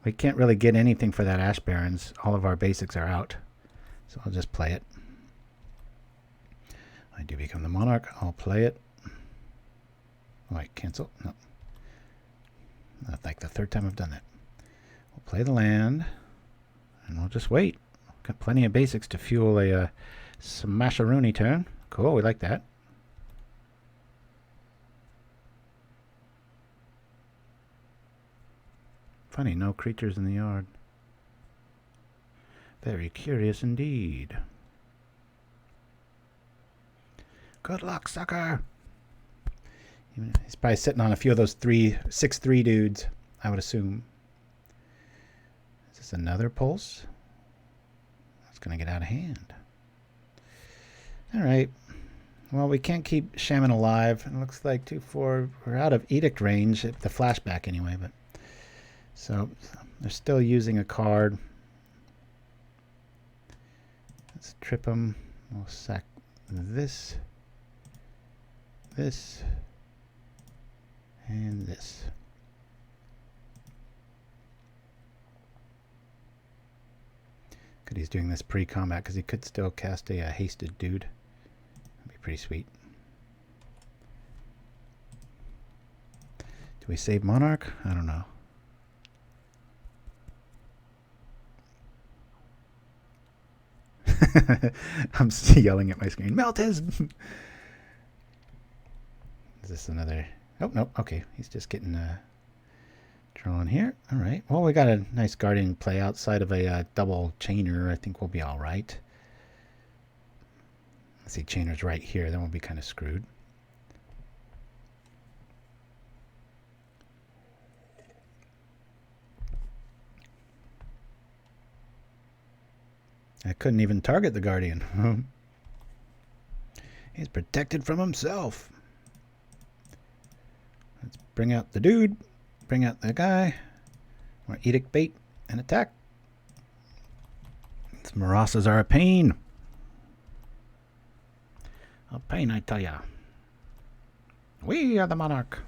We can't really get anything for that Ash Barrens. All of our basics are out. So I'll just play it. I do become the Monarch. I'll play it. Oh, wait, cancel? No. Not like the 3rd time I've done that. We'll play the land. And we'll just wait. Got plenty of basics to fuel a Smasharoonie turn. Cool, we like that. Funny, no creatures in the yard. Very curious indeed. Good luck, sucker! He's probably sitting on a few of those 6/3 dudes, I would assume. Is this another pulse? That's going to get out of hand. Alright. Well, we can't keep Shaman alive. It looks like 2/4. We're out of Edict range, the flashback anyway, but... So, they're still using a card. Let's trip them. We'll sack this, this, and this. Good, he's doing this pre-combat because he could still cast a hasted dude. That'd be pretty sweet. Do we save Monarch? I don't know. I'm yelling at my screen. Meltes! Is this another... Oh, no. Okay. He's just getting drawn here. All right. Well, we got a nice Guardian play outside of a double Chainer. I think we'll be all right. Let's see. Chainer's right here. Then we'll be kind of screwed. I couldn't even target the Guardian. He's protected from himself. Let's bring out the dude. Bring out the guy. More Edict Bait and attack. These Marasas are a pain. A pain, I tell ya. We are the Monarch.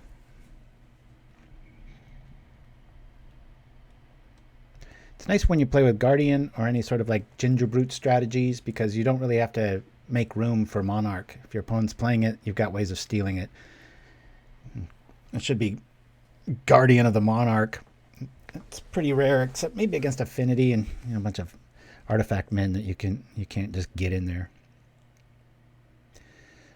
It's nice when you play with Guardian or any sort of like Ginger Brute strategies because you don't really have to make room for Monarch. If your opponent's playing it, you've got ways of stealing it. It should be Guardian of the Monarch. It's pretty rare, except maybe against Affinity and a bunch of artifact men that you can't just get in there.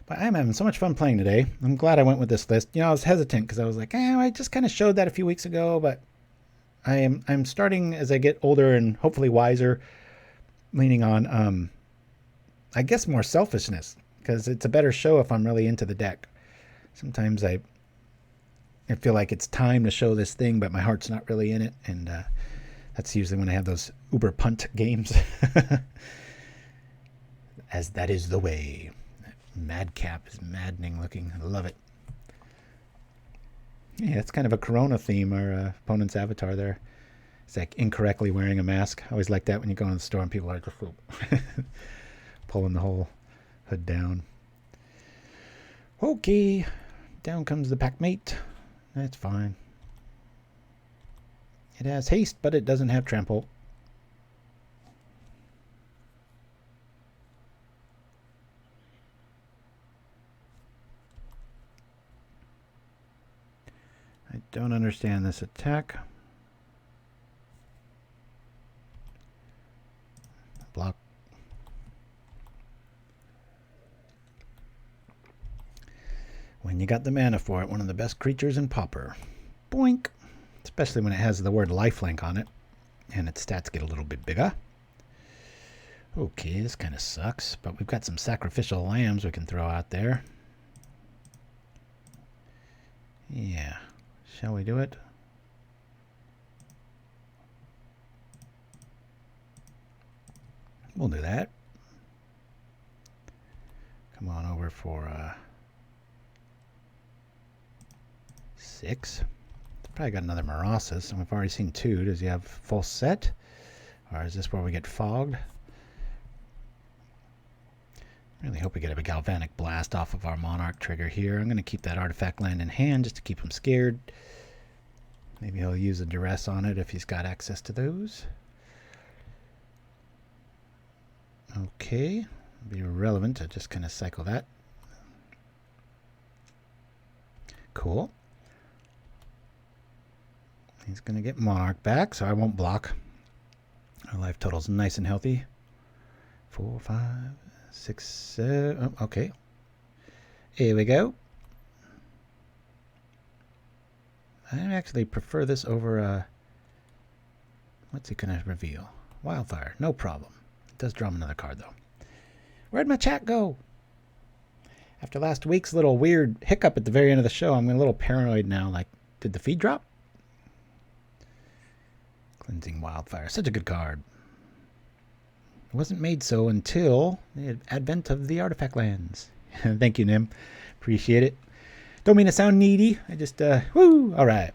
But I'm having so much fun playing today. I'm glad I went with this list. I was hesitant because I was like, I just kind of showed that a few weeks ago, but I'm starting as I get older and hopefully wiser, leaning on I guess more selfishness because it's a better show if I'm really into the deck. Sometimes I feel like it's time to show this thing, but my heart's not really in it, and that's usually when I have those uber punt games. As that is the way. Madcap is maddening looking. I love it. Yeah, it's kind of a Corona theme, our opponent's avatar there. It's like incorrectly wearing a mask. I always like that when you go in the store and people are just pulling the whole hood down. Okay, down comes the pack mate. That's fine. It has haste, but it doesn't have trample. I don't understand this attack. Block. When you got the mana for it, one of the best creatures in Pauper. Boink. Especially when it has the word lifelink on it. And its stats get a little bit bigger. Okay, this kind of sucks. But we've got some sacrificial lambs we can throw out there. Yeah. Shall we do it? We'll do that. Come on over for 6. It's probably got another Marasas, and we've already seen 2. Does he have full set? Or is this where we get fogged? Really hope we get a Galvanic Blast off of our Monarch trigger here. I'm going to keep that artifact land in hand just to keep him scared. Maybe he'll use a duress on it if he's got access to those. Okay. It'd be irrelevant to just kind of cycle that. Cool. He's going to get Monarch back, so I won't block. Our life total's nice and healthy. 4, 5, 6, 7. Oh, okay. Here we go. I actually prefer this over, what's he going to reveal? Wildfire, no problem. It does draw him another card, though. Where'd my chat go? After last week's little weird hiccup at the very end of the show, I'm a little paranoid now. Like, did the feed drop? Cleansing Wildfire, such a good card. It wasn't made so until the advent of the artifact lands. Thank you, Nim. Appreciate it. Don't mean to sound needy. I just, woo! All right.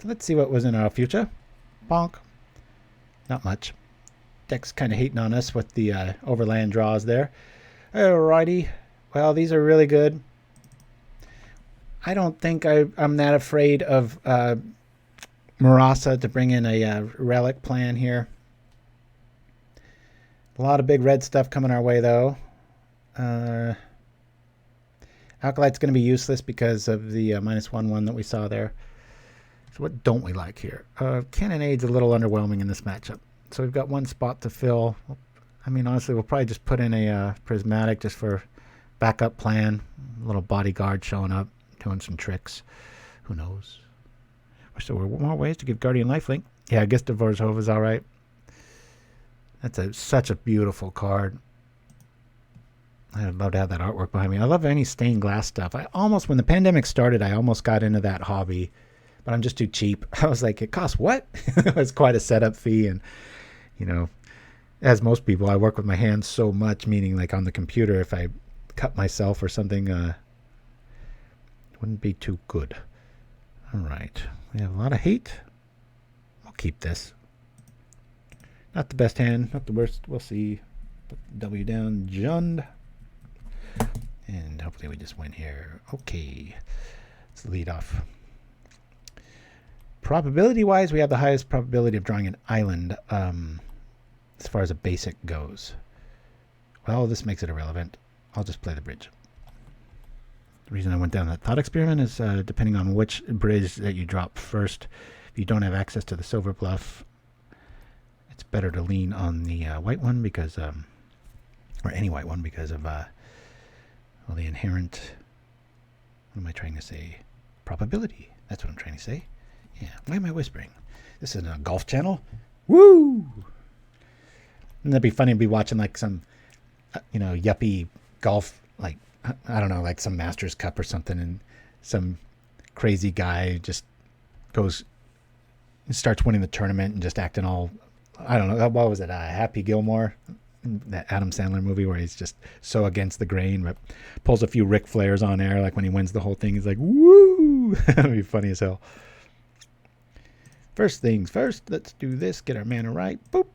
So let's see what was in our future. Bonk. Not much. Deck's kind of hating on us with the overland draws there. Alrighty. Well, these are really good. I don't think I'm that afraid of Marasa to bring in a relic plan here. A lot of big red stuff coming our way, though. Acolyte's going to be useless because of the -1/1 that we saw there. So what don't we like here? Cannonade's a little underwhelming in this matchup. So we've got one spot to fill. I mean, honestly, we'll probably just put in a Prismatic just for backup plan. A little Bodyguard showing up, doing some tricks. Who knows? So there were more ways to give Guardian lifelink. Yeah, I guess Devorzhov is all right. That's such a beautiful card. I'd love to have that artwork behind me. I love any stained glass stuff. When the pandemic started, I almost got into that hobby, but I'm just too cheap. I was like, it costs what? It was quite a setup fee. And, you know, as most people, I work with my hands so much, meaning like on the computer, if I cut myself or something, it wouldn't be too good. All right. We have a lot of hate. I'll keep this. Not the best hand, not the worst. We'll see. Put W down, Jund. And hopefully we just win here. Okay. Let's lead off. Probability-wise, we have the highest probability of drawing an island as far as a basic goes. Well, this makes it irrelevant. I'll just play the bridge. The reason I went down that thought experiment is depending on which bridge that you drop first. If you don't have access to the Silverbluff, it's better to lean on the white one because, or any white one because of well, the inherent, what am I trying to say? Probability. That's what I'm trying to say. Yeah. Why am I whispering? This is a golf channel. Woo! Wouldn't that be funny to be watching like some, you know, yuppie golf, like, I don't know, like some Masters Cup or something, and some crazy guy just goes and starts winning the tournament and just acting all, I don't know, what was it, Happy Gilmore? That Adam Sandler movie where he's just so against the grain, but pulls a few Ric Flairs on air, like when he wins the whole thing, he's like, woo! That'd be funny as hell. First things first, let's do this, get our mana right. Boop.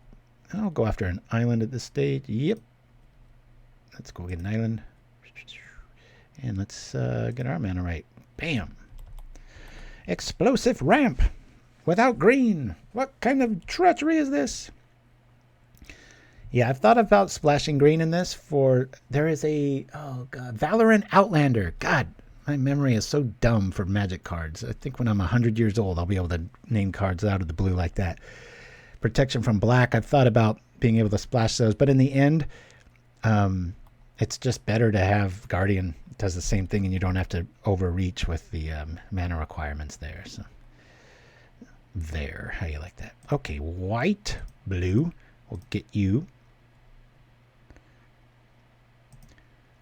And I'll go after an island at this stage. Yep. Let's go get an island. And let's get our mana right. Bam. Explosive ramp. Without green. What kind of treachery is this? Yeah, I've thought about splashing green in this for... There is a... Oh, God. Valorant Outlander. God, my memory is so dumb for Magic cards. I think when I'm 100 years old, I'll be able to name cards out of the blue like that. Protection from black. I've thought about being able to splash those. But in the end, it's just better to have Guardian. It does the same thing, and you don't have to overreach with the mana requirements there. So there. How you like that? Okay, white, blue. We'll get you.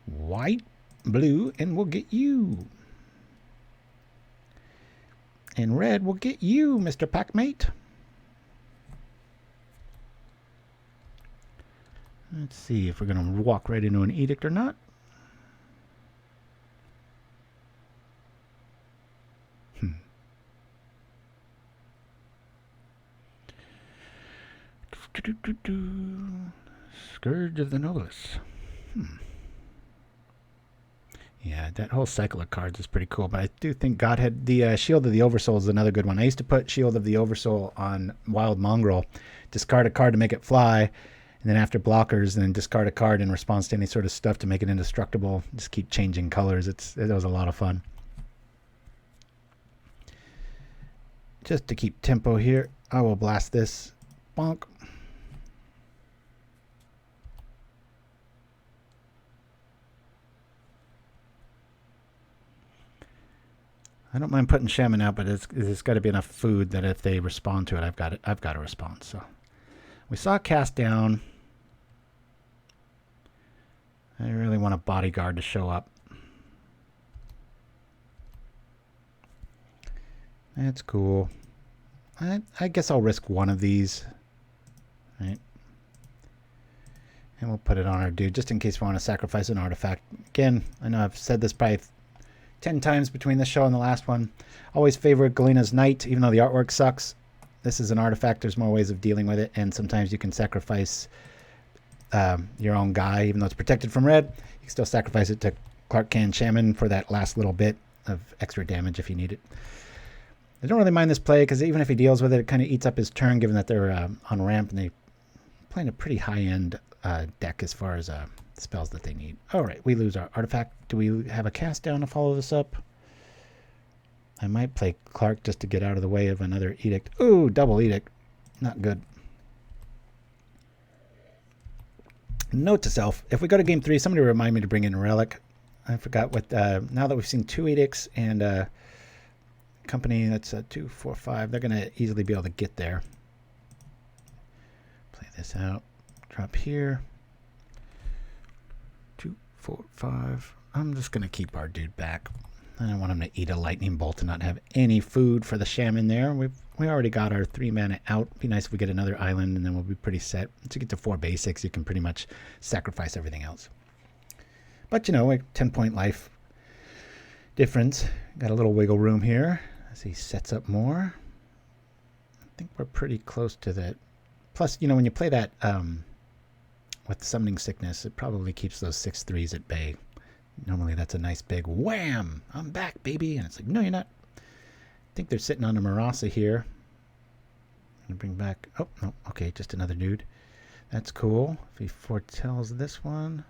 White, blue, and we'll get you. And red, we'll get you, Mr. Packmate. Let's see if we're going to walk right into an edict or not. Scourge of the Noblest. Yeah, that whole cycle of cards is pretty cool, but I do think Godhead, the Shield of the Oversoul is another good one. I used to put Shield of the Oversoul on Wild Mongrel, discard a card to make it fly, and then after blockers, then discard a card in response to any sort of stuff to make it indestructible. Just keep changing colors. It was a lot of fun. Just to keep tempo here, I will blast this. Bonk. I don't mind putting Shaman out, but it's got to be enough food that if they respond to it, I've got a response. So we saw Cast Down. I really want a Bodyguard to show up. That's cool. I guess I'll risk one of these. Right. And we'll put it on our dude just in case we want to sacrifice an artifact. Again, I know I've said this probably 10 times between this show and the last one. Always favor Galina's Knight, even though the artwork sucks. This is an artifact. There's more ways of dealing with it, and sometimes you can sacrifice your own guy, even though it's protected from red. You can still sacrifice it to Krark-Clan Shaman for that last little bit of extra damage if you need it. I don't really mind this play, because even if he deals with it, it kind of eats up his turn, given that they're on ramp, and they're playing a pretty high-end deck as far as spells that they need. All right, we lose our artifact. Do we have a cast down to follow this up? I might play Krark just to get out of the way of another edict. Ooh, double edict. Not good. Note to self, if we go to game 3, somebody remind me to bring in Relic. I forgot what, now that we've seen 2 edicts and company that's 2, 4, 5, they're going to easily be able to get there. Play this out. Drop here. 2, 4, 5. I'm just going to keep our dude back. I don't want him to eat a lightning bolt and not have any food for the shaman there. We already got our 3 mana out. Be nice if we get another island and then we'll be pretty set. Once you get to 4 basics, you can pretty much sacrifice everything else. But you know, a 10-point life difference. Got a little wiggle room here as he sets up more. I think we're pretty close to that. Plus, you know, when you play that with Summoning Sickness, it probably keeps those 6/3s at bay. Normally that's a nice big wham! I'm back, baby! And it's like, no, you're not. I think they're sitting on a Marasa here. I'm going to bring back... Oh, no. Okay, just another dude. That's cool. If he foretells this one.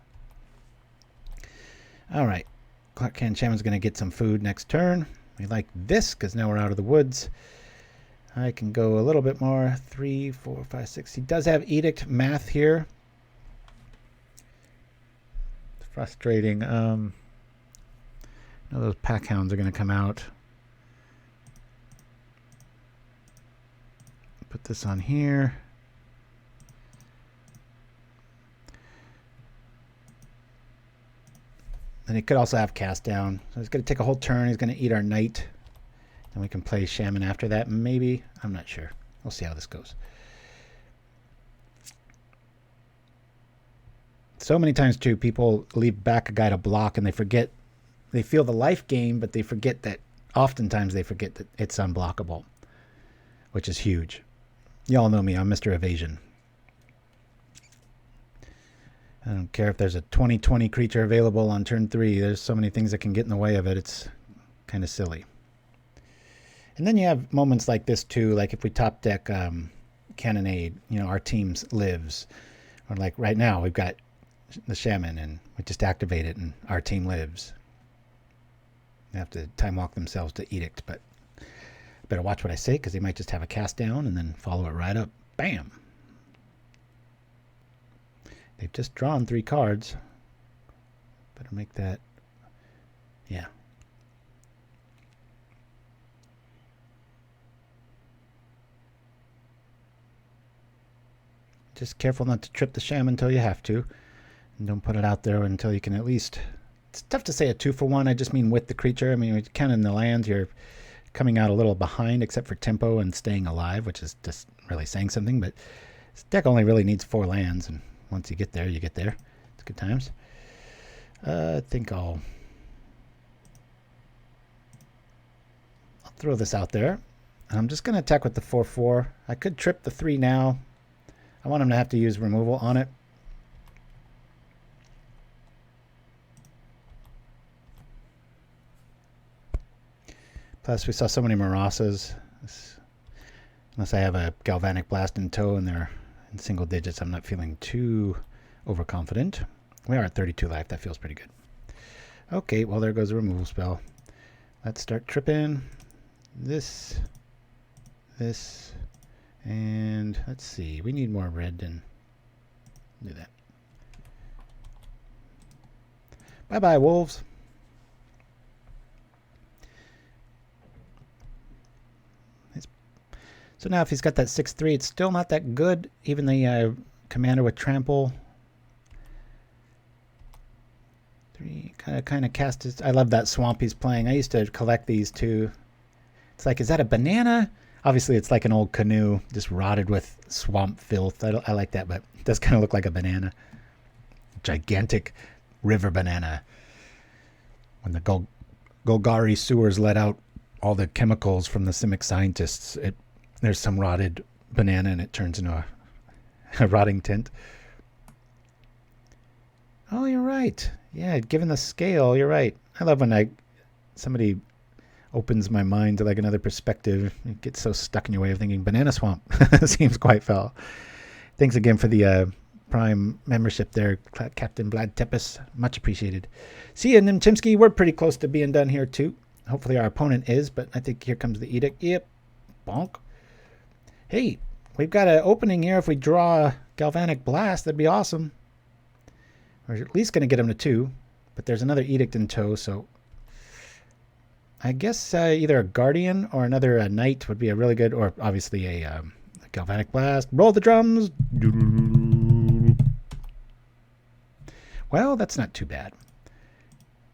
Alright. Krark-Clan Shaman's going to get some food next turn. We like this because now we're out of the woods. I can go a little bit more. 3, 4, 5, 6. He does have Edict math here. Frustrating. Those pack hounds are going to come out. Put this on here. And he could also have cast down. So he's going to take a whole turn. He's going to eat our knight. And we can play shaman after that. Maybe. I'm not sure. We'll see how this goes. So many times, too, people leave back a guy to block and they forget. They feel the life gain, but they forget that oftentimes they forget that it's unblockable, which is huge. Y'all know me. I'm Mr. Evasion. I don't care if there's a 20/20 creature available on turn 3. There's so many things that can get in the way of it. It's kind of silly. And then you have moments like this, too, like if we top deck Cannonade, you know, our team's lives. Or like right now, we've got the shaman and we just activate it and our team lives. They have to time walk themselves to edict, but I better watch what I say because they might just have a cast down and then follow it right up. Bam! They've just drawn 3 cards. Better make that, yeah. Just careful not to trip the shaman until you have to. And don't put it out there until you can at least... It's tough to say a 2-for-1. I just mean with the creature. I mean, when you count in the lands, you're coming out a little behind except for tempo and staying alive, which is just really saying something. But this deck only really needs 4 lands. And once you get there, you get there. It's good times. I think I'll throw this out there. I'm just going to attack with the 4/4. I could trip the 3 now. I want him to have to use removal on it. Plus, we saw so many Marasas. Unless I have a Galvanic Blast in tow and they're in single digits, I'm not feeling too overconfident. We are at 32 life. That feels pretty good. Okay, well, there goes the removal spell. Let's start tripping. This, and let's see. We need more red and do that. Bye-bye, wolves. So now if he's got that 6/3, it's still not that good. Even the commander with trample. 3, kind of cast his... I love that swamp he's playing. I used to collect these too. It's like, is that a banana? Obviously, it's like an old canoe just rotted with swamp filth. I like that, but it does kind of look like a banana. Gigantic river banana. When the Golgari sewers let out all the chemicals from the Simic scientists, there's some rotted banana and it turns into a rotting tint. Oh, you're right. Yeah, given the scale, you're right. I love when somebody opens my mind to like another perspective. It gets so stuck in your way of thinking banana swamp. Seems quite foul. Thanks again for the Prime membership there, Captain Vlad Tepes. Much appreciated. See you, Nim Chimpskey. We're pretty close to being done here too. Hopefully our opponent is, but I think here comes the edict. Yep. Bonk. Hey, we've got an opening here. If we draw Galvanic Blast, that'd be awesome. We're at least going to get him to 2, but there's another edict in tow, so I guess either a Guardian or another Knight would be a really good, or obviously a Galvanic Blast. Roll the drums. Well, that's not too bad.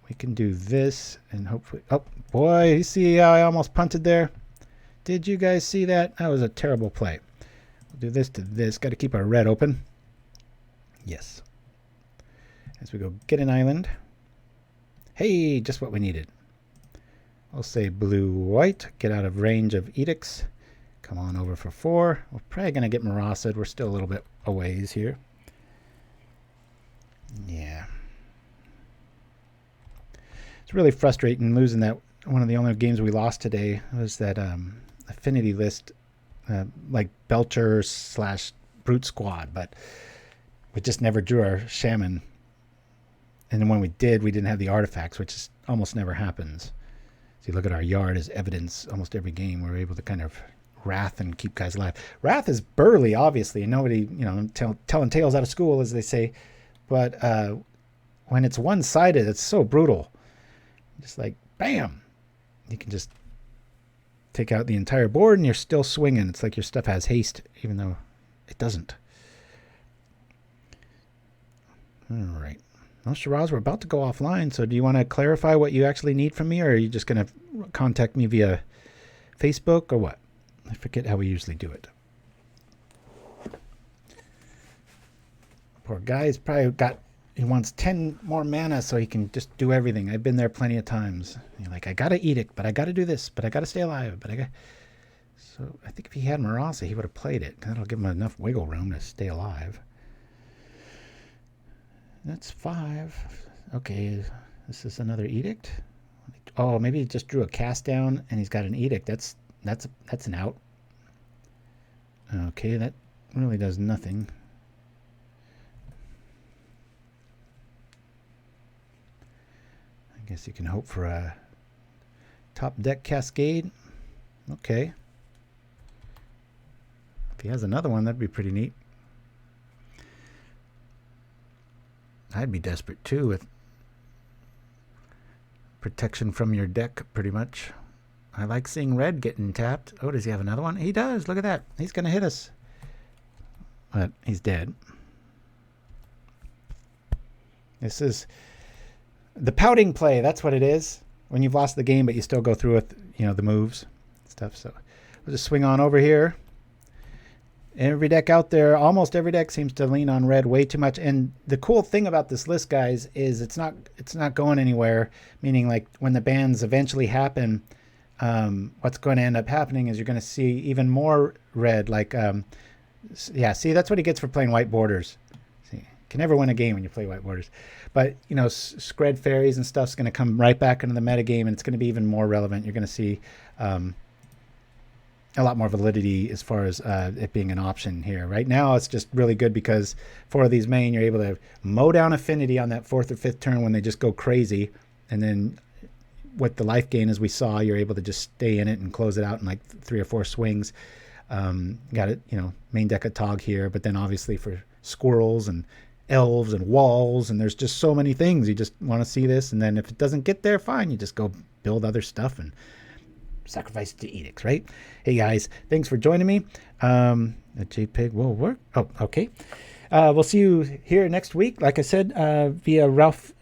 We can do this and hopefully... Oh, boy, you see how I almost punted there? Did you guys see that? That was a terrible play. We'll do this to this. Got to keep our red open. Yes. As we go get an island. Hey, just what we needed. I'll say blue-white. Get out of range of edicts. Come on over for 4. We're probably going to get Marasa'd. We're still a little bit a ways here. Yeah. It's really frustrating losing that. One of the only games we lost today was that affinity list, like Belcher / Brute Squad, but we just never drew our Shaman. And then when we did, we didn't have the artifacts, which is, almost never happens. So you look at our yard as evidence. Almost every game we're able to kind of Wrath and keep guys alive. Wrath is burly, obviously, and nobody, telling tales out of school, as they say. But when it's one-sided, it's so brutal. Just like, bam! You can just take out the entire board and you're still swinging. It's like your stuff has haste, even though it doesn't. All right. Well, Shiraz, we're about to go offline, so do you want to clarify what you actually need from me, or are you just going to contact me via Facebook, or what? I forget how we usually do it. Poor guy's probably he wants 10 more mana so he can just do everything. I've been there plenty of times. You're like, I got to edict, but I got to do this, but I got to stay alive, So I think if he had Marasa, he would have played it. That'll give him enough wiggle room to stay alive. That's 5. Okay, this is another edict. Oh, maybe he just drew a cast down and he's got an edict. That's an out. Okay, that really does nothing. I guess you can hope for a top deck Cascade. Okay. If he has another one, that'd be pretty neat. I'd be desperate too with protection from your deck, pretty much. I like seeing red getting tapped. Oh, does he have another one? He does. Look at that. He's going to hit us. But he's dead. This is the pouting play. That's what it is. When you've lost the game, but you still go through with, the moves and stuff. So we'll just swing on over here. Every deck out there, almost every deck seems to lean on red way too much. And the cool thing about this list, guys, is it's not going anywhere. Meaning, like, when the bans eventually happen, what's going to end up happening is you're going to see even more red. Like, yeah, see, that's what he gets for playing white borders. See, can never win a game when you play white borders. But, Scred Fairies and stuff's going to come right back into the metagame, and it's going to be even more relevant. You're going to see a lot more validity as far as it being an option here. Right now, it's just really good because for these main, you're able to mow down Affinity on that 4th or 5th turn when they just go crazy. And then with the life gain, as we saw, you're able to just stay in it and close it out in like 3 or 4 swings. Got it, main deck of Tog here, but then obviously for squirrels and elves and walls, and there's just so many things. You just want to see this, and then if it doesn't get there, fine, you just go build other stuff and sacrifice it to edicts, right? Hey guys, thanks for joining me. A JPEG will work. Oh, okay. We'll see you here next week. Like I said, via Ralph.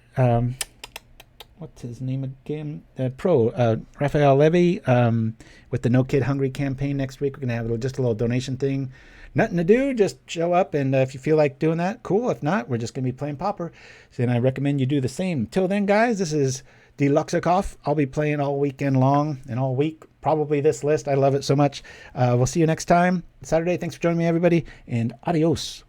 What's his name again? Raphael Levy with the No Kid Hungry campaign next week. We're gonna have just a little donation thing. Nothing to do, just show up, and if you feel like doing that, cool. If not, we're just gonna be playing Pauper. So then I recommend you do the same. Till then, guys, this is deluxeicoff. I'll be playing all weekend long and all week, probably this list. I love it so much. We'll see you next time, Saturday. Thanks for joining me, everybody, and adios.